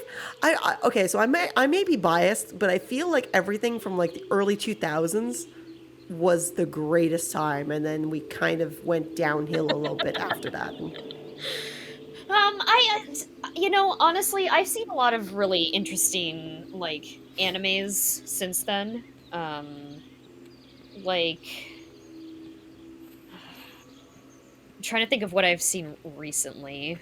okay, so I may be biased, but I feel like everything from like the early 2000s was the greatest time, and then we kind of went downhill a little bit after that. Honestly, I've seen a lot of really interesting, like, animes since then. Like, I'm trying to think of what I've seen recently.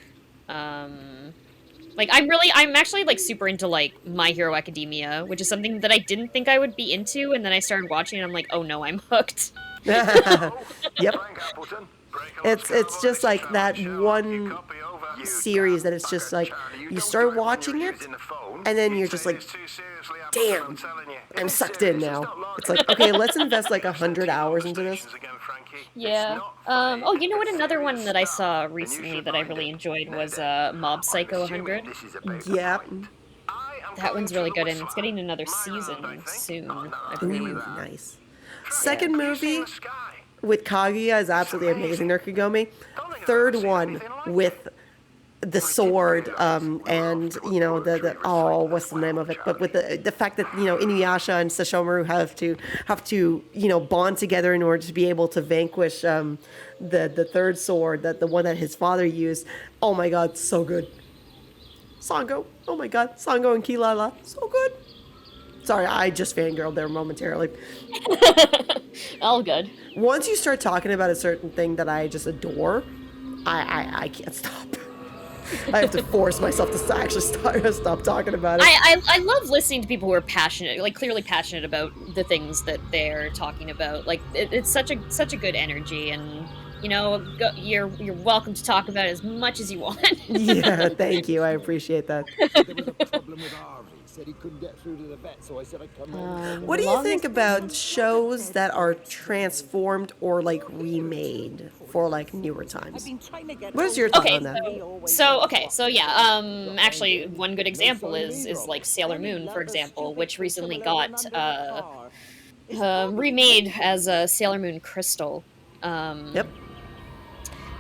Like, I'm actually, like, super into, like, My Hero Academia, which is something that I didn't think I would be into, and then I started watching and I'm like, oh no, I'm hooked. Yep. It's just like that one series that it's just like you start watching it and then you're just like, damn, I'm sucked in now. It's like, okay, let's invest like 100 hours into this. Yeah. Oh, you know what? Another one that I saw recently that I really enjoyed was Mob Psycho 100. Yeah. That one's really good, and it's getting another season soon, I believe. Ooh, nice. Second movie with Kaguya is absolutely amazing. Kagome. Third one with the sword, and you know the what's the name of it? But with the fact that Inuyasha and Sesshomaru have to bond together in order to be able to vanquish the third sword, the one that his father used. Oh my God, so good. Sango, oh my God, Sango and Kilala, so good. Sorry, I just fangirled there momentarily. All good. Once you start talking about a certain thing that I just adore, I can't stop. I have to force myself to actually stop talking about it. I love listening to people who are passionate, like clearly passionate about the things that they're talking about. Like it's such a good energy, and you're welcome to talk about it as much as you want. Yeah, thank you. I appreciate that. There was a problem with Harvey. He said he couldn't get through to the vet, so I said I'd come home. What do you think about shows that are transformed or like remade for like newer times? What is your thought on that? So yeah, actually one good example is like Sailor Moon, for example, which recently got remade as Sailor Moon Crystal. Yep.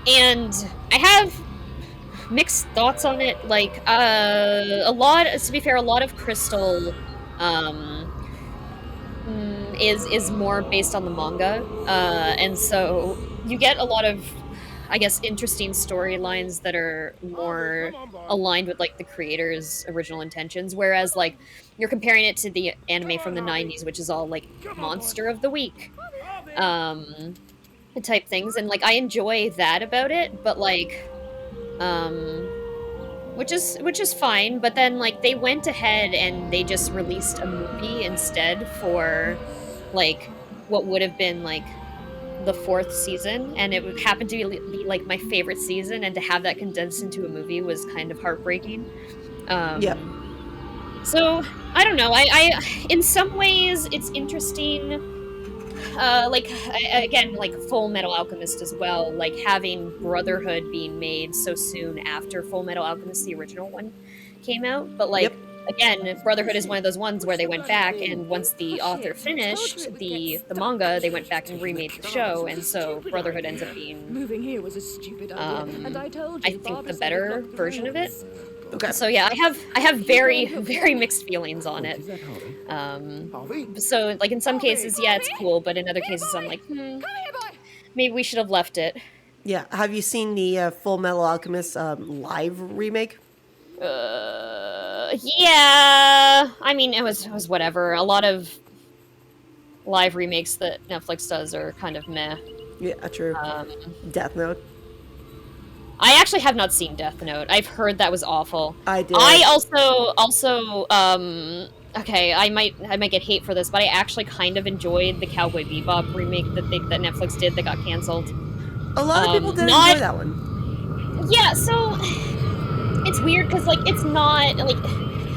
And I have mixed thoughts on it. Like, a lot of Crystal is more based on the manga, and so you get a lot of, I guess, interesting storylines that are more aligned with like the creator's original intentions, whereas like you're comparing it to the anime from the 90s, which is all like monster of the week type things, and like I enjoy that about it, but like which is fine, but then like they went ahead and they just released a movie instead for like what would have been like the 4th season, and it happened to be like my favorite season, and to have that condensed into a movie was kind of heartbreaking. Yeah. So I don't know. I in some ways it's interesting. Again, like Full Metal Alchemist as well, like having Brotherhood being made so soon after Full Metal Alchemist, the original one, came out. But like, again, Brotherhood is one of those ones where they went back, and once the author finished the manga, they went back and remade the show, and so Brotherhood ends up being Moving here was a stupid idea, and I told you, I think the better version of it. Okay. So yeah, I have very, very mixed feelings on it. So like in some cases, yeah, it's cool, but in other cases, I'm like, maybe we should have left it. Yeah. Have you seen the Full Metal Alchemist live remake? Yeah. I mean, it was whatever. A lot of live remakes that Netflix does are kind of meh. Yeah, true. Death Note. I actually have not seen Death Note. I've heard that was awful. I did. I also okay, I might get hate for this, but I actually kind of enjoyed the Cowboy Bebop remake that Netflix did that got canceled. A lot of people didn't enjoy that one. Yeah, so it's weird because like it's not like,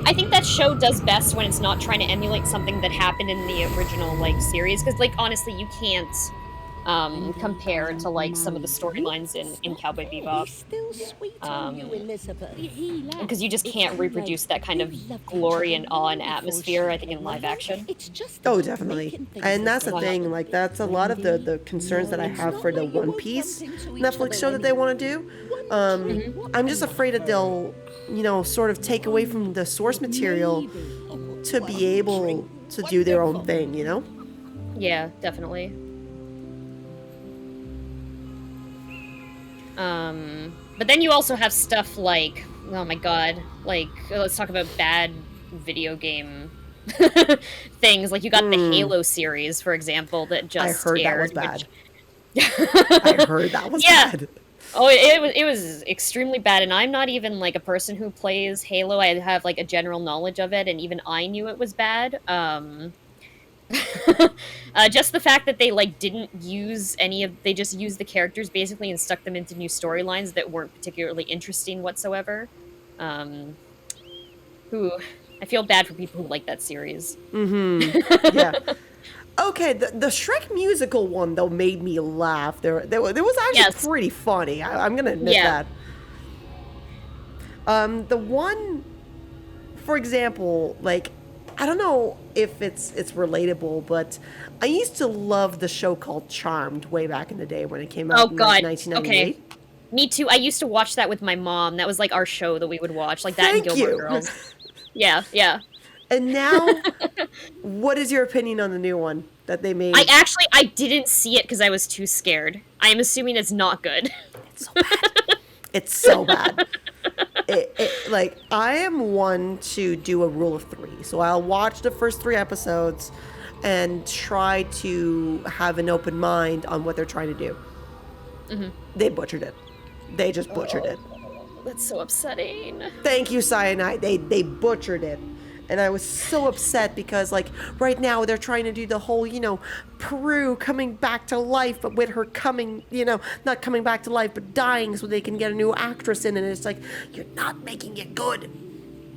I think that show does best when it's not trying to emulate something that happened in the original like series, because like honestly you can't compared to like some of the storylines in Cowboy Bebop. Still sweet on you, Elizabeth. Because you just can't reproduce that kind of glory and awe and atmosphere, I think, in live action. Oh, definitely. And that's the thing, like, that's a lot of the concerns that I have for the One Piece Netflix show that they want to do. I'm just afraid that they'll, you know, sort of take away from the source material to be able to do their own thing, you know? Yeah, definitely. But then you also have stuff like, oh my god, like, let's talk about bad video game things. Like, you got the Halo series, for example, that just I heard aired. that was bad. I heard that was bad. Oh, it was extremely bad, and I'm not even, like, a person who plays Halo. I have, like, a general knowledge of it, and even I knew it was bad. Just the fact that they, like, didn't use they just used the characters, basically, and stuck them into new storylines that weren't particularly interesting whatsoever. I feel bad for people who like that series. Yeah. Okay, the Shrek musical one, though, made me laugh. There was actually pretty funny. I'm going to admit that. The one, for example, like, I don't know if it's relatable, but I used to love the show called Charmed way back in the day when it came out in like 1998. Okay. Me too. I used to watch that with my mom. That was like our show that we would watch, like that and Gilmore Girls. Yeah. And now, what is your opinion on the new one that they made? I didn't see it because I was too scared. I am assuming it's not good. It's so bad. It's so bad. Like, I am one to do a rule of 3. So I'll watch the first 3 episodes and try to have an open mind on what they're trying to do. They butchered it. They just butchered it. That's so upsetting. Thank you, Cyanide. They butchered it. And I was so upset because, like, right now they're trying to do the whole, you know, Peru coming back to life, but with her coming, you know, not coming back to life, but dying so they can get a new actress in. And it's like, you're not making it good.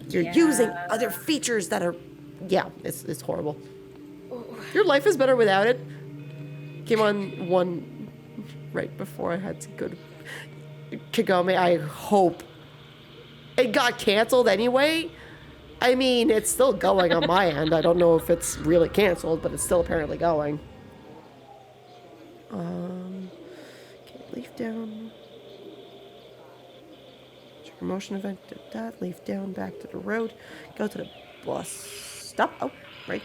You're using other features that are, it's horrible. Your life is better without it. Came on one right before I had to go to Kagome. I hope it got canceled anyway. I mean, it's still going on my end. I don't know if it's really canceled, but it's still apparently going. Okay, leaf down. Promotion event, did that. Leaf down, back to the road. Go to the bus stop. Oh, right.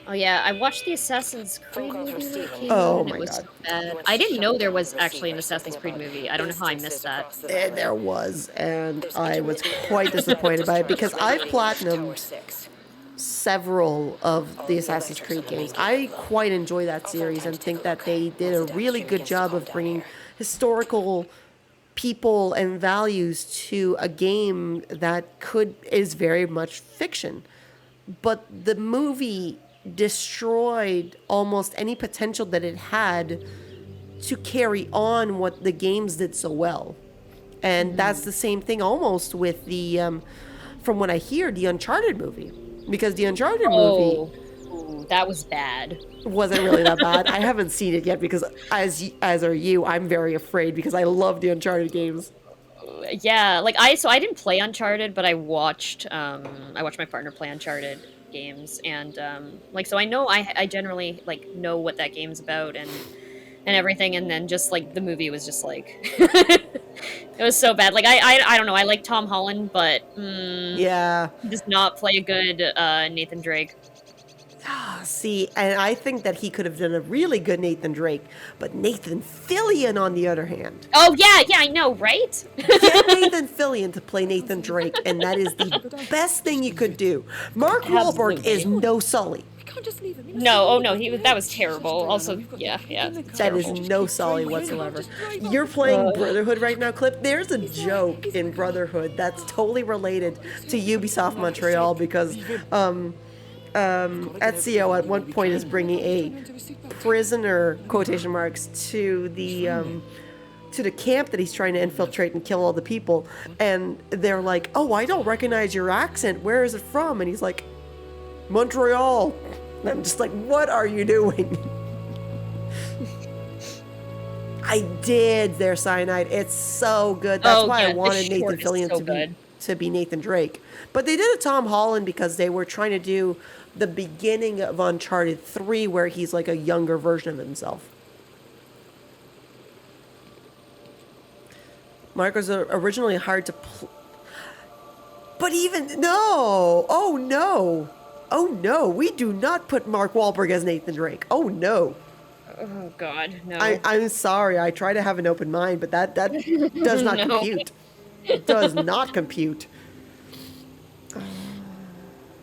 Oh yeah, I watched the Assassin's Creed movie when it came Oh out, and my it was God. so bad. I didn't know there was actually an Assassin's Creed movie. I don't know how I missed that. And there was, and I was quite disappointed by it because I've platinumed several of the Assassin's Creed games. I quite enjoy that series and think that they did a really good job of bringing historical people and values to a game that is very much fiction. But the movie destroyed almost any potential that it had to carry on what the games did so well. And that's the same thing almost with the, from what I hear, the Uncharted movie. Because the Uncharted movie... that was bad. Wasn't really that bad. I haven't seen it yet because, as are you, I'm very afraid because I love the Uncharted games. Yeah, like I didn't play Uncharted, but I watched my partner play Uncharted games, and so I know I generally like know what that game's about and everything, and then just like the movie was just like it was so bad. Like I don't know, I like Tom Holland, but he does not play a good Nathan Drake. See, and I think that he could have done a really good Nathan Drake, but Nathan Fillion, on the other hand. Oh, yeah, I know, right? Get Nathan Fillion to play Nathan Drake, and that is the best thing you could do. Mark Wahlberg is no Sully. No, that was terrible. Also, yeah. That is no Sully whatsoever. You're playing Brotherhood right now, Clip. There's a joke in Brotherhood that's totally related to Ubisoft Montreal because, Ezio at one point is bringing a prisoner, quotation marks, to the camp that he's trying to infiltrate and kill all the people, and they're like, oh, I don't recognize your accent, where is it from? And he's like, Montreal. And I'm just like, what are you doing? I did their Cyanide. It's so good. That's why I wanted Nathan Fillion to be Nathan Drake. But they did a Tom Holland because they were trying to do the beginning of Uncharted 3 where he's like a younger version of himself. Mark was originally hard to but even no. Oh no. Oh no. We do not put Mark Wahlberg as Nathan Drake. Oh no. Oh God, no. I'm sorry. I try to have an open mind, but that does not compute. It does not compute.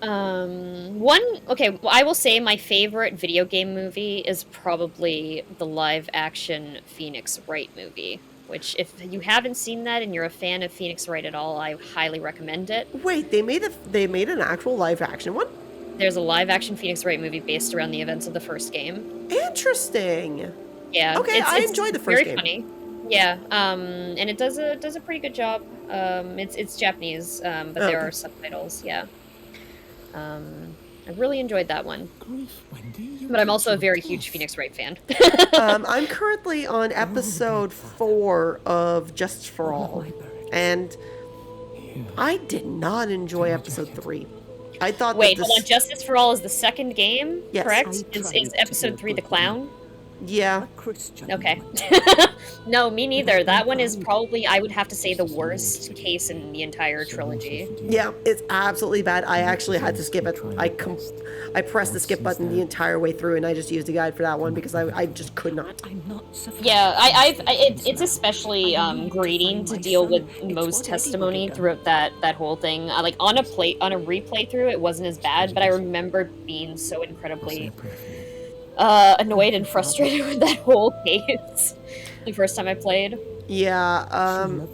I will say my favorite video game movie is probably the live-action Phoenix Wright movie. Which, if you haven't seen that and you're a fan of Phoenix Wright at all, I highly recommend it. Wait, they made an actual live-action one? There's a live-action Phoenix Wright movie based around the events of the first game. Interesting. Yeah. Okay, I enjoyed the first game. Very funny. Yeah. And it does a pretty good job. It's Japanese, but there are subtitles. Yeah. I really enjoyed that one. But I'm also a very huge Phoenix Wright fan. I'm currently on episode 4 of Just for All, and I did not enjoy episode 3. I thought. Wait, hold on. Justice for All is the second game, yes. Correct? Is episode 3 the clown? Yeah. Okay. No, me neither. That one is probably, I would have to say, the worst case in the entire trilogy. Yeah, it's absolutely bad. I actually had to skip it. I pressed the skip button the entire way through, and I just used a guide for that one because I just could not. Yeah, it's especially grating to deal with Moe's testimony throughout that whole thing. Like on a replay through, it wasn't as bad, but I remember being so incredibly annoyed and frustrated with that whole case the first time I played. Yeah,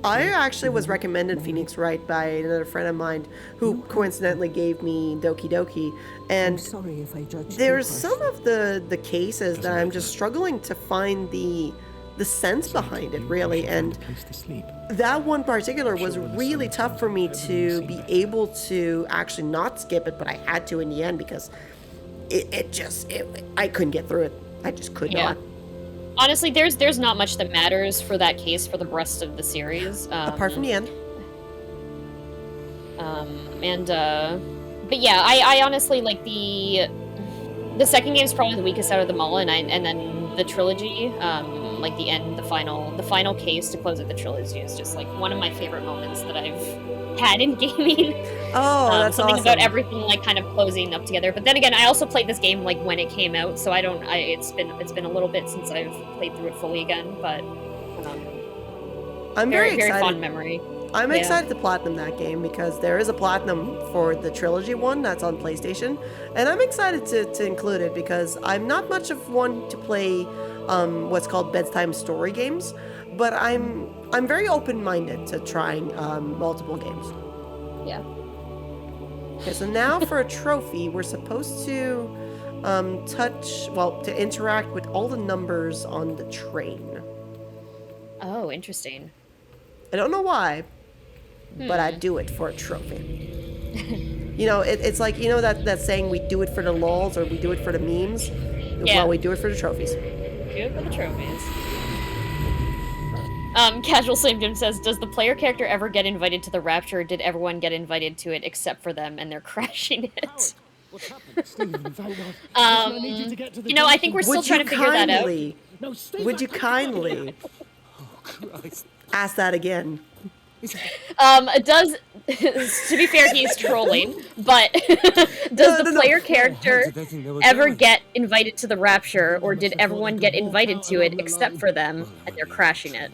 I actually was recommended Phoenix Wright by another friend of mine who coincidentally gave me Doki Doki, and there's some of the cases that I'm just struggling to find the sense behind it, really, and that one particular was really tough for me to be able to actually not skip it, but I had to in the end because I couldn't get through it. I just could not. Honestly, there's not much that matters for that case for the rest of the series. Apart from the end. But yeah, I honestly like the second game is probably the weakest out of them all, and then the trilogy, like the end, the final case to close out the trilogy is just like one of my favorite moments that I've had in gaming. Oh, that's something awesome. about everything like kind of closing up together. But then again, I also played this game like when it came out, so it's been a little bit since I've played through it fully again. But I'm very excited. Very fond memory. I'm excited to platinum that game because there is a platinum for the trilogy one that's on PlayStation, and I'm excited to include it because I'm not much of one to play what's called bedtime story games, but I'm very open-minded to trying multiple games. Yeah. Okay, so now for a trophy, we're supposed to to interact with all the numbers on the train. Oh, interesting. I don't know why, but I do it for a trophy. You know, it's like, you know that saying, we do it for the lols or we do it for the memes? Yeah. Well, we do it for the trophies. Do it for the trophies. Casual Slim Jim says, does the player character ever get invited to the Rapture, or did everyone get invited to it except for them and they're crashing it? What's happened? Stephen, thank God. You know, I think we're still trying to figure that out. No, Would you kindly ask that again? Does, to be fair, he's trolling, but does the player character ever get invited to the Rapture, or did everyone get invited to it except for them and they're crashing it?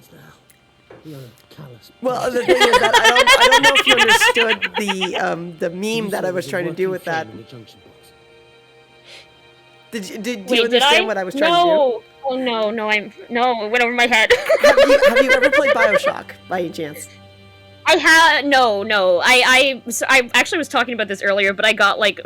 Well, the thing is that I don't know if you understood the meme that I was trying to do with that. Did you understand what I was trying to do? Oh no, it went over my head. Have you ever played BioShock by any chance? I have no. I actually was talking about this earlier, but I got like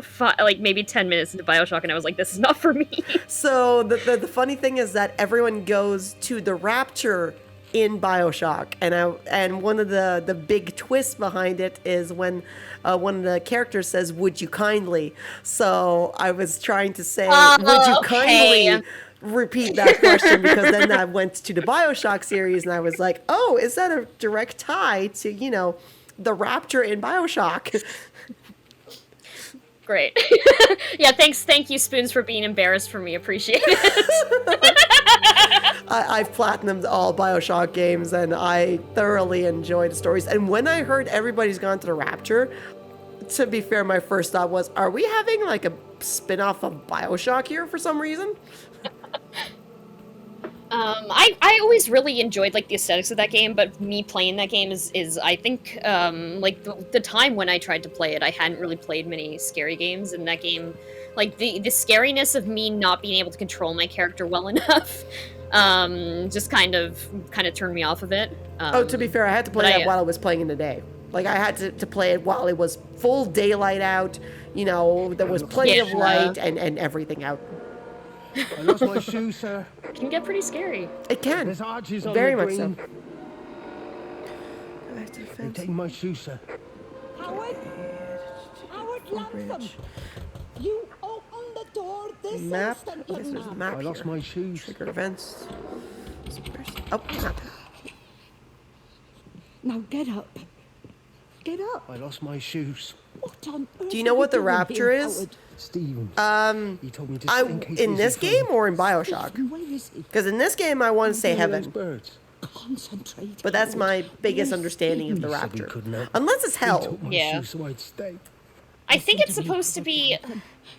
maybe 10 minutes into BioShock, and I was like, this is not for me. So the funny thing is that everyone goes to the Rapture in BioShock, and one of the big twists behind it is when one of the characters says, "Would you kindly?" So I was trying to say, "Would you kindly repeat that question because then that went to the BioShock series, and I was like, oh, is that a direct tie to, the Rapture in BioShock? Great. Yeah, thank you, Spoons, for being embarrassed for me. Appreciate it. I've platinumed all BioShock games, and I thoroughly enjoy the stories. And when I heard everybody's gone to the Rapture, to be fair, my first thought was, are we having like a spin-off of BioShock here for some reason? I always really enjoyed like the aesthetics of that game, but me playing that game is I think like the time when I tried to play it, I hadn't really played many scary games, and that game, like the scariness of me not being able to control my character well enough, just kind of turned me off of it. To be fair, I had to play that while I was playing in the day. Like, I had to play it while it was full daylight out, there was plenty of light and everything out. I lost my shoe, sir. It can get pretty scary. It can. There's arches on Very the much so. green. They're taking my shoe, sir. Howard Latham, you open the door this Map. instant, Okay, so there's a map I lost my shoes. Trigger events. Oh, map. Now get up. Get up. I lost my shoes. What on earth Do you know what the Rapture is? Howard? Stevens. You told me to in this game or in BioShock? Where is he? Because in this game, I want to say heaven. Concentrate. But that's my biggest understanding of the Rapture. Unless it's hell. Yeah. So I'd stay. I think it's supposed to be.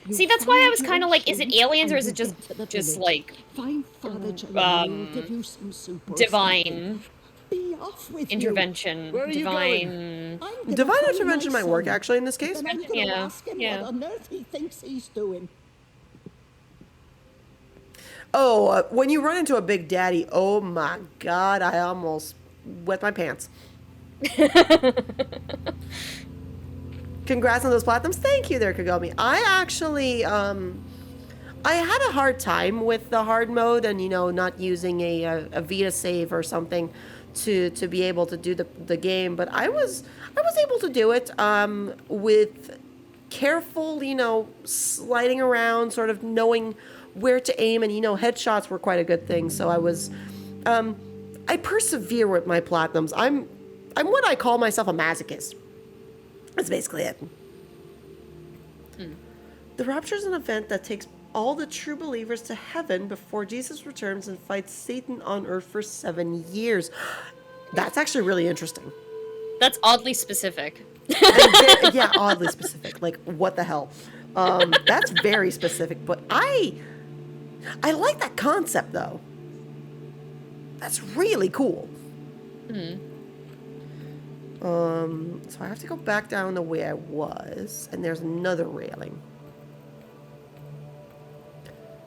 See, that's why I was kind of like, is it aliens or is it just like divine intervention? Divine intervention might work actually in this case. Yeah. What on earth he thinks he's doing? Oh, when you run into a Big Daddy, oh my God, I almost wet my pants. Congrats on those platinums. Thank you there, Kagami. I actually, I had a hard time with the hard mode and, not using a Vita save or something to be able to do the game, but I was able to do it with careful, sliding around, sort of knowing where to aim, and headshots were quite a good thing. So I persevere with my platinums. I'm what I call myself a masochist. That's basically it. The Rapture is an event that takes all the true believers to heaven before Jesus returns and fights Satan on earth for 7 years. That's actually really interesting. That's oddly specific. Yeah, oddly specific. Like, what the hell? That's very specific, but I like that concept, though. That's really cool. So I have to go back down the way I was, and there's another railing.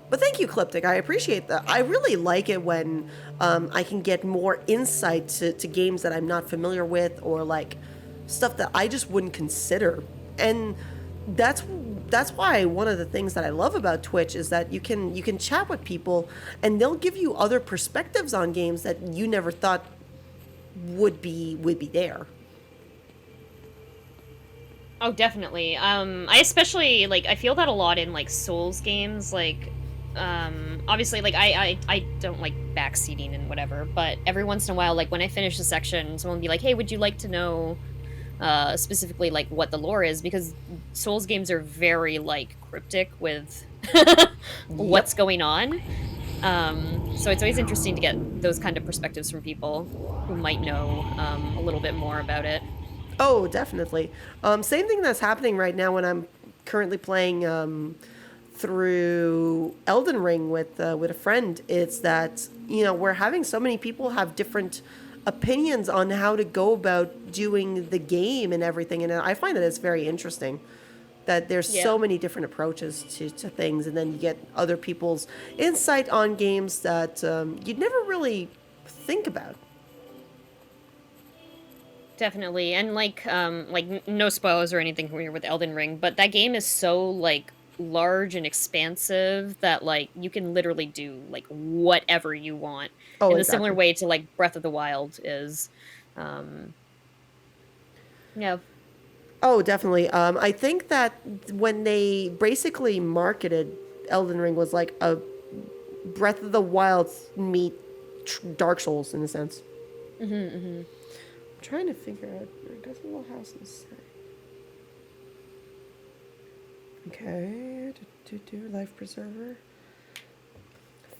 But thank you, Cliptic. I appreciate that. I really like it when I can get more insight to games that I'm not familiar with, or like stuff that I just wouldn't consider. And that's why one of the things that I love about Twitch is that you can chat with people, and they'll give you other perspectives on games that you never thought would be there. Oh, definitely. I especially I feel that a lot in Souls games. Obviously, I don't like backseating and whatever, but every once in a while, when I finish a section, someone will be like, "Hey, would you like to know specifically what the lore is?" Because Souls games are very cryptic with what's going on. So it's always interesting to get those kind of perspectives from people who might know a little bit more about it. Oh, definitely. Same thing that's happening right now when I'm currently playing through Elden Ring with a friend. It's that we're having so many people have different opinions on how to go about doing the game and everything, and I find that it's very interesting that there's so many different approaches to things, and then you get other people's insight on games that you'd never really think about. Definitely, and no spoilers or anything here with Elden Ring, but that game is so large and expansive that you can literally do whatever you want in a similar way to Breath of the Wild is. Yeah. Oh, definitely. I think that when they basically marketed Elden Ring was Breath of the Wild meet Dark Souls in a sense. I'm trying to figure out. I got a little house inside. Okay, life preserver.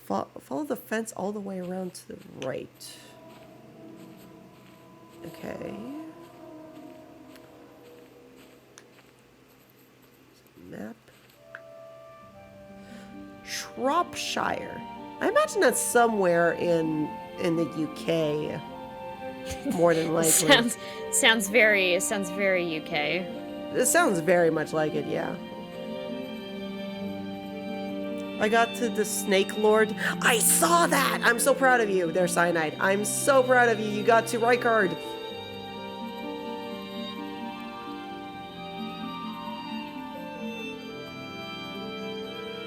Follow the fence all the way around to the right. Okay. Map. Shropshire. I imagine that's somewhere in the UK. More than likely. sounds very UK. It sounds very much like it, yeah. I got to the Snake Lord. I saw that! I'm so proud of you there, Cyanide. I'm so proud of you. You got to Rykard.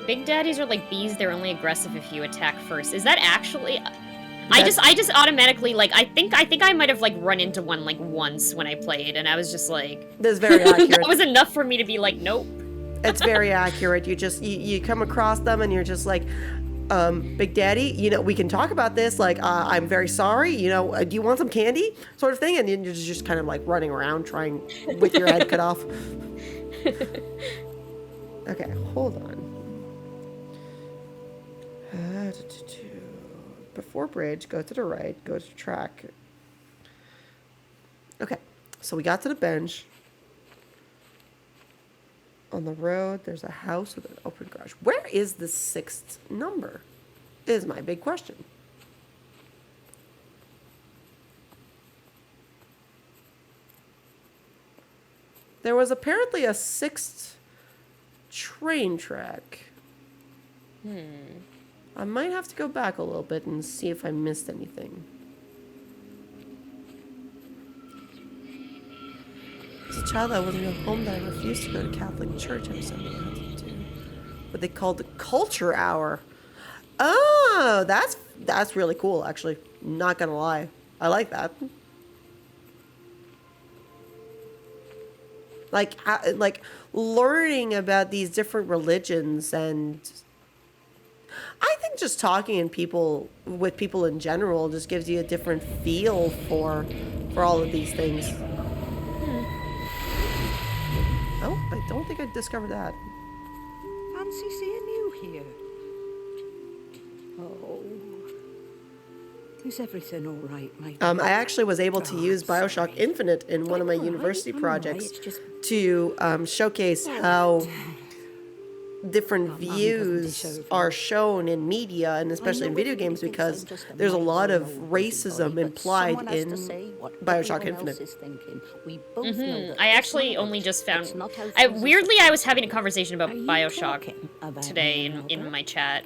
Big daddies are like bees, they're only aggressive if you attack first. Is that actually... I just automatically, like, I think I might have, like, run into one, like, once when I played, and I was just like... That's very accurate. That was enough for me to be like, nope. It's very accurate. You come across them and you're just like, Big Daddy, you know, we can talk about this. Like, I'm very sorry. You know, do you want some candy? Sort of thing. And then you're just kind of like running around trying with your head cut off. Okay, hold on. Before bridge, go to the right, go to track. Okay, so we got to the bench. On the road, there's a house with an open garage. Where is the 6th number? Is my big question. There was apparently a 6th train track. I might have to go back a little bit and see if I missed anything. As a child, I wasn't at home that I refused to go to Catholic church. I was something I had to do what they called the culture hour. Oh, that's really cool, actually. Not gonna lie. I like that. Like learning about these different religions, and I think just talking with people in general just gives you a different feel for all of these things. Oh, I don't think I discovered that. Fancy seeing you here. Oh. Is everything all right, mate? I actually was able to use BioShock Infinite in one of my university projects to showcase how different views are shown in media, and especially in video games, because there's a lot of racism implied in BioShock Infinite. I actually only just found... weirdly, I was having a conversation about BioShock today in my chat.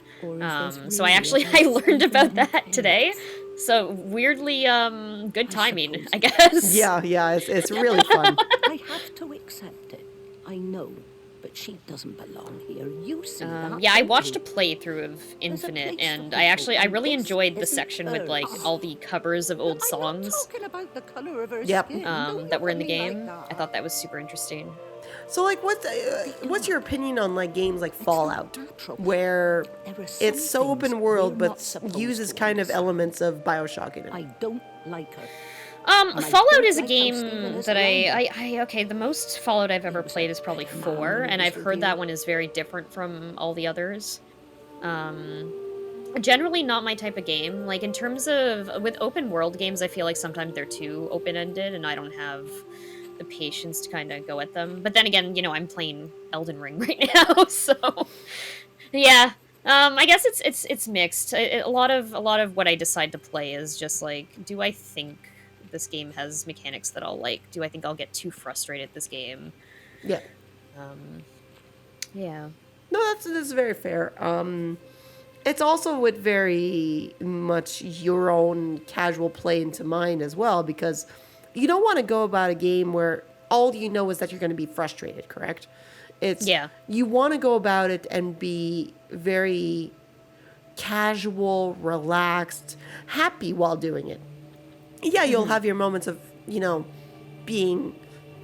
So I learned about that today. So weirdly, good timing, I guess. Yeah, it's really fun. I have to accept it. I know. But she doesn't belong here. You see that? Yeah, I watched a playthrough of Infinite, and I really enjoyed the section with like all the covers of old songs. Yep. That were in the game. I thought that was super interesting. So, like, what's your opinion on like games like Fallout, where it's so open world but uses kind of elements of BioShock in it? I don't like her. Fallout is a game that the most Fallout I've ever played is probably 4, and I've heard that one is very different from all the others. Generally not my type of game. Like, in terms of, with open world games, I feel like sometimes they're too open-ended, and I don't have the patience to kind of go at them. But then again, you know, I'm playing Elden Ring right now, so... Yeah. I guess it's mixed. A lot of what I decide to play is just like, do I think this game has mechanics that I'll like? Do I think I'll get too frustrated at this game? Yeah. Yeah. No, that's very fair. It's also with very much your own casual play into mind as well, because you don't want to go about a game where all you know is that you're going to be frustrated, correct? You want to go about it and be very casual, relaxed, happy while doing it. Yeah, you'll have your moments of, you know, being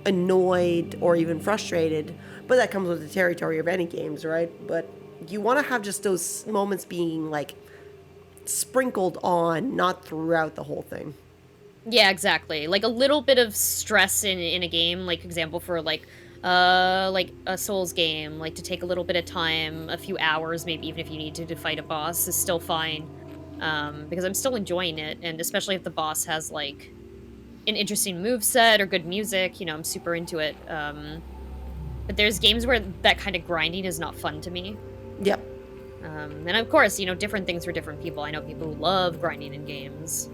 annoyed or even frustrated, but that comes with the territory of any games, right? But You want to have just those moments being like sprinkled on, not throughout the whole thing. Yeah, exactly. Like a little bit of stress in a game, like example for like a Souls game, like to take a little bit of time, a few hours, maybe even if you need to fight a boss is still fine. Because I'm still enjoying it, and especially if the boss has like an interesting moveset or good music, you know, I'm super into it. But there's games where that kind of grinding is not fun to me. Yep. And of course, you know, different things for different people. I know people who love grinding in games.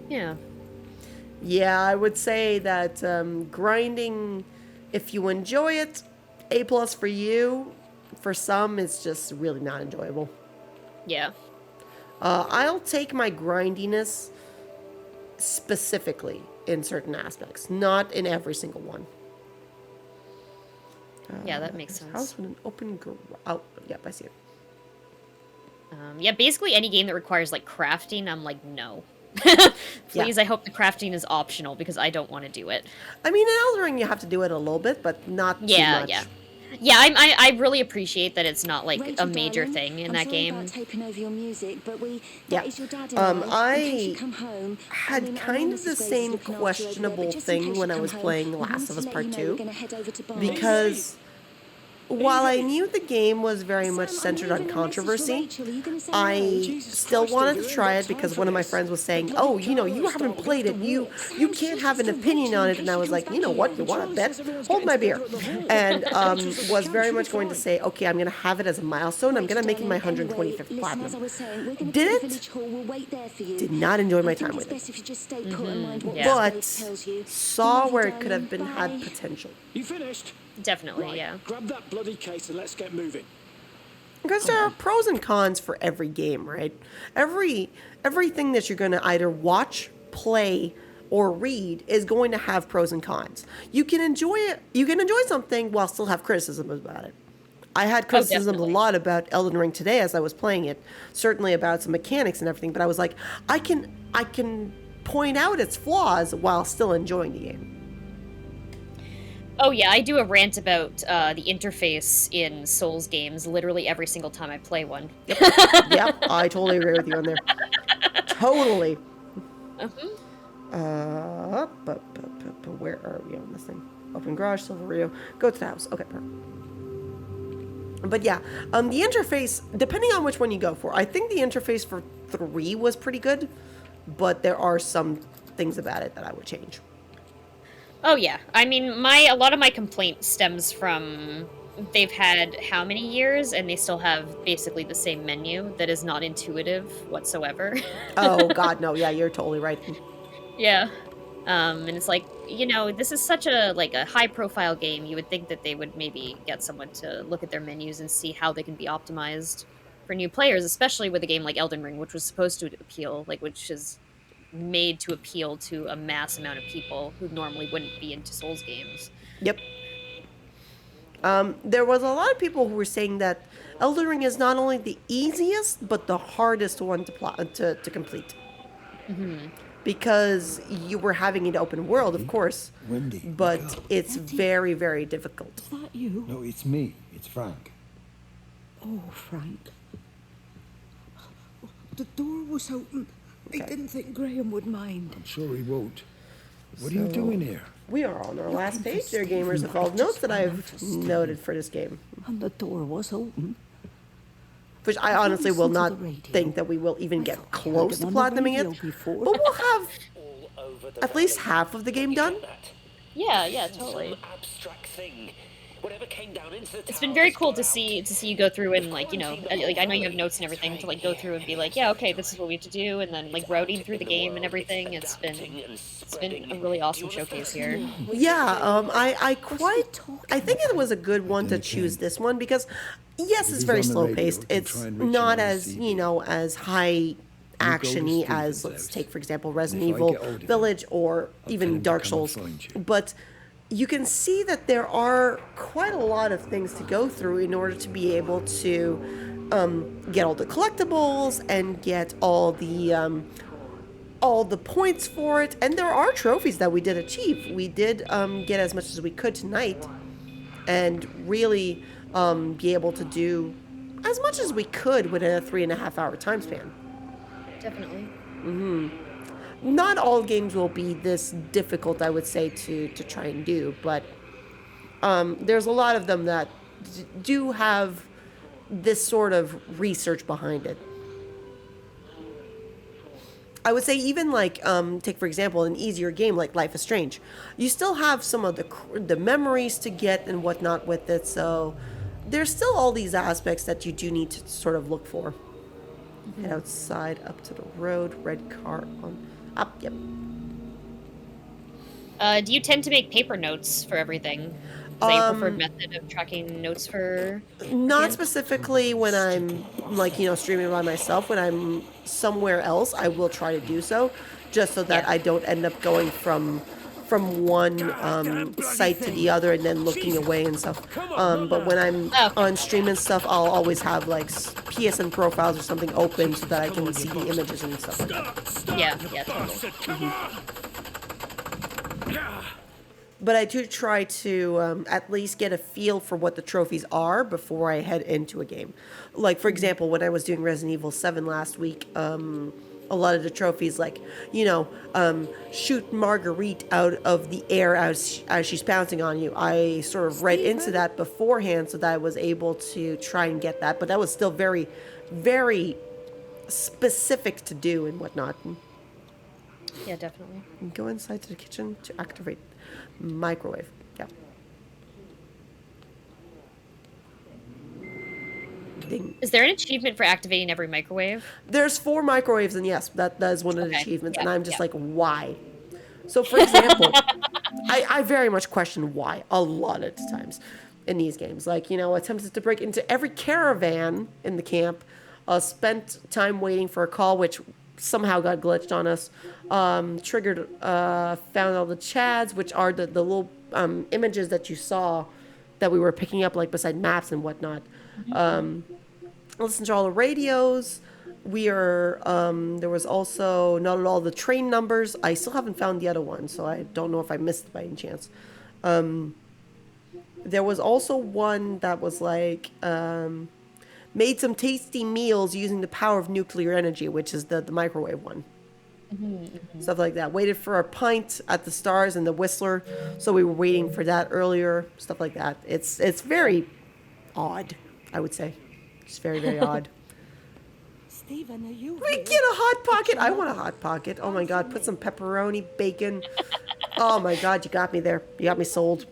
Yeah. Yeah, I would say that grinding, if you enjoy it, A+ for you. For some, it's just really not enjoyable. Yeah. I'll take my grindiness specifically in certain aspects, not in every single one. Yeah, that makes sense. House with an open oh, yep, I see it. Yeah, basically any game that requires like crafting, I'm like, no. Please, I hope the crafting is optional because I don't want to do it. I mean, in Elden Ring, you have to do it a little bit, but not too much. Yeah, I really appreciate that it's not like a major thing in that game. About taking over your music, but Yeah. is your dad I had kind of the same questionable thing when I was playing Last of Us Part 2, because while I knew the game was very much centered on controversy, I still wanted to try it because one of my friends was saying, oh, you know, you haven't played it, you can't have an opinion on it, and I was like, you know what, you want to bet? Hold my beer. And was very much going to say, okay, I'm going to have it as a milestone, I'm going to make it my 125th platinum. Did it? Did not enjoy my time with it. But saw where it could have been had potential. You finished? Definitely, yeah. Grab that bloody case and let's get moving. Because there are pros and cons for every game, right? Everything that you're going to either watch, play, or read is going to have pros and cons. You can enjoy it. You can enjoy something while still have criticism about it. I had criticism a lot about Elden Ring today as I was playing it, certainly about some mechanics and everything. But I was like, I can point out its flaws while still enjoying the game. Oh yeah, I do a rant about the interface in Souls games literally every single time I play one. Yep, I totally agree with you on there. Totally. But where are we on this thing? Open garage, Silver Rio. Go to the house. Okay, perfect. But yeah, the interface, depending on which one you go for, I think the interface for 3 was pretty good, but there are some things about it that I would change. Oh yeah, I mean, a lot of my complaint stems from they've had how many years, and they still have basically the same menu that is not intuitive whatsoever. Oh God, no, yeah, you're totally right. Yeah, and it's like, you know, this is such a high-profile game. You would think that they would maybe get someone to look at their menus and see how they can be optimized for new players, especially with a game like Elden Ring, which was supposed to appeal, which is made to appeal to a mass amount of people who normally wouldn't be into Souls games. Yep. There was a lot of people who were saying that Elden Ring is not only the easiest, but the hardest one to complete. Mm-hmm. Because you were having an open world, of course, Wendy, but it's very, very difficult. Is that you? No, it's me. It's Frank. Oh, Frank. The door was open. I didn't think Graham would mind. I'm sure he won't. What are you doing here? We are on our last page there, gamers, of all the notes that I've noted for this game. And the door was open. Which I honestly will not think that we will even get close to platinuming it. But we'll have at least half of the game done. Yeah, totally. It's been very cool to see you go through and I know you have notes and everything to go through and be like, yeah, okay, this is what we have to do, and then routing through the game and everything. It's been a really awesome showcase here. Yeah, I think it was a good one to choose this one because yes, it's very slow paced. It's not as as high action-y as, let's take for example Resident Evil Village or even Dark Souls, but you can see that there are quite a lot of things to go through in order to be able to get all the collectibles and get all the points for it. And there are trophies that we did achieve. We did get as much as we could tonight, and really be able to do as much as we could within a 3.5 hour time span. Definitely. Not all games will be this difficult, I would say, to try and do, but there's a lot of them that do have this sort of research behind it. I would say even like, take for example, an easier game like Life is Strange. You still have some of the memories to get and whatnot with it, so there's still all these aspects that you do need to sort of look for. Head outside, up to the road, red car on up, yep. Do you tend to make paper notes for everything? Is that your preferred method of tracking notes for... Not specifically when I'm, like, streaming by myself. When I'm somewhere else, I will try to do so, just so that I don't end up going from one site to the other and then looking away and stuff. But when I'm on stream and stuff, I'll always have, like, PSN profiles or something open so that I can see the images and stuff like that. Yeah, totally. But I do try to at least get a feel for what the trophies are before I head into a game. Like, for example, when I was doing Resident Evil 7 last week, a lot of the trophies, like, shoot Marguerite out of the air as she's pouncing on you. I sort of read into that beforehand so that I was able to try and get that. But that was still very, very specific to do and whatnot. Yeah, definitely. Go inside to the kitchen to activate microwave. Yeah. Ding. Is there an achievement for activating every microwave? There's 4 microwaves, and yes, that is one of the achievements. Yeah, and I'm just like, why? So, for example, I very much question why a lot of times in these games. Like, attempted to break into every caravan in the camp, spent time waiting for a call, which somehow got glitched on us. Triggered, found all the chads, which are the little images that you saw that we were picking up, like beside maps and whatnot. Listen to all the radios. We are, there was also not at all the train numbers. I still haven't found the other one, so I don't know if I missed it by any chance. There was also one that was like, made some tasty meals using the power of nuclear energy, which is the microwave one. Stuff like that. Waited for a pint at the Stars and the Whistler, so we were waiting for that earlier. Stuff like that. It's very odd, I would say. It's very, very odd. Stephen, are you We get a Hot Pocket. I want a Hot Pocket. Oh my God. Put some pepperoni, bacon. Oh my God. You got me there. You got me sold.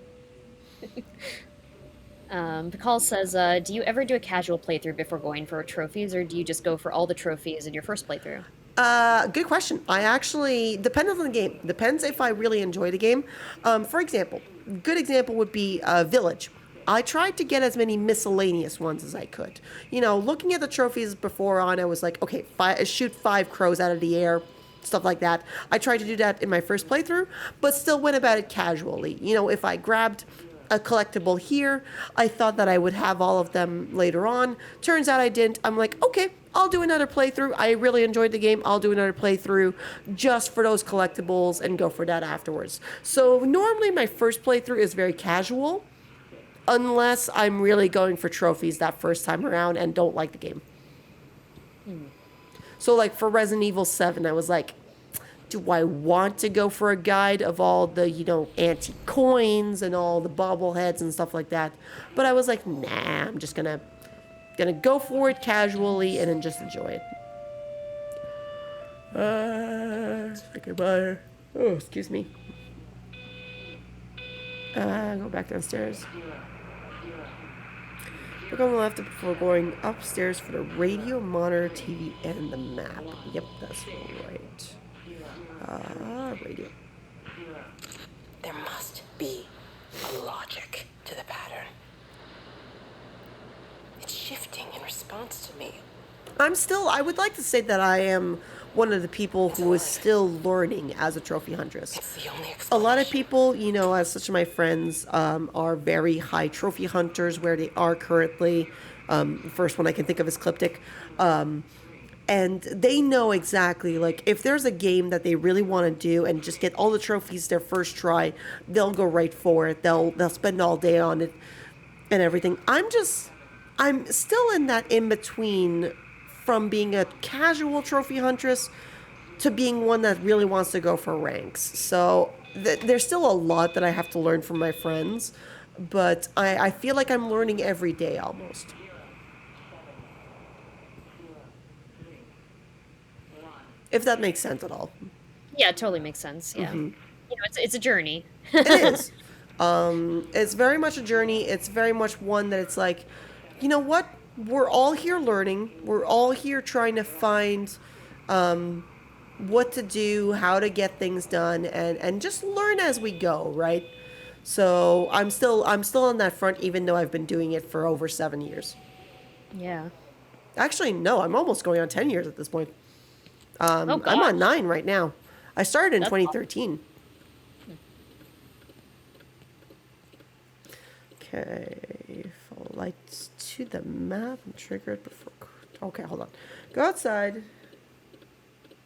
Pakal says, do you ever do a casual playthrough before going for trophies, or do you just go for all the trophies in your first playthrough? Good question. I actually, depends on the game. Depends if I really enjoy the game. For example, good example would be Village. I tried to get as many miscellaneous ones as I could. Looking at the trophies before on, I was like, okay, shoot 5 crows out of the air, stuff like that. I tried to do that in my first playthrough, but still went about it casually. If I grabbed a collectible here, I thought that I would have all of them later on. Turns out I didn't. I'm like, okay, I'll do another playthrough. I really enjoyed the game. I'll do another playthrough just for those collectibles and go for that afterwards. So normally my first playthrough is very casual, unless I'm really going for trophies that first time around and don't like the game. So like for Resident Evil 7, I was like, do I want to go for a guide of all the, antique coins and all the bobbleheads and stuff like that? But I was like, nah, I'm just gonna go for it casually and then just enjoy it. Okay, bye. Oh, excuse me. Go back downstairs. Look on the left before going upstairs for the radio, monitor, TV, and the map. Yep, that's right. Radio. There must be a logic to the pattern. It's shifting in response to me. I would like to say that I am one of the people who is still learning as a trophy huntress. It's the only explanation. A lot of people, as such of my friends, are very high trophy hunters where they are currently. The first one I can think of is Cliptic. And they know exactly, like, if there's a game that they really want to do and just get all the trophies their first try, they'll go right for it. They'll spend all day on it. and everything. I'm still in that in between from being a casual trophy huntress to being one that really wants to go for ranks. So there's still a lot that I have to learn from my friends, but I feel like I'm learning every day almost. If that makes sense at all. Yeah, it totally makes sense. Yeah. Mhm. You know, it's a journey. It is. It's very much a journey. It's very much one that it's like, you know what? We're all here learning. We're all here trying to find what to do, how to get things done, and just learn as we go, right? So I'm still on that front, even though I've been doing it for over 7 years. Yeah. Actually, no, I'm almost going on 10 years at this point. I'm on gosh. 9 right now. I started in That's 2013. Okay, follow lights to the map and trigger it before. Okay, hold on. Go outside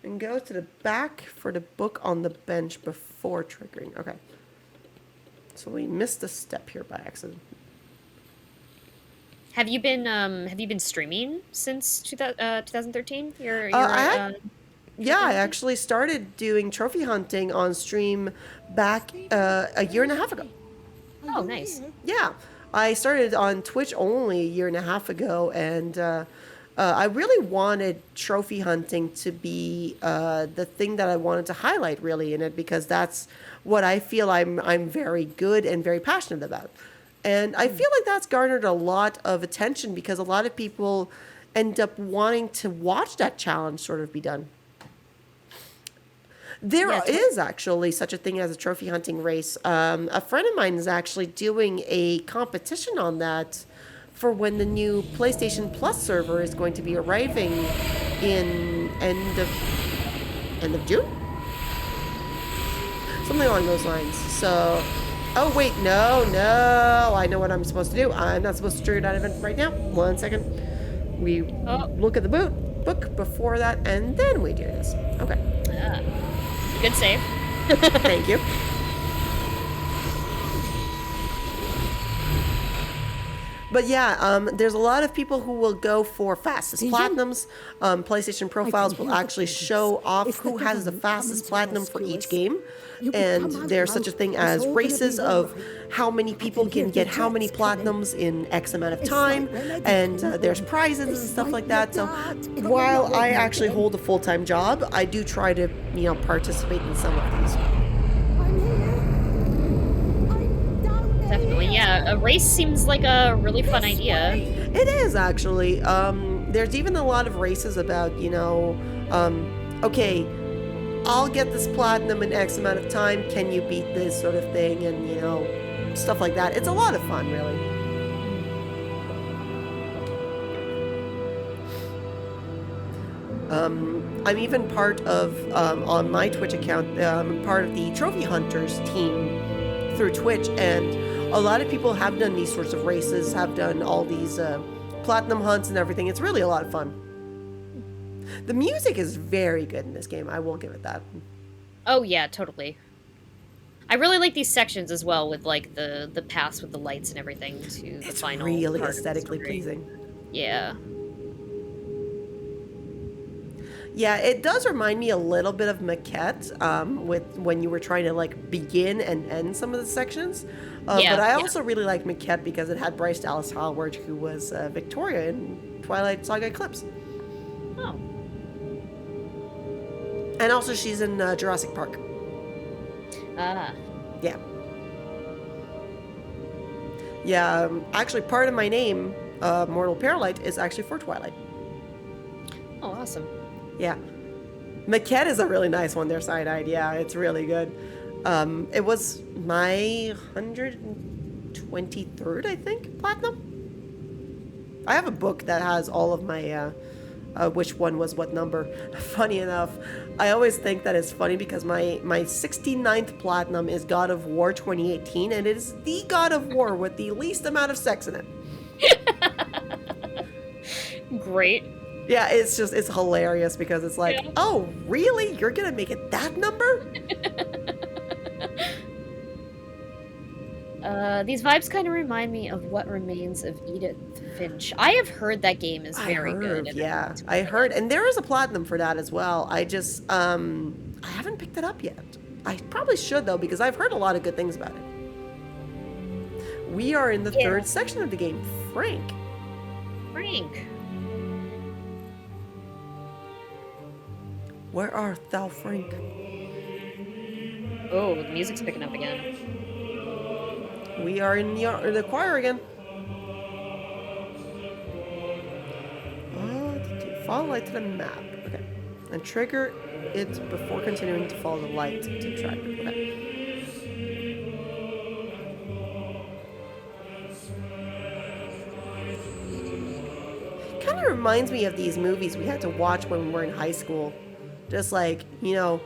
and go to the back for the book on the bench before triggering. Okay. So we missed a step here by accident. Have you been streaming since 2013? Yeah, I actually started doing trophy hunting on stream back a year and a half ago. Oh, nice. Yeah, I started on Twitch only a year and a half ago, and I really wanted trophy hunting to be the thing that I wanted to highlight really in it, because that's what I feel I'm very good and very passionate about. And I feel like that's garnered a lot of attention because a lot of people end up wanting to watch that challenge sort of be done. There is actually such a thing as a trophy hunting race. A friend of mine is actually doing a competition on that for when the new PlayStation Plus server is going to be arriving in end of June? Something along those lines. So, oh wait, no, I know what I'm supposed to do. I'm not supposed to trigger that event right now. 1 second. We look at the book before that, and then we do this. Okay. Good save. Thank you. But yeah, there's a lot of people who will go for fastest platinums. PlayStation profiles will actually show off who has the fastest platinum for each game. And there's such a thing as races of how many people can get how many platinums in X amount of time. And there's prizes and stuff like that. So while I actually hold a full-time job, I do try to, participate in some of these. Definitely, yeah. A race seems like a really fun idea. It is, actually. There's even a lot of races about, okay, I'll get this platinum in X amount of time. Can you beat this sort of thing? And, stuff like that. It's a lot of fun, really. I'm even part of, on my Twitch account, part of the Trophy Hunters team through Twitch, and a lot of people have done these sorts of races, have done all these platinum hunts and everything. It's really a lot of fun. The music is very good in this game. I will give it that. Oh yeah, totally. I really like these sections as well, with like the paths with the lights and everything to the final. It's really part of the aesthetically story. pleasing. Yeah. Yeah, it does remind me a little bit of Maquette, with when you were trying to like begin and end some of the sections. But I also really liked Maquette because it had Bryce Dallas Howard, who was Victoria in Twilight Saga Eclipse. Oh. And also she's in Jurassic Park. Ah. Yeah. Yeah, actually part of my name, mortalparalight, is actually for Twilight. Oh, awesome. Yeah. Maquette is a really nice one. They're side-eyed. Yeah, it's really good. It was my 123rd, I think, platinum. I have a book that has all of my, which one was what number. Funny enough, I always think that it's funny because my 69th platinum is God of War 2018, and it is the God of War with the least amount of sex in it. Great. Yeah, it's hilarious because it's like, oh, really? You're gonna make it that number? These vibes kind of remind me of What Remains of Edith Finch. I have heard that game is I very good. heard, And yeah. I heard, and there is a platinum for that as well. I just, I haven't picked it up yet. I probably should, though, because I've heard a lot of good things about it. We are in the third section of the game. Frank. Frank. Where art thou, Frank? Oh, the music's picking up again. We are in the choir again. Follow light to the map. Okay. And trigger it before continuing to follow the light to track it. Okay. Kind of reminds me of these movies we had to watch when we were in high school. Just like, you know,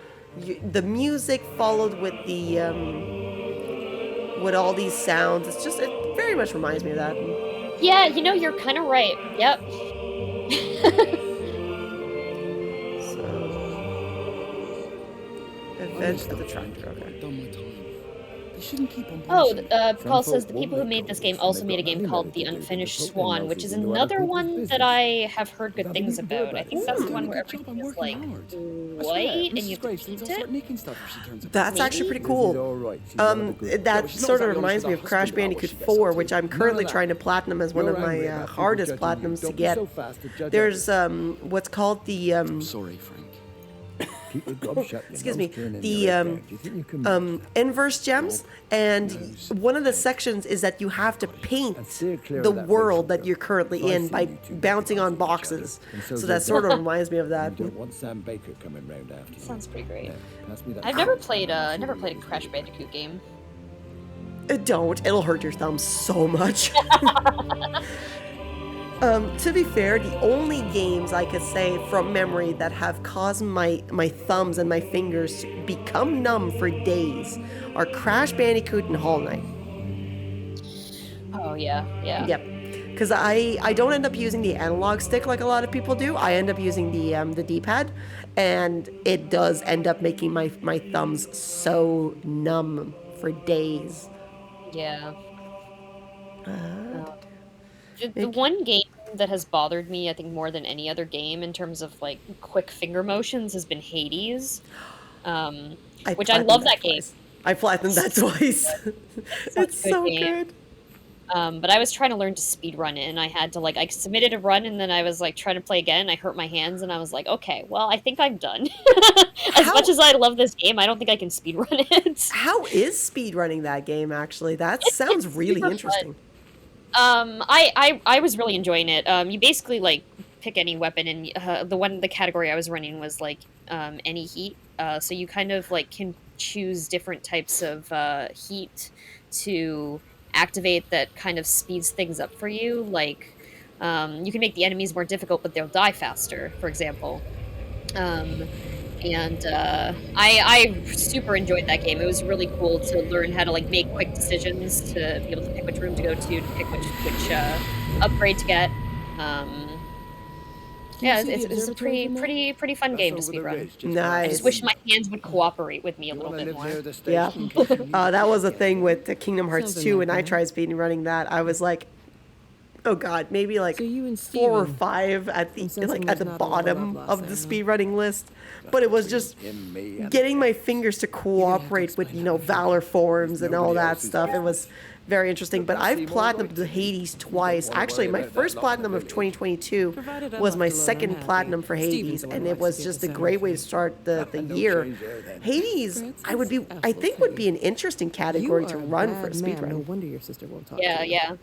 the music followed with the with all these sounds. It's just, it very much reminds me of that. Yeah, you know, you're kind of right. Yep. Event at the tractor. Okay. Paul says the people who made this game also made a game called The Unfinished Swan, which is another one that I have heard good things about. I think that's the one where everything is like white and you have to paint it. That's actually pretty cool. That sort of reminds me of Crash Bandicoot 4, which I'm currently trying to platinum as one of my hardest platinums to get. There's what's called the sorry, Frank. excuse me, the inverse gems, and one of the sections is that you have to paint the world that you're currently in by bouncing on boxes. So that sort of reminds me of that. Sounds pretty great. I've never played a Crash Bandicoot game. Don't. It'll hurt your thumbs so much. To be fair, the only games I could say from memory that have caused my thumbs and my fingers to become numb for days are Crash Bandicoot and Hollow Knight. Oh, yeah. Yep. Because I don't end up using the analog stick like a lot of people do. I end up using the D-pad, and it does end up making my thumbs so numb for days. Yeah. The one game that has bothered me, I think, more than any other game in terms of like quick finger motions has been Hades, which I love that game. I platinumed that twice. It's so good. But I was trying to learn to speedrun it, and I had to I submitted a run, and then I was like trying to play again. I hurt my hands, and I was like, okay, well, I think I'm done. As much as I love this game, I don't think I can speedrun it. How is speedrunning that game? Actually, that sounds really interesting. Fun. I was really enjoying it. You basically pick any weapon, and the category I was running was any heat. So you kind of can choose different types of heat to activate that kind of speeds things up for you. You can make the enemies more difficult, but they'll die faster, for example. I super enjoyed that game. It was really cool to learn how to make quick decisions, to be able to pick which room to go to pick which upgrade to get. Yeah, it's a pretty fun game to speedrun. Nice. I just wish my hands would cooperate with me a little bit more. Yeah. That was a thing with the Kingdom Hearts 2 when I tried speedrunning that. I was like, oh god, maybe 4 or 5 at the bottom of the speedrunning list. But it was just getting my fingers to cooperate with, Valor forms and all that stuff. It was very interesting. But I've platinumed the Hades twice. Actually, my first platinum of 2022 was my second platinum for Hades, and it was just a great way to start the year. Hades, I think would be an interesting category to run for a speedrun. No wonder your sister won't talk. Yeah.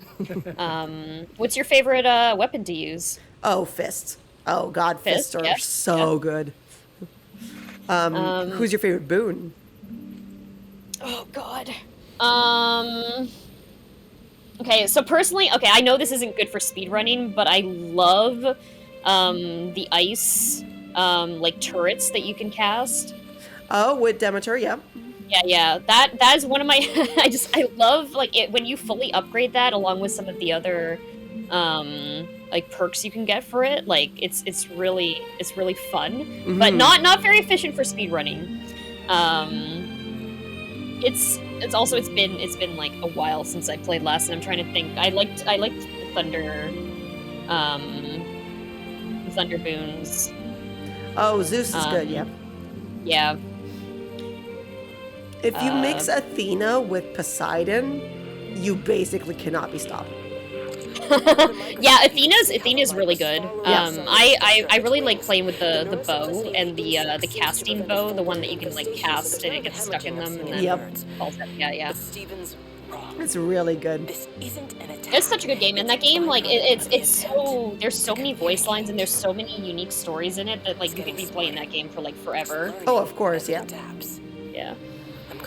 What's your favorite weapon to use? Oh, fists. Oh god, fists are so good. Who's your favorite boon? Oh god. Okay, so personally, I know this isn't good for speedrunning, but I love the ice turrets that you can cast. Oh, with Demeter, yeah. Yeah. That is one of my I love it when you fully upgrade that along with some of the other perks you can get for it. It's really fun, but not very efficient for speedrunning. It's it's been like a while since I played last, and I'm trying to think. I liked Thunder Boons. Oh, Zeus is good, yeah. Yeah. If you mix Athena with Poseidon, you basically cannot be stopped. Yeah, Athena's really good. I really like playing with the bow and the casting bow, the one that you can like cast and it gets stuck in them and then falls out. Yeah. It's really good. It's such a good game, and that game like it's so there's so many voice lines and there's so many unique stories in it that like you could be playing that game for like forever. Oh, of course, yeah. Yeah.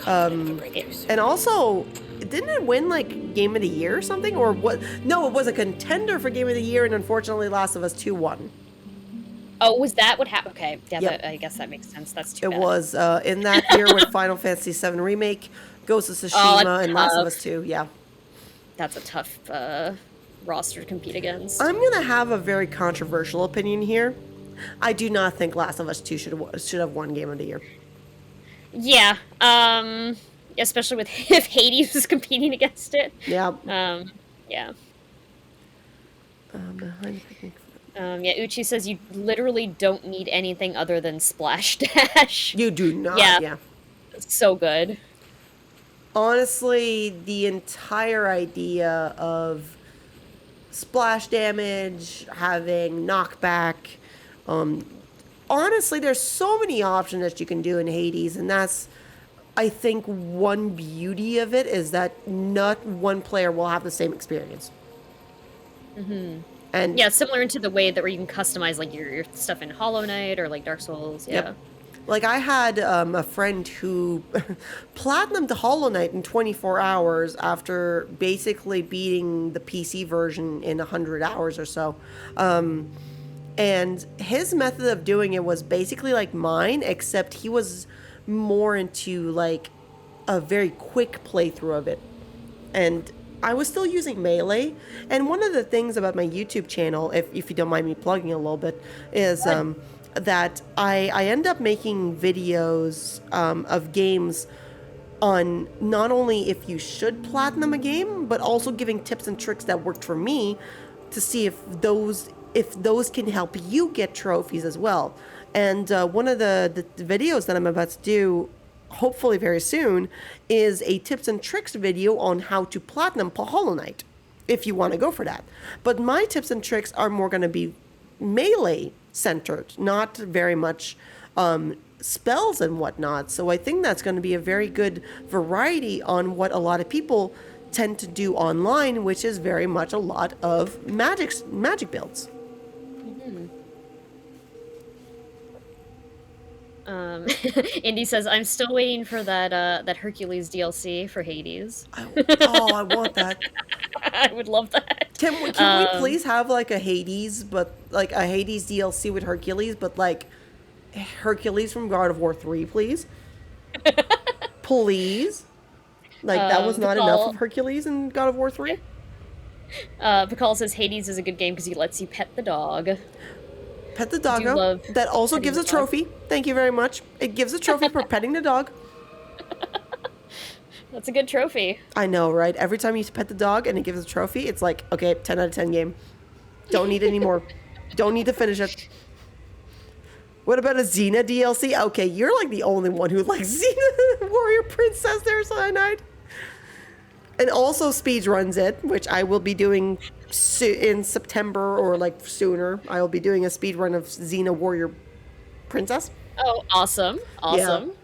And also, didn't it win like Game of the Year or something? Or what? No, it was a contender for Game of the Year, and unfortunately, Last of Us 2 won. Oh, was that what happened? Okay, yeah, Yep. I guess that makes sense. That's too It bad. was in that year with Final Fantasy VII Remake, Ghost of Tsushima, and Last of Us 2. Yeah, that's a tough roster to compete against. I'm gonna have a very controversial opinion here. I do not think Last of Us 2 should have won Game of the Year. Yeah, especially with if Hades was competing against it. Yeah. Yeah. Yeah, Uchi says you literally don't need anything other than Splash Dash. You do not. Yeah. It's so good. Honestly, the entire idea of splash damage, having knockback, honestly, there's so many options that you can do in Hades, and that's, I think, one beauty of it is that not one player will have the same experience. Mm-hmm. And yeah, similar to the way that where you can customize like your stuff in Hollow Knight or like Dark Souls. Yeah. Yep. Like I had a friend who platinumed Hollow Knight in 24 hours after basically beating the PC version in 100 hours or so. And his method of doing it was basically like mine, except he was more into like a very quick playthrough of it. And I was still using Melee. And one of the things about my YouTube channel, if you don't mind me plugging a little bit, is that I end up making videos of games on not only if you should platinum a game, but also giving tips and tricks that worked for me to see if those can help you get trophies as well. And one of the videos that I'm about to do, hopefully very soon, is a tips and tricks video on how to platinum Hollow Knight, if you want to go for that. But my tips and tricks are more going to be Melee centered, not very much spells and whatnot. So I think that's going to be a very good variety on what a lot of people tend to do online, which is very much a lot of magic builds. Indy says, I'm still waiting for that Hercules DLC for Hades. I want that. I would love that. Can we please have like a Hades, but like a Hades DLC with Hercules, but like Hercules from God of War 3, please? Please? Like that was not enough of Hercules in God of War 3? Pakal says Hades is a good game because he lets you pet the dog. Pet the doggo. That also gives a trophy. Thank you very much. It gives a trophy for petting the dog. That's a good trophy. I know, right? Every time you pet the dog and it gives a trophy, it's like, okay, 10 out of 10 game. Don't need any more. Don't need to finish it. What about a Xena DLC? Okay, you're like the only one who likes Xena Warrior Princess there, Cyanide. And also speedruns it, which I will be doing in September or like sooner. I will be doing a speedrun of Xena Warrior Princess. Oh, awesome. Awesome. Yeah.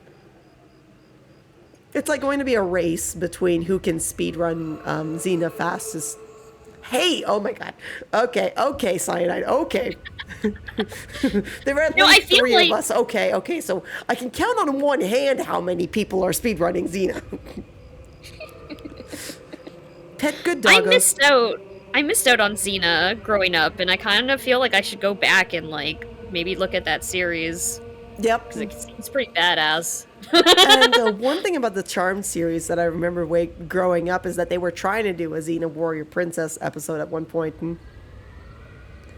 It's like going to be a race between who can speedrun Xena fastest. Hey, oh my god. Okay, Cyanide, okay. There are at least three of us. Okay, so I can count on one hand how many people are speedrunning Xena. Pet good doggos. I missed out on Xena growing up, and I kind of feel like I should go back and like maybe look at that series. Yep. Because it's pretty badass. And one thing about the Charmed series that I remember growing up is that they were trying to do a Xena Warrior Princess episode at one point. And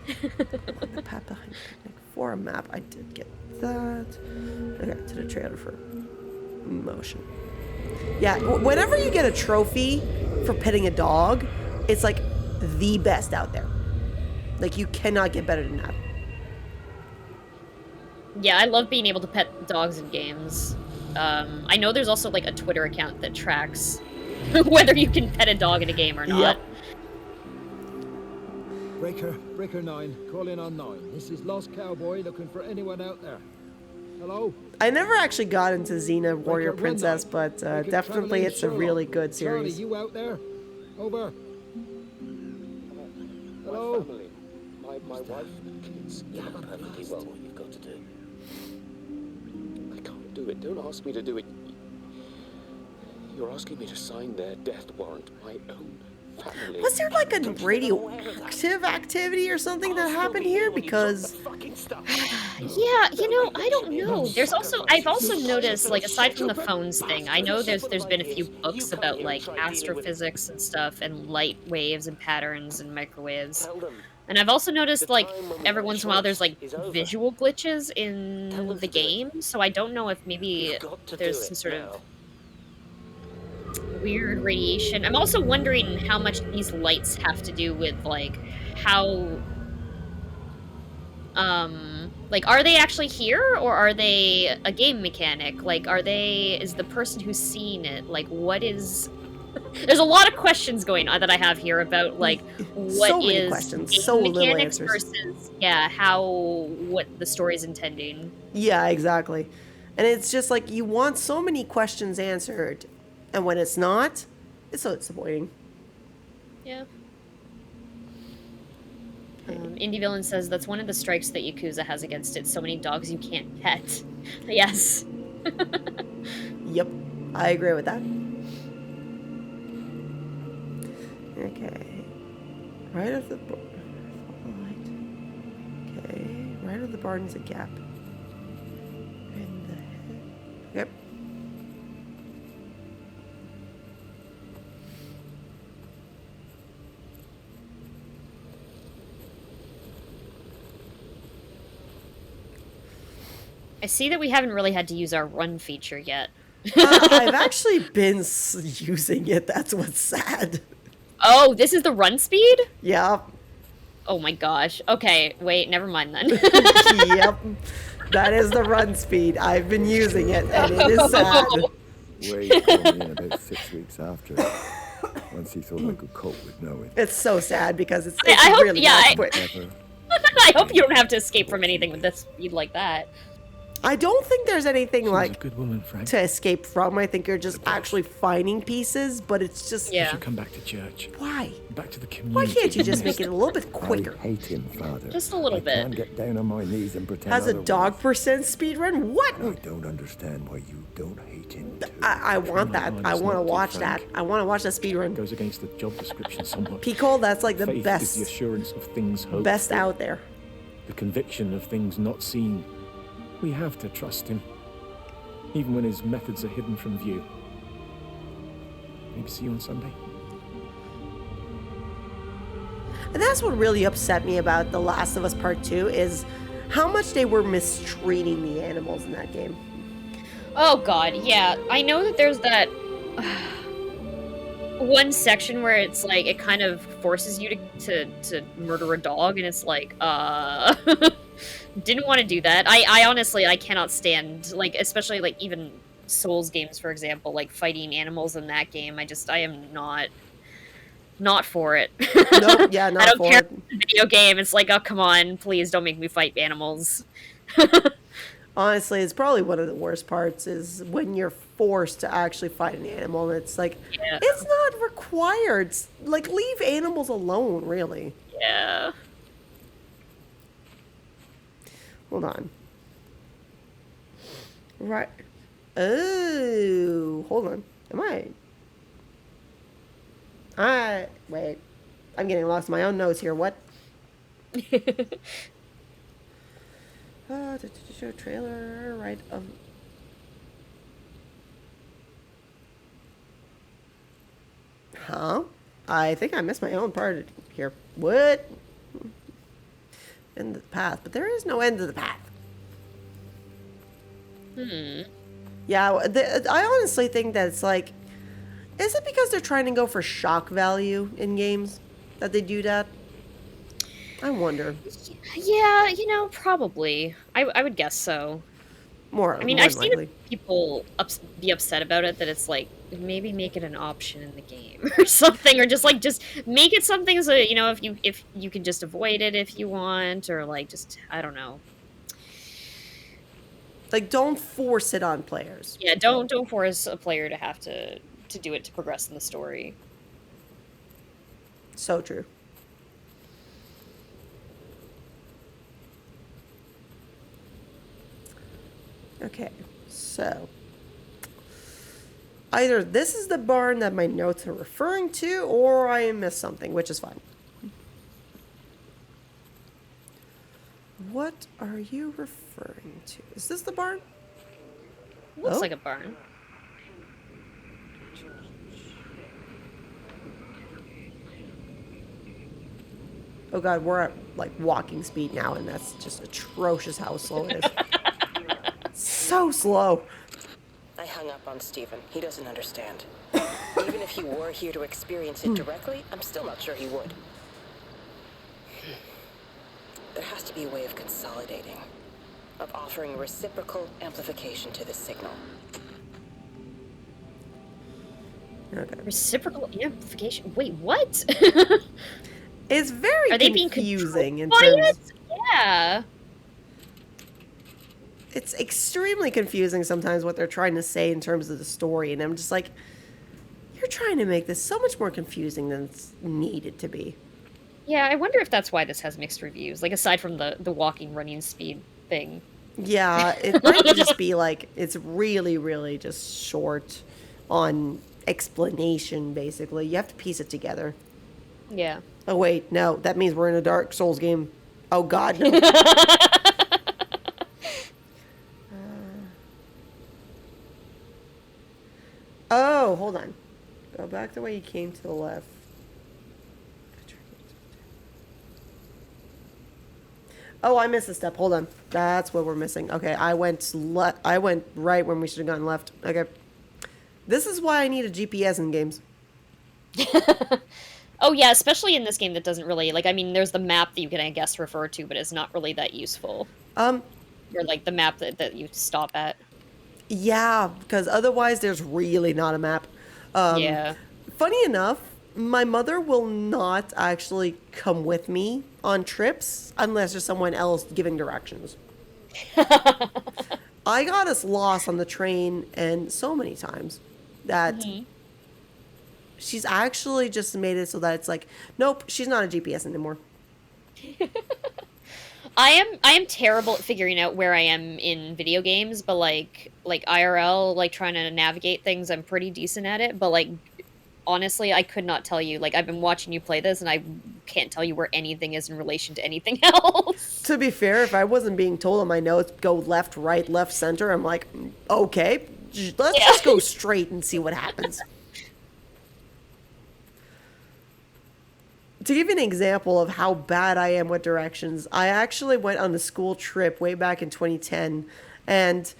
the path behind the picnic for a map. I did get that. Okay, to the trailer for motion. Yeah, whenever you get a trophy for petting a dog, it's like the best out there. Like, you cannot get better than that. Yeah, I love being able to pet dogs in games. I know there's also like a Twitter account that tracks whether you can pet a dog in a game or not. Yep. Breaker 9, call in on 9. This is Lost Cowboy looking for anyone out there. Hello? I never actually got into Xena Warrior Breaker Princess, 1-9. but Breaker definitely Traveling it's a Sherlock. really good Charlie, series. you out there? Over. Hello? My family, my wife and kids. You know perfectly well what you've got to do. I can't do it. Don't ask me to do it. You're asking me to sign their death warrant. My own family. Was there like a radioactive activity or something that happened here? Because Yeah, you know, I don't know. I've also noticed, like, aside from the phones thing, I know there's been a few books about like astrophysics and stuff, and light waves and patterns and microwaves. And I've also noticed, like, every once in a while there's like visual glitches in the game, so I don't know if maybe there's some sort of weird radiation. I'm also wondering how much these lights have to do with like how like, are they actually here, or are they a game mechanic? Like, is the person who's seeing it, like, what is... There's a lot of questions going on that I have here about, like, what so many is questions, game so little mechanics answers. versus, yeah, what the story's intending. Yeah, exactly. And it's just like, you want so many questions answered, and when it's not, it's so disappointing. Yeah. Indie Villain says that's one of the strikes that Yakuza has against it. So many dogs you can't pet. Yes. Yep, I agree with that. Okay. Right of the okay. Right of the barn is a gap. In the head. Yep. I see that we haven't really had to use our run feature yet. I've actually been using it. That's what's sad. Oh, this is the run speed? Yeah. Oh my gosh. Okay, wait, never mind then. Yep. That is the run speed. I've been using it, and it is sad. Wade called me in about 6 weeks after. Once he thought I could cope with knowing. It's so sad because it's I hope, really yeah, not quick. I hope you don't have to escape from anything with this speed like that. I don't think there's anything like a good woman, Frank. to escape from. I think you're just actually finding pieces, but it's just... You should come back to church. Why? Back to the community. Why can't you just make it a little bit quicker? I hate him, Father. Just a little bit. I can't get down on my knees and pretend Has a otherwise. dog percent speed run? What? I don't understand why you don't hate him too. I want that. I want to watch that. I want to watch that speed run. Goes against the job description somewhat. Pico, that's like the Faith best. is the assurance of things hoped Best for, out there. the conviction of things not seen. We have to trust him, even when his methods are hidden from view. Maybe see you on Sunday. And that's what really upset me about The Last of Us Part 2 is how much they were mistreating the animals in that game. Oh god, yeah. I know that there's that one section where it's like it kind of forces you to murder a dog, and it's like, didn't want to do that. I honestly, I cannot stand, like, especially like even Souls games, for example, like fighting animals in that game. I am not for it. Nope, yeah, not I don't for care it. if it's a video game. It's like, oh, come on, please don't make me fight animals. Honestly, it's probably one of the worst parts is when you're forced to actually fight an animal, and it's like, it's not required. Like, leave animals alone, really. Yeah. Hold on. Right. Oh, hold on. Wait. I'm getting lost in my own notes here. What? Show trailer right of. Huh? I think I missed my own part here. What? End of the path, but there is no end to the path. Yeah, I honestly think that it's like, is it because they're trying to go for shock value in games that they do that? I wonder. Yeah, probably. I would guess so. I mean, More I've than seen likely. people be upset about it, that it's like, maybe make it an option in the game or something, or just make it something so, if you can just avoid it if you want, or like, just, I don't know. Like, don't force it on players. Yeah, don't force a player to have to do it to progress in the story. So true. Okay, so either this is the barn that my notes are referring to, or I missed something, which is fine. What are you referring to? Is this the barn? Looks like a barn. Oh god, we're at like walking speed now, and that's just atrocious how slow it is. So slow. I hung up on Stephen. He doesn't understand. Even if he were here to experience it directly, I'm still not sure he would. There has to be a way of consolidating, of offering reciprocal amplification to the signal. Okay. Reciprocal amplification. Wait, what? It's very Are they being confusing in controlled by terms. it? Yeah. It's extremely confusing sometimes what they're trying to say in terms of the story, and I'm just like, you're trying to make this so much more confusing than it's needed to be. Yeah, I wonder if that's why this has mixed reviews, like aside from the walking running speed thing. Yeah, it might just be like, it's really, really just short on explanation, basically. You have to piece it together. Yeah. Oh, wait, no, that means we're in a Dark Souls game. Oh, God, no. Oh, hold on. Go back the way you came to the left. Oh, I missed a step. Hold on. That's what we're missing. Okay, I went right when we should have gone left. Okay. This is why I need a GPS in games. Oh yeah, especially in this game that doesn't really, like, I mean, there's the map that you can, I guess, refer to, but it's not really that useful. Or like the map that you stop at. Yeah, because otherwise there's really not a map. Yeah. Funny enough, my mother will not actually come with me on trips unless there's someone else giving directions. I got us lost on the train and so many times that she's actually just made it so that it's like, nope, she's not a GPS anymore. I am terrible at figuring out where I am in video games, but like IRL, like trying to navigate things, I'm pretty decent at it, but like honestly, I could not tell you. Like, I've been watching you play this and I can't tell you where anything is in relation to anything else. To be fair, if I wasn't being told on my notes, go left, right, left, center, I'm like, okay, let's just go straight and see what happens. To give you an example of how bad I am with directions, I actually went on a school trip way back in 2010, and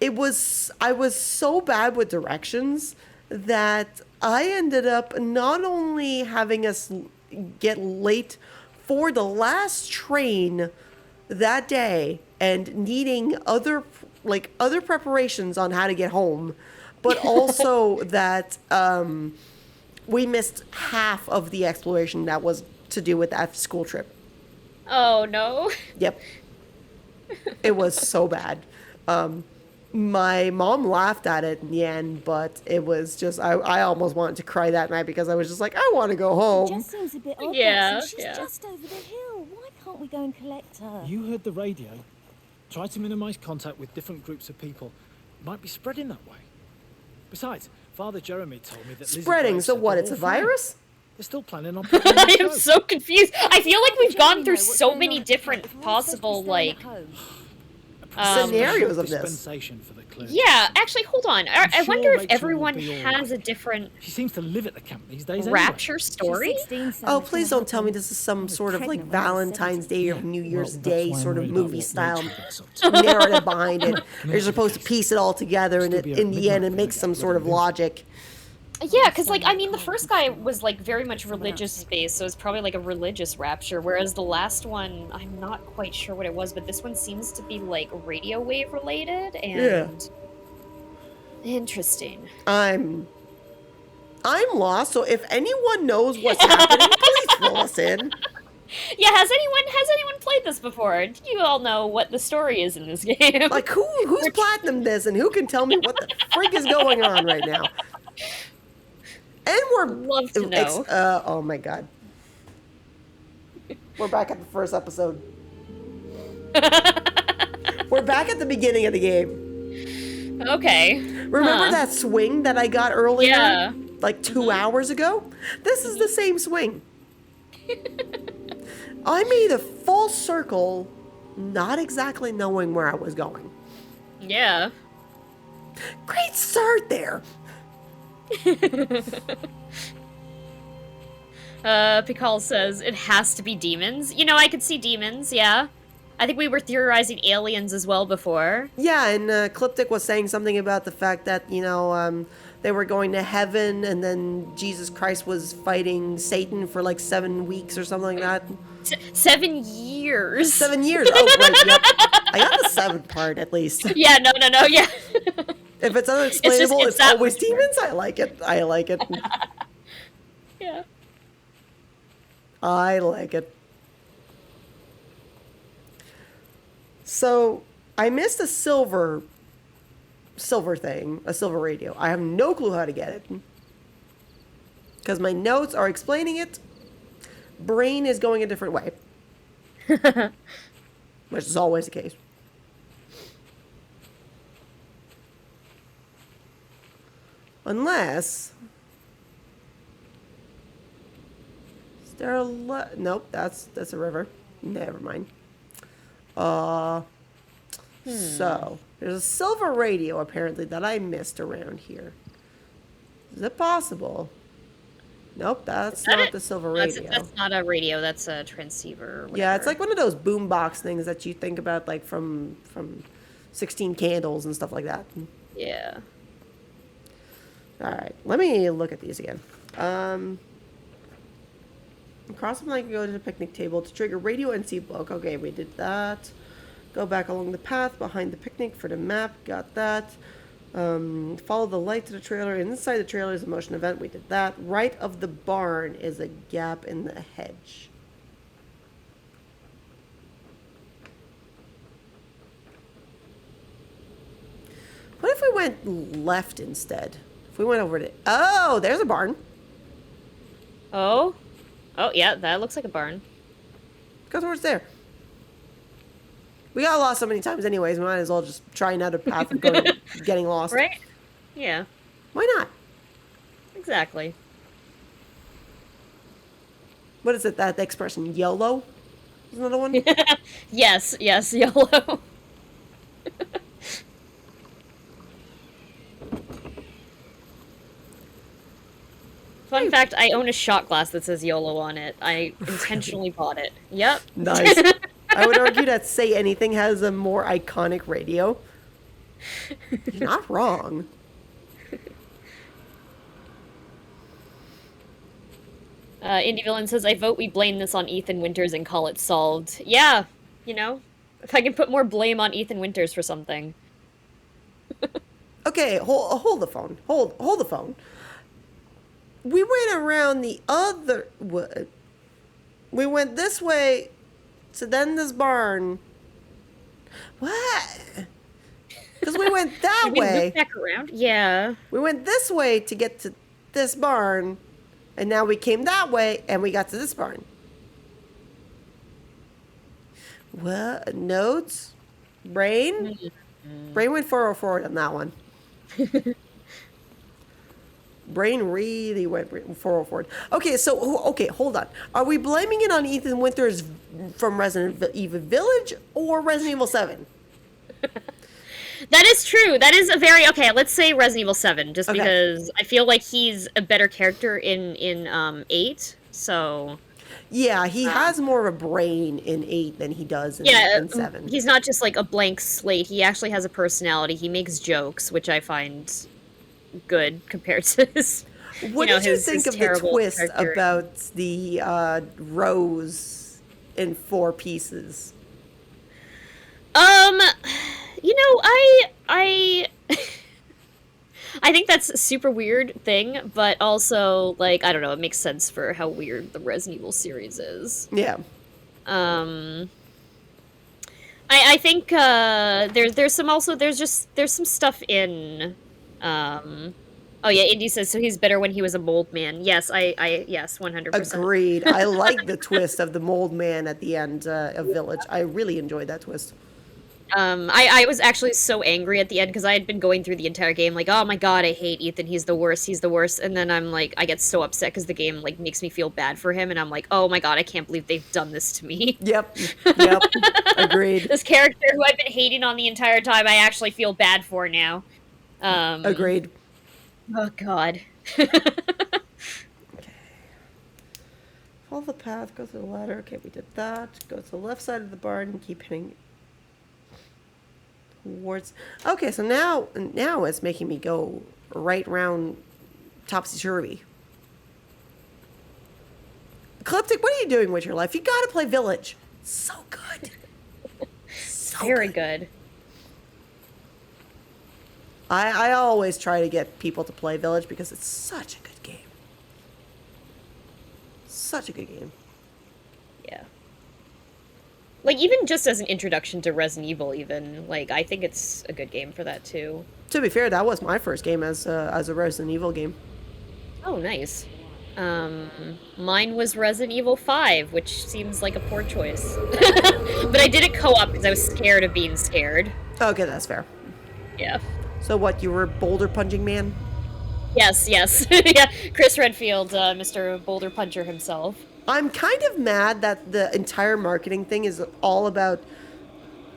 I was so bad with directions that I ended up not only having us get late for the last train that day and needing other preparations on how to get home, but also that we missed half of the exploration that was to do with that school trip. Oh, no. Yep. It was so bad. My mom laughed at it in the end, but it was just, I almost wanted to cry that night because I was just like, I want to go home. It just seems a bit odd. Yeah, She's just over the hill. Why can't we go and collect her? You heard the radio. Try to minimize contact with different groups of people. Might be spreading that way. Besides, Father Jeremy told me that Spreading, so what, it's a virus? They're still planning on I am so confused. I feel like we've gone through so many different possible, like... scenarios of this. dispensation for the clergy. Yeah, actually, hold on. I I'm wonder sure if Rachel everyone will be all has a right. different She seems to live at the camp these days Rapture story. Oh, please don't tell me this is some sort of like Valentine's Day or New Year's Day sort of movie style narrative behind it. They're supposed to piece it all together, and in the end, it makes some sort of logic. Yeah, because, like, I mean, the first guy was, like, very much religious-based, so it's probably, like, a religious rapture, whereas the last one, I'm not quite sure what it was, but this one seems to be, like, radio wave related, and... Yeah. Interesting. I'm lost, so if anyone knows what's happening, please fill us in. Yeah, has anyone played this before? You all know what the story is in this game. Like, who's platinumed this, and who can tell me what the frig is going on right now? And we're love to know. Oh my god. We're back at the first episode. We're back at the beginning of the game. Okay. Remember that swing that I got earlier? Yeah. Like 2 hours ago? This is the same swing. I made a full circle, not exactly knowing where I was going. Yeah. Great start there. Pikal says, it has to be demons. You know, I could see demons, yeah. I think we were theorizing aliens as well before. Yeah, and Cliptic was saying something about the fact that, you know, they were going to heaven, and then Jesus Christ was fighting Satan for like 7 weeks or something like that. 7 years. 7 years. Oh, right, yep. I got the 7th part, at least. Yeah, no, yeah. If it's unexplainable, it's always demons. I like it. Yeah. I like it. So, I missed a silver thing, a silver radio. I have no clue how to get it. Because my notes are explaining it. Brain is going a different way. Which is always the case. Unless... Is there a... Nope, that's a river. Never mind. So, there's a silver radio, apparently, that I missed around here. Is it possible? Nope, that's not the silver radio. That's not a radio, that's a transceiver. Or yeah, it's like one of those boombox things that you think about, like, from 16 Candles and stuff like that. Yeah. Alright, let me look at these again. Cross the line and go to the picnic table to trigger radio and see book. Okay, we did that. Go back along the path behind the picnic for the map. Got that. Follow the light to the trailer. Inside the trailer is a motion event. We did that. Right of the barn is a gap in the hedge. What if we went left instead? If we went over to... Oh, there's a barn. Oh? Oh, yeah, that looks like a barn. Go towards there. We got lost so many times anyways, we might as well just try another path of going, getting lost. Right? Yeah. Why not? Exactly. What is it, that expression? YOLO? Is another one? Yes, YOLO. Fun fact, I own a shot glass that says YOLO on it. I intentionally bought it. Yep. Nice. I would argue that Say Anything has a more iconic radio. You're not wrong. Indie Villain says, I vote we blame this on Ethan Winters and call it solved. Yeah, you know, if I can put more blame on Ethan Winters for something. Okay, hold the phone. Hold the phone. We went around the other... We went this way to then this barn. What? Because we went that Did we way. loop back around? Yeah. We went this way to get to this barn, and now we came that way, and we got to this barn. What? Notes? Brain? Brain went forward on that one. Brain really went forward. Okay, so, hold on. Are we blaming it on Ethan Winters from Resident Evil Village or Resident Evil 7? That is true. That is a very okay. Let's say Resident Evil 7, just Okay. because I feel like he's a better character in 8. So Yeah, he has more of a brain in 8 than he does in, yeah, in 7. he's not just like a blank slate. He actually has a personality. He makes jokes, which I find good compared to his. What you know, did you his think of the terrible twist character. about the rose in 4 pieces? You know, I I think that's a super weird thing, but also like I don't know, it makes sense for how weird the Resident Evil series is. Yeah. I think there's some stuff in oh yeah, Indy says so he's better when he was a mold man. Yes, I yes, 100%. Agreed. I like the twist of the mold man at the end of Village. I really enjoyed that twist. I was actually so angry at the end because I had been going through the entire game like, oh my god, I hate Ethan, he's the worst, and then I'm like, I get so upset because the game like makes me feel bad for him, and I'm like, oh my god, I can't believe they've done this to me. Yep, agreed. This character who I've been hating on the entire time, I actually feel bad for now. Agreed. Oh god. Follow the path, go through the ladder. Okay, we did that. Go to the left side of the barn and keep hitting towards. Okay, so now it's making me go right round topsy-turvy. Ecliptic, what are you doing with your life? You gotta play Village. So good. So very good. I always try to get people to play Village because it's such a good game. Such a good game. Yeah. Like, even just as an introduction to Resident Evil, even, like, I think it's a good game for that, too. To be fair, that was my first game as a Resident Evil game. Oh, nice. Mine was Resident Evil 5, which seems like a poor choice. But I did it co-op because I was scared of being scared. Okay, that's fair. Yeah. So what, you were Boulder Punching Man? Yes. Yeah, Chris Redfield, Mr. Boulder Puncher himself. I'm kind of mad that the entire marketing thing is all about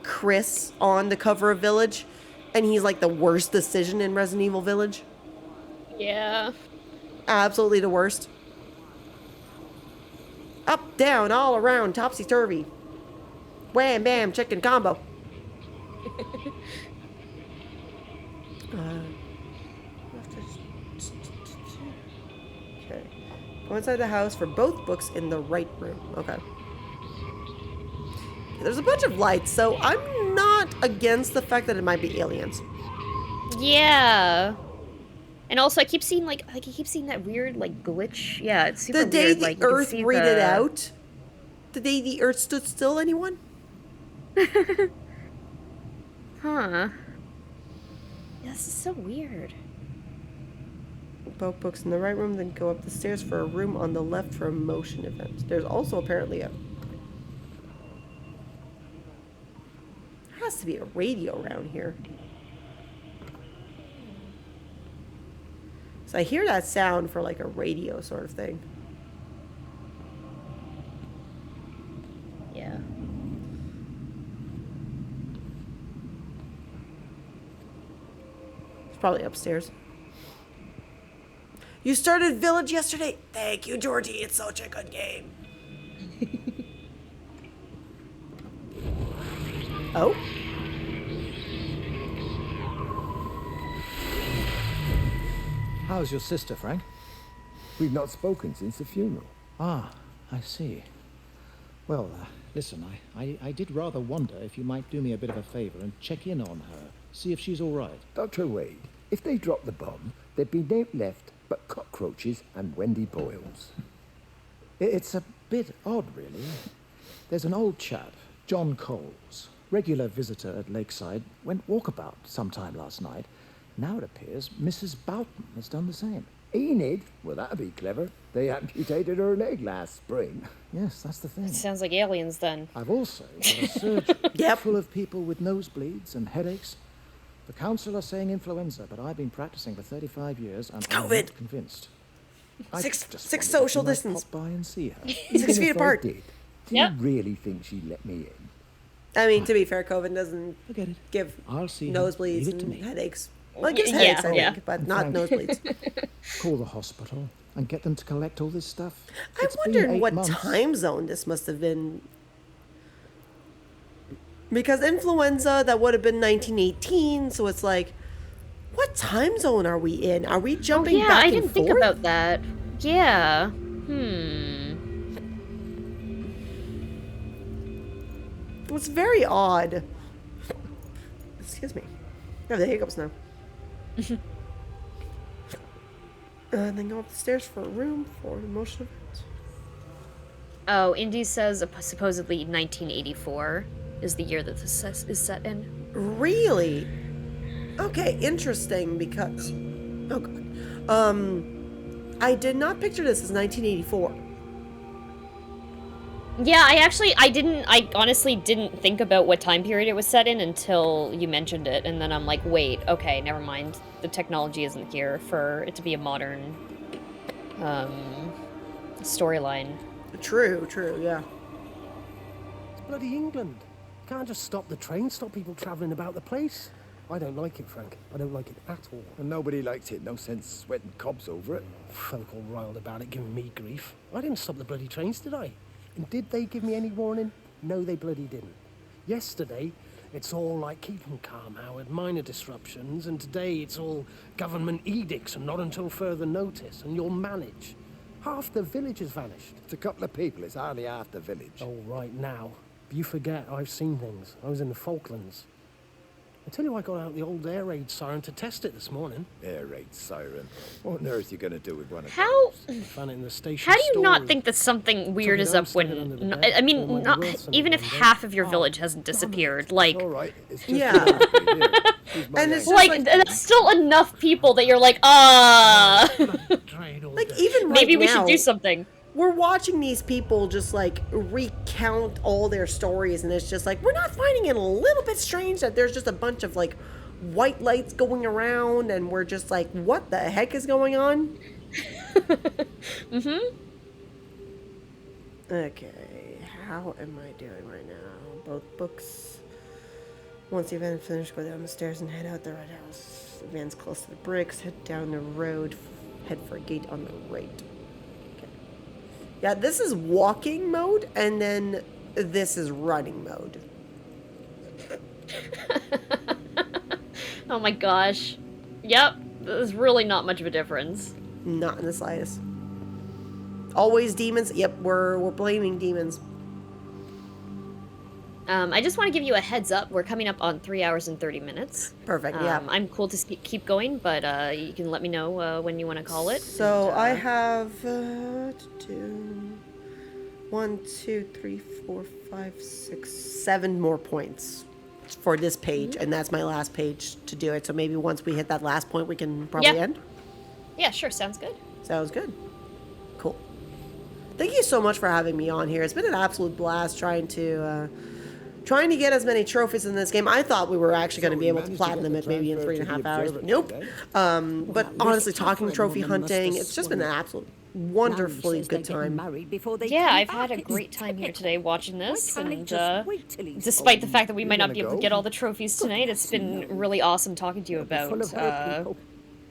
Chris on the cover of Village, and he's like the worst decision in Resident Evil Village. Yeah. Absolutely the worst. Up, down, all around, topsy-turvy. Wham, bam, chicken combo. Okay. Go inside the house for both books in the right room. Okay. There's a bunch of lights, so I'm not against the fact that it might be aliens. Yeah. And also, I keep seeing that weird like glitch. Yeah, it's super weird. The day weird. the Like, you can Earth see breathed out. The day the Earth stood still. Anyone? Huh. Yeah, this is so weird. Both books in the right room, then go up the stairs for a room on the left for a motion event. There's also apparently there has to be a radio around here. So I hear that sound for like a radio sort of thing. Yeah. It's probably upstairs. You started Village yesterday? Thank you, Georgie. It's such a good game. Oh? How's your sister, Frank? We've not spoken since the funeral. Ah, I see. Well, listen, I did rather wonder if you might do me a bit of a favor and check in on her, see if she's all right. Dr. Wade, if they dropped the bomb, there'd be no left but cockroaches and Wendy Boyles. It's a bit odd, really. There's an old chap, John Coles, regular visitor at Lakeside, went walkabout sometime last night. Now it appears Mrs. Boughton has done the same. Enid? Well, that'd be clever. They amputated her leg last spring. Yes, that's the thing. It sounds like aliens then. I've also got a surgery full of people with nosebleeds and headaches. The council are saying influenza, but I've been practicing for 35 years and I'm not convinced. Six social distance. Pop by and see her. 6 feet apart. Do you really think she'd let me in? I mean, to be fair, COVID doesn't give I'll see her. nosebleeds Leave it to and me. headaches. Well, it gives headaches, I think, but And not Frank, nosebleeds. Call the hospital and get them to collect all this stuff. I It's been wondered 8 what months. time zone this must have been. Because influenza, that would have been 1918, so it's like, what time zone are we in? Are we jumping yeah, back I and didn't think forth? about that. Yeah. It's very odd. Excuse me. I have the hiccups now. And then go up the stairs for a room for an emotional event. Oh, Indy says supposedly 1984 is the year that this is set in. Really? Okay, interesting, because... Oh, God. I did not picture this as 1984. Yeah, I honestly didn't think about what time period it was set in until you mentioned it, and then I'm like, wait, okay, never mind. The technology isn't here for it to be a modern, storyline. True, yeah. It's bloody England. Can't just stop the train, stop people travelling about the place. I don't like it, Frank. I don't like it at all. And nobody liked it. No sense sweating cobs over it. Folk all riled about it, giving me grief. I didn't stop the bloody trains, did I? And did they give me any warning? No, they bloody didn't. Yesterday, it's all like keep 'em calm, Howard, minor disruptions, and today it's all government edicts and not until further notice, and you'll manage. Half the village has vanished. It's a couple of people. It's hardly half the village. Oh, right now. You forget I've seen things. I was in the Falklands. I tell you, I got out the old air raid siren to test it this morning. Air raid siren. What on earth are you going to do with one of How? Found it in the station. How do you not store. think that something weird is up when? I mean, not even if half of your village hasn't disappeared. Like, Yeah. And it's just like that's still enough people that you're like, like even right maybe we now, should do something. We're watching these people just like recount all their stories, and it's just like we're not finding it a little bit strange that there's just a bunch of like white lights going around, and we're just like, what the heck is going on? Okay, how am I doing right now? Both books. Once the event is finished, go down the stairs and head out the red house. The van's close to the bricks. Head down the road. Head for a gate on the right. Okay. Yeah, this is walking mode, and then this is running mode. Oh my gosh. Yep, there's really not much of a difference. Not in the slightest. Always demons. Yep, we're blaming demons. I just want to give you a heads up. We're coming up on 3 hours and 30 minutes. Perfect, yeah. I'm cool to keep going, but you can let me know when you want to call it. So and, I have 1, 2, 3, 4, 5, 6, 7 more points for this page, and that's my last page to do it. So maybe once we hit that last point, we can probably end. Yeah, sure. Sounds good. Sounds good. Cool. Thank you so much for having me on here. It's been an absolute blast trying to get as many trophies in this game. I thought we were actually going to be able to platinum it maybe in 3.5 hours. Nope. But honestly, talking trophy hunting, it's just been an absolute wonderfully good time. Yeah, I've had a great time here today watching this, and despite the fact that we might not be able to get all the trophies tonight, it's been really awesome talking to you about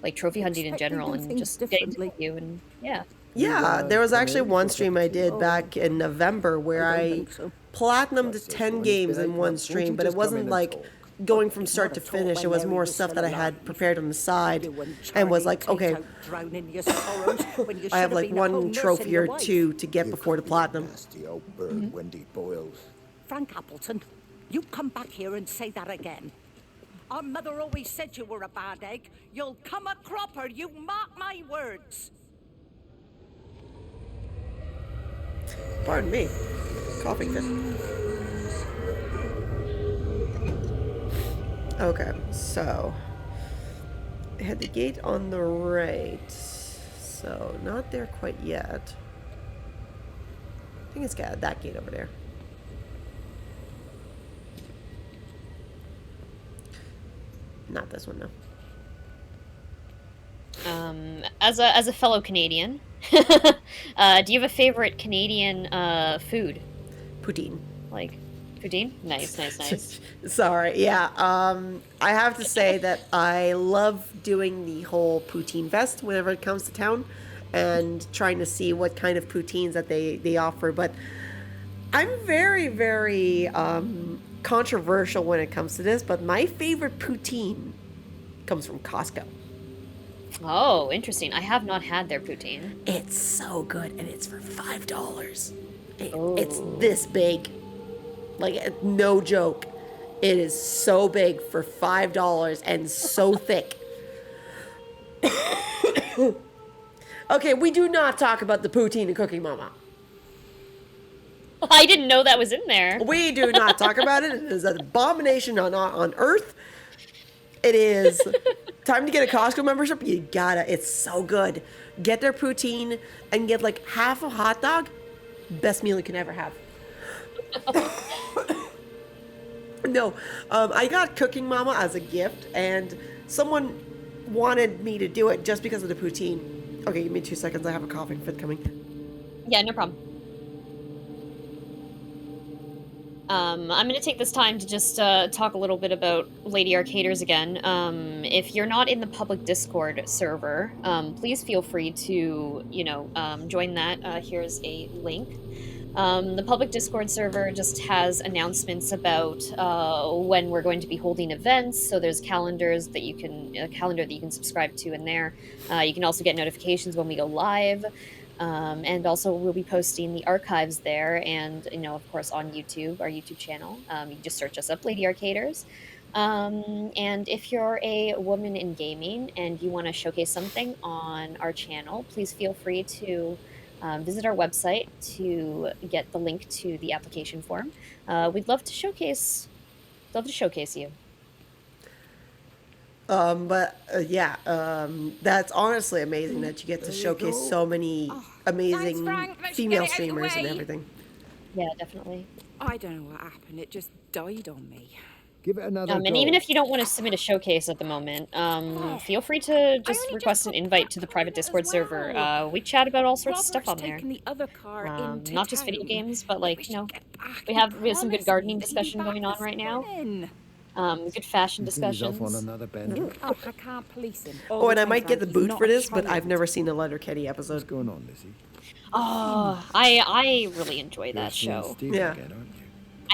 like trophy hunting in general and just getting to know you, and yeah. Yeah, there was actually one stream I did back in November where I platinumed 10 games in one stream, but it wasn't like going from start to finish. It was more stuff that I had prepared on the side and was like, okay, I have like one trophy or two to get before the platinum. Nasty old bird, Wendy Boyles. Frank Appleton, you come back here and say that again. Our mother always said you were a bad egg. You'll come a cropper, you mark my words. Pardon me. Coughing fit. Okay, so I had the gate on the right. So not there quite yet. I think it's got that gate over there. Not this one, no. As a fellow Canadian, do you have a favorite Canadian food? Poutine. Like, Poutine? Nice, nice, nice. Sorry, yeah. I have to say that I love doing the whole poutine fest whenever it comes to town, and trying to see what kind of poutines that they offer. But I'm very, very controversial when it comes to this. But my favorite poutine comes from Costco. Oh, interesting. I have not had their poutine. It's so good, and it's for $5. It's this big. Like, no joke. It is so big for $5 and so thick. Okay, we do not talk about the poutine and Cooking Mama. I didn't know that was in there. We do not talk about it. It is an abomination on earth. It is time to get a Costco membership. You gotta. It's so good. Get their poutine and get like half a hot dog. Best meal you can ever have. No, I got Cooking Mama as a gift, and someone wanted me to do it just because of the poutine. Okay, give me 2 seconds. I have a coughing fit coming. Yeah, no problem. I'm going to take this time to just talk a little bit about Lady Arcaders again. If you're not in the public Discord server, please feel free to, join that. Here's a link. The public Discord server just has announcements about when we're going to be holding events. So there's calendars that you can calendar that you can subscribe to in there. You can also get notifications when we go live. And also we'll be posting the archives there, and of course on YouTube, our YouTube channel. You can just search us up, Lady Arcaders. And if you're a woman in gaming and you want to showcase something on our channel, please feel free to visit our website to get the link to the application form. We'd love to showcase you. That's honestly amazing that you get to showcase so many amazing female streamers and everything. Yeah, definitely. I don't know what happened. It just died on me. Give it another And even if you don't want to submit a showcase at the moment, feel free to just request an invite to the private Discord server. We chat about all sorts of stuff on there. Not just video games, but we have some good gardening discussion going on right now. Good fashion discussions. On another bend. I can't police him. Oh, and I might get the boot for this, but I've never seen a Letterkenny episode. What's going on, Lizzie? Oh, I really enjoy that show. Yeah.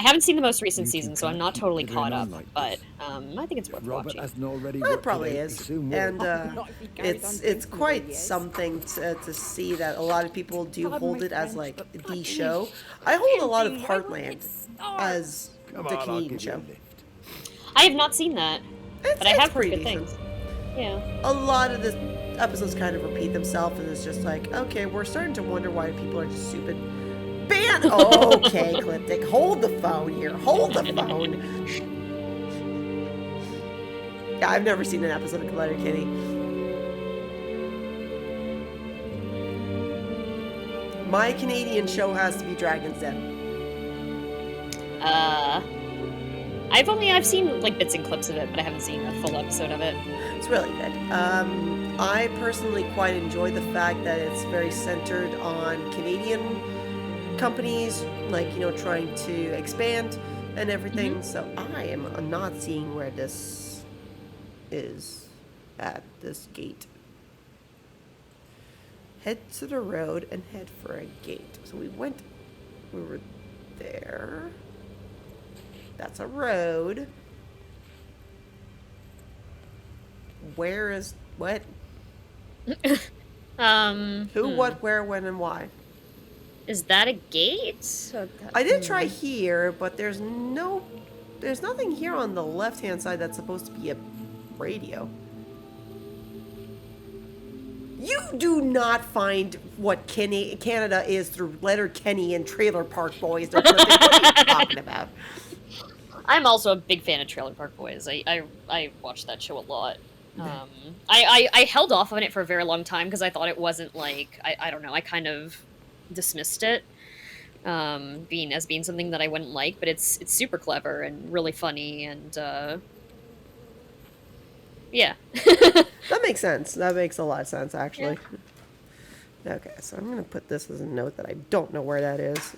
I haven't seen the most recent season, so I'm not totally caught up, but I think it's worth watching. It probably is, and it's quite something to see that a lot of people do hold it as like the show. I hold a lot of Heartland as the Canadian show. I have not seen that, but I have heard good things. Yeah. A lot of the episodes kind of repeat themselves, and it's just like, okay, we're starting to wonder why people are just stupid. Okay, Cliptic, hold the phone here. Hold the phone. Yeah, I've never seen an episode of Letterkenny. My Canadian show has to be Dragon's Den. I've seen like bits and clips of it, but I haven't seen a full episode of it. It's really good. I personally quite enjoy the fact that it's very centered on Canadian companies, trying to expand and everything. Mm-hmm. So I am not seeing where this is at this gate. Head to the road and head for a gate. So we were there. That's a road. Where is what? Who, what, where, when, and why? Is that a gate? I did try here, but there's nothing here on the left-hand side that's supposed to be a radio. You do not find what Canada is through Letterkenny and Trailer Park Boys. What are you talking about? I'm also a big fan of Trailer Park Boys. I watched that show a lot. I held off on it for a very long time because I thought it wasn't I don't know, I kind of dismissed it being something that I wouldn't like, but it's super clever and really funny, and yeah. That makes sense. That makes a lot of sense, actually. Okay, so I'm going to put this as a note that I don't know where that is.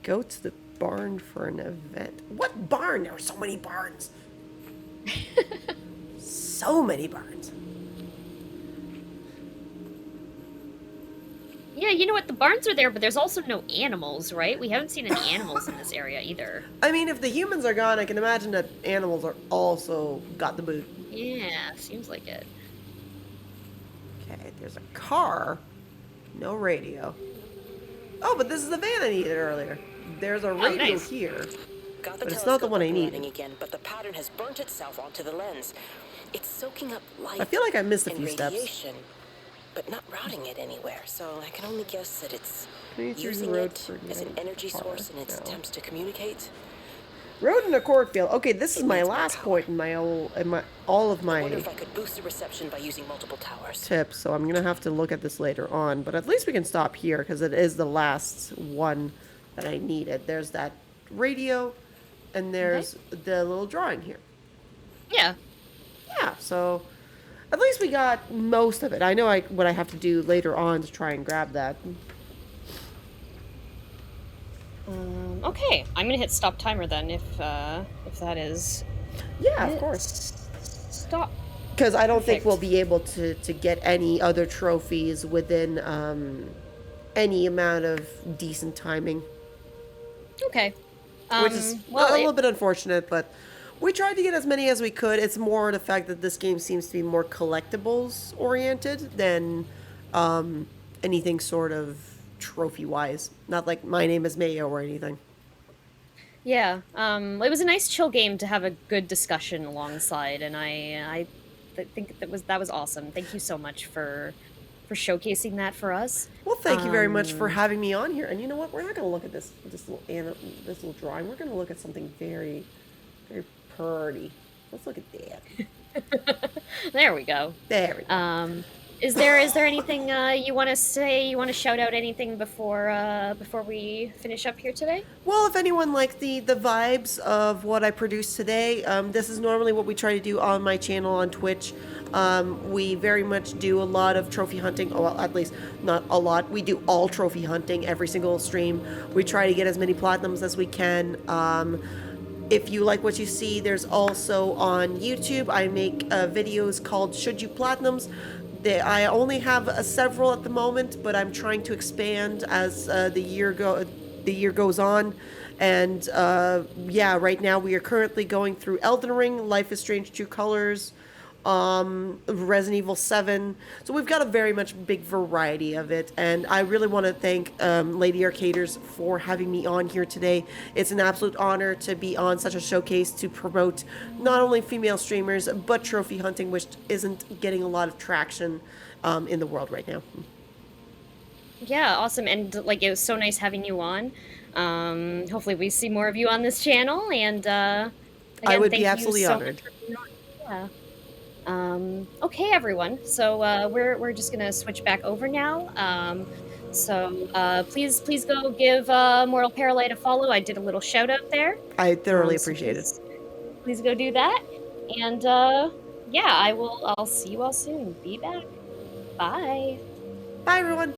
Go to the barn for an event. What barn? There are so many barns. So many barns. Yeah, you know what? The barns are there, but there's also no animals, right? We haven't seen any animals in this area either. I mean, if the humans are gone, I can imagine that animals are also got the boot. Yeah, seems like it. Okay, there's a car. No radio. Oh, but this is the van I needed earlier. There's a radio here. Got the But it's not the one I telescope up and running needed. again, but the pattern has burnt itself onto the lens. It's soaking up light. I feel like I missed a and few steps. radiation, but not routing it anywhere. So I can only guess that it's Please use using the road it for as an energy car. source in its No. attempts to communicate. Road in a cornfield. Okay, this is my last point in all of I my wonder if I could boost the reception by using multiple towers. tips. So I'm gonna have to look at this later on. But at least we can stop here because it is the last one that I needed. There's that radio, and there's the little drawing here. Yeah. Yeah. So at least we got most of it. I know what I have to do later on to try and grab that. Okay, I'm gonna hit stop timer then if that is. Yeah, of course. Stop. Because I don't think Perfect. we'll be able to get any other trophies within any amount of decent timing. Okay. Which is well, a little bit unfortunate, but we tried to get as many as we could. It's more the fact that this game seems to be more collectibles oriented than anything sort of trophy wise. Not like My Name is Mayo or anything. Yeah. It was a nice chill game to have a good discussion alongside, and I think that was awesome. Thank you so much for showcasing that for us. Well, thank you very much for having me on here. And you know what? We're not going to look at this little drawing. We're going to look at something very, very pretty. Let's look at that. There we go. There we go. Is there anything you want to say? You want to shout out anything before we finish up here today? Well, if anyone liked the vibes of what I produced today, this is normally what we try to do on my channel on Twitch. We very much do a lot of trophy hunting. Well, at least not a lot. We do all trophy hunting every single stream. We try to get as many platinums as we can. If you like what you see, there's also on YouTube, I make videos called Should You Platinums. I only have several at the moment, but I'm trying to expand as the year goes on. And yeah, right now we are currently going through Elden Ring, Life is Strange: True Colors, Resident Evil 7. So we've got a very much big variety of it. And I really want to thank Lady Arcaders for having me on here today. It's an absolute honor to be on such a showcase to promote not only female streamers, but trophy hunting, which isn't getting a lot of traction in the world right now. Yeah, awesome. And like, it was so nice having you on. Hopefully we see more of you on this channel. And again, I would thank be you absolutely so honored. much for being on. Yeah. Okay, everyone. So we're just gonna switch back over now. Please go give Mortal Paralight a follow. I did a little shout out there. I thoroughly So appreciate it. please go do that. And yeah, I'll see you all soon. Be back. Bye. Bye, everyone.